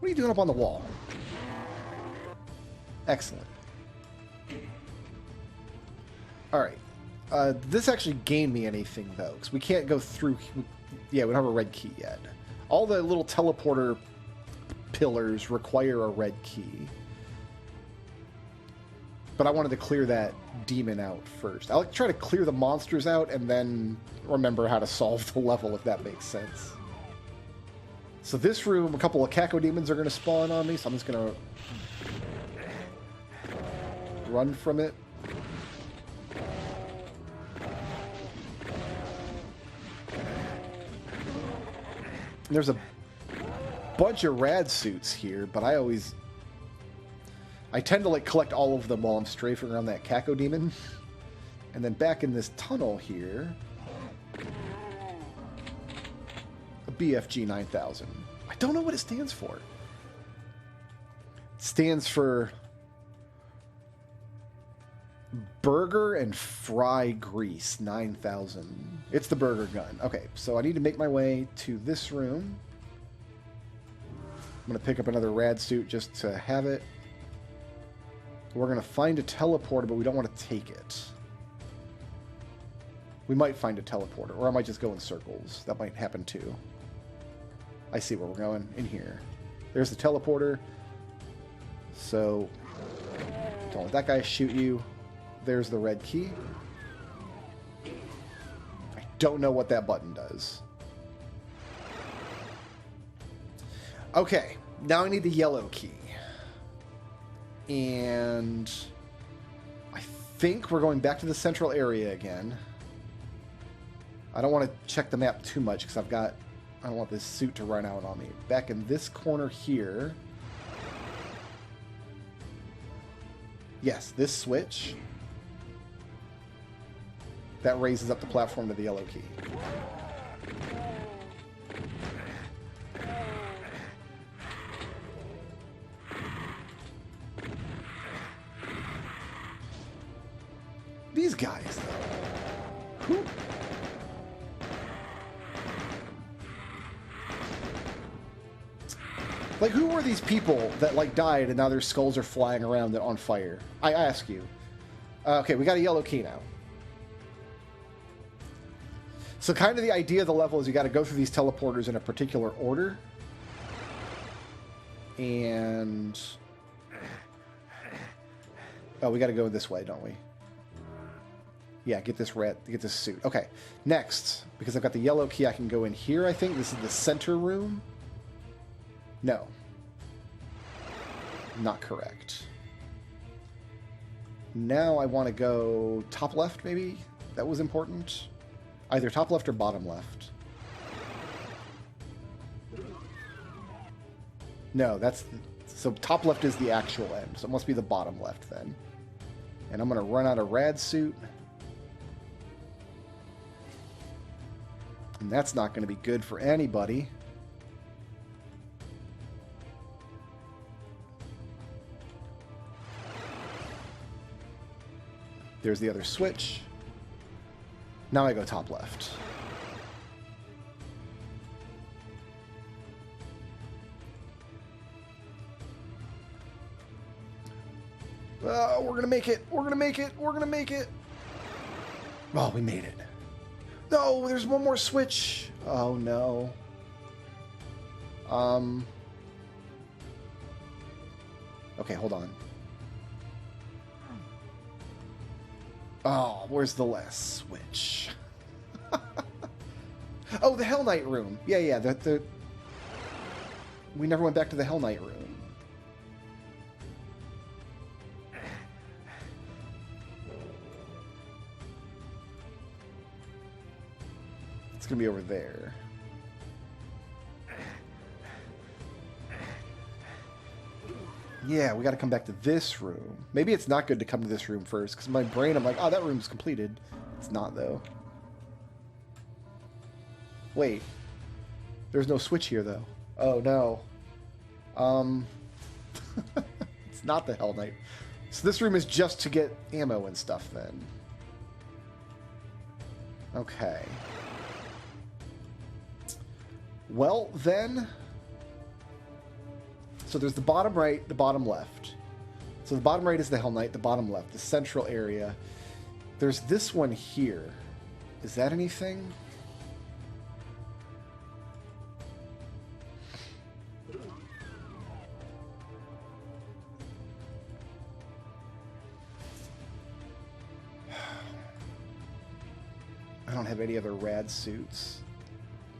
What are you doing up on the wall? Excellent. Alright. This actually gained me anything, though, because we can't go through... Yeah, we don't have a red key yet. All the little teleporter pillars require a red key. But I wanted to clear that demon out first. I'll try to clear the monsters out and then remember how to solve the level, if that makes sense. So this room, a couple of cacodemons are going to spawn on me, so I'm just going to run from it. There's a bunch of rad suits here, but I tend to like collect all of them while I'm strafing around that cacodemon. And then back in this tunnel here, a Bee Eff Geeee 9000. I don't know what it stands for. It stands for Burger and Fry Grease 9000. It's the burger gun. Okay, so I need to make my way to this room. I'm going to pick up another rad suit just to have it. We're going to find a teleporter, but we don't want to take it. We might find a teleporter, or I might just go in circles. That might happen too. I see where we're going. In here. There's the teleporter. So, don't let that guy shoot you. There's the red key. I don't know what that button does. Okay, now I need the yellow key. And I think we're going back to the central area again. I don't want to check the map too much because I don't want this suit to run out on me. Back in this corner here. Yes, this switch. That raises up the platform to the yellow key. These guys, though. Who? Like, who were these people that, like, died and now their skulls are flying around and on fire? I ask you. Okay, we got a yellow key now. So kind of the idea of the level is you got to go through these teleporters in a particular order. And... Oh, we got to go this way, don't we? Yeah, get this suit. Okay, next, because I've got the yellow key, I can go in here, I think. This is the center room. No. Not correct. Now I want to go top left, maybe? That was important. Either top left or bottom left. No, that's... So top left is the actual end, so it must be the bottom left then. And I'm going to run out of rad suit. And that's not going to be good for anybody. There's the other switch. Now I go top left. We're going to make it. We're going to make it. We're going to make it. Oh, we made it. No, there's one more switch. Oh, no. Okay, hold on. Oh, where's the last switch? Oh, the Hell Knight room. Yeah, we never went back to the Hell Knight room. It's going to be over there. Yeah, we got to come back to this room. Maybe it's not good to come to this room first, because in my brain I'm like, oh, that room's completed. It's not, though. Wait. There's no switch here, though. Oh, no. It's not the Hell Knight. So this room is just to get ammo and stuff, then. Okay. Well, then... So there's the bottom right, the bottom left. So the bottom right is the Hell Knight, the bottom left, the central area. There's this one here. Is that anything? I don't have any other rad suits.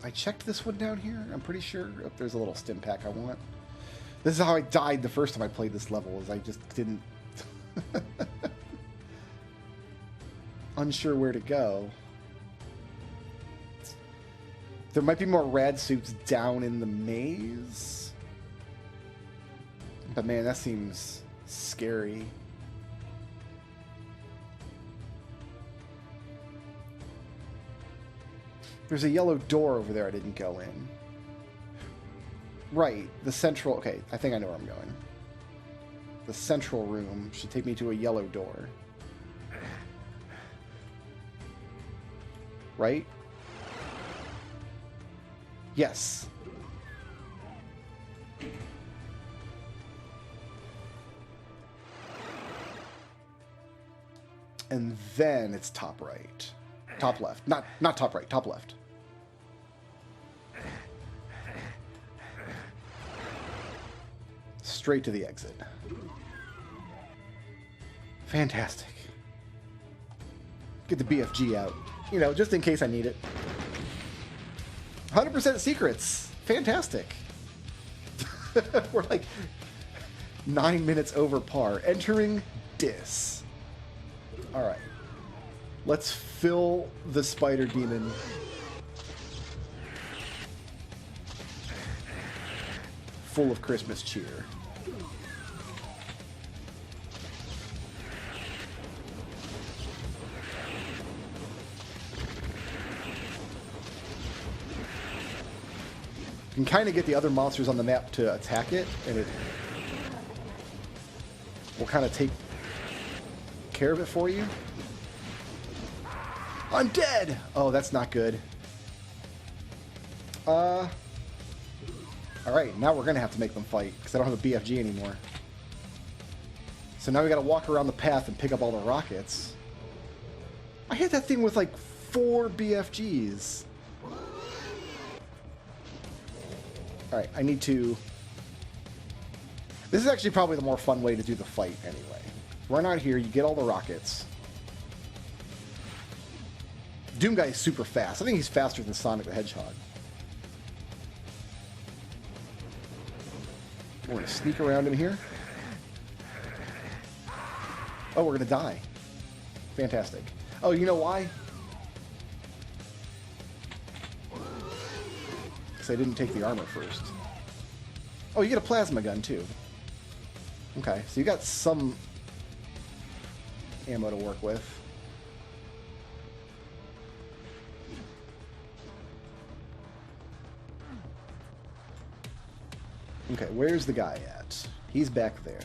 I checked this one down here. I'm pretty sure there's a little stim pack I want. This is how I died the first time I played this level, is I just didn't... Unsure where to go. There might be more rad suits down in the maze. But man, that seems scary. There's a yellow door over there I didn't go in. Right, the central... Okay, I think I know where I'm going. The central room should take me to a yellow door. Right? Yes. And then it's top right. Top left. Not top right, top left. Straight to the exit. Fantastic. Get the Bee Eff Geeee out. You know, just in case I need it. 100% secrets. Fantastic. We're like 9 minutes over par. Entering Dis. Alright. Let's fill the spider demon full of Christmas cheer. You can kind of get the other monsters on the map to attack it, and it will kind of take care of it for you. I'm dead! Oh, that's not good. Alright, now we're going to have to make them fight, because I don't have a BFG anymore. So now we got to walk around the path and pick up all the rockets. I hit that thing with like 4 BFGs. Alright, I need to... This is actually probably the more fun way to do the fight anyway. Run out here, you get all the rockets. Doomguy is super fast. I think he's faster than Sonic the Hedgehog. We're going to sneak around in here. Oh, we're going to die. Fantastic. Oh, you know why? Because I didn't take the armor first. Oh, you get a plasma gun, too. Okay, so you got some ammo to work with. Okay, where's the guy at? He's back there.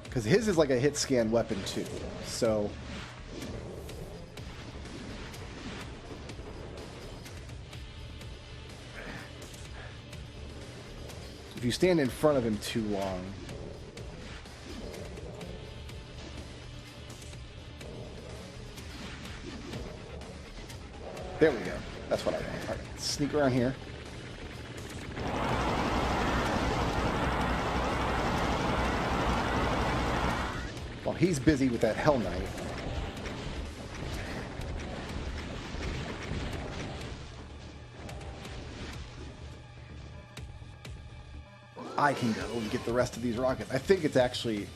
Because his is like a hit scan weapon too, so... If you stand in front of him too long... There we go. That's what I want. All right, sneak around here. While he's busy with that Hell Knight. I can go and get the rest of these rockets. I think it's actually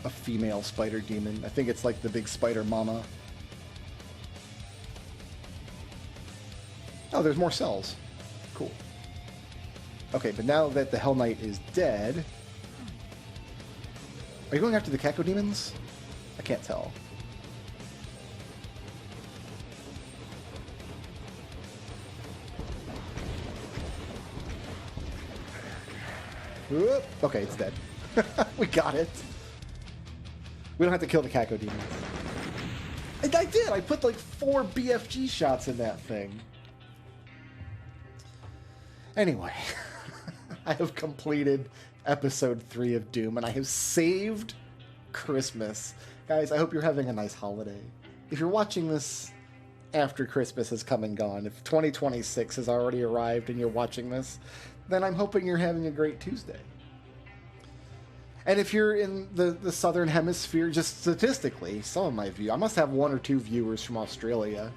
a female spider demon. I think it's like the big spider mama. Oh, there's more cells. Cool. Okay, but now that the Hell Knight is dead... Are you going after the cacodemons? I can't tell. Whoop. Okay, it's dead. We got it. We don't have to kill the cacodemons. And I did! I put like 4 BFG shots in that thing. Anyway, I have completed episode 3 of Doom, and I have saved Christmas. Guys, I hope you're having a nice holiday. If you're watching this after Christmas has come and gone, if 2026 has already arrived and you're watching this, then I'm hoping you're having a great Tuesday. And if you're in the Southern Hemisphere, just statistically, some of my view, I must have 1 or 2 viewers from Australia.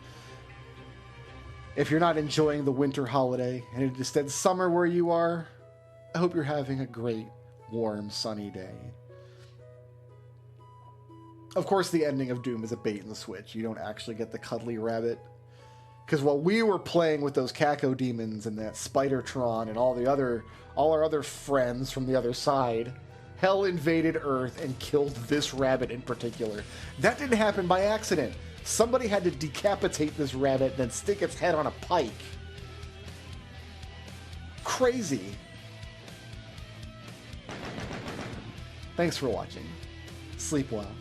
If you're not enjoying the winter holiday and it instead summer where you are, I hope you're having a great, warm, sunny day. Of course, the ending of Doom is a bait and the switch. You don't actually get the cuddly rabbit. Because while we were playing with those cacodemons and that Spidertron and all our other friends from the other side, Hell invaded Earth and killed this rabbit in particular. That didn't happen by accident. Somebody had to decapitate this rabbit and then stick its head on a pike. Crazy. Thanks for watching. Sleep well.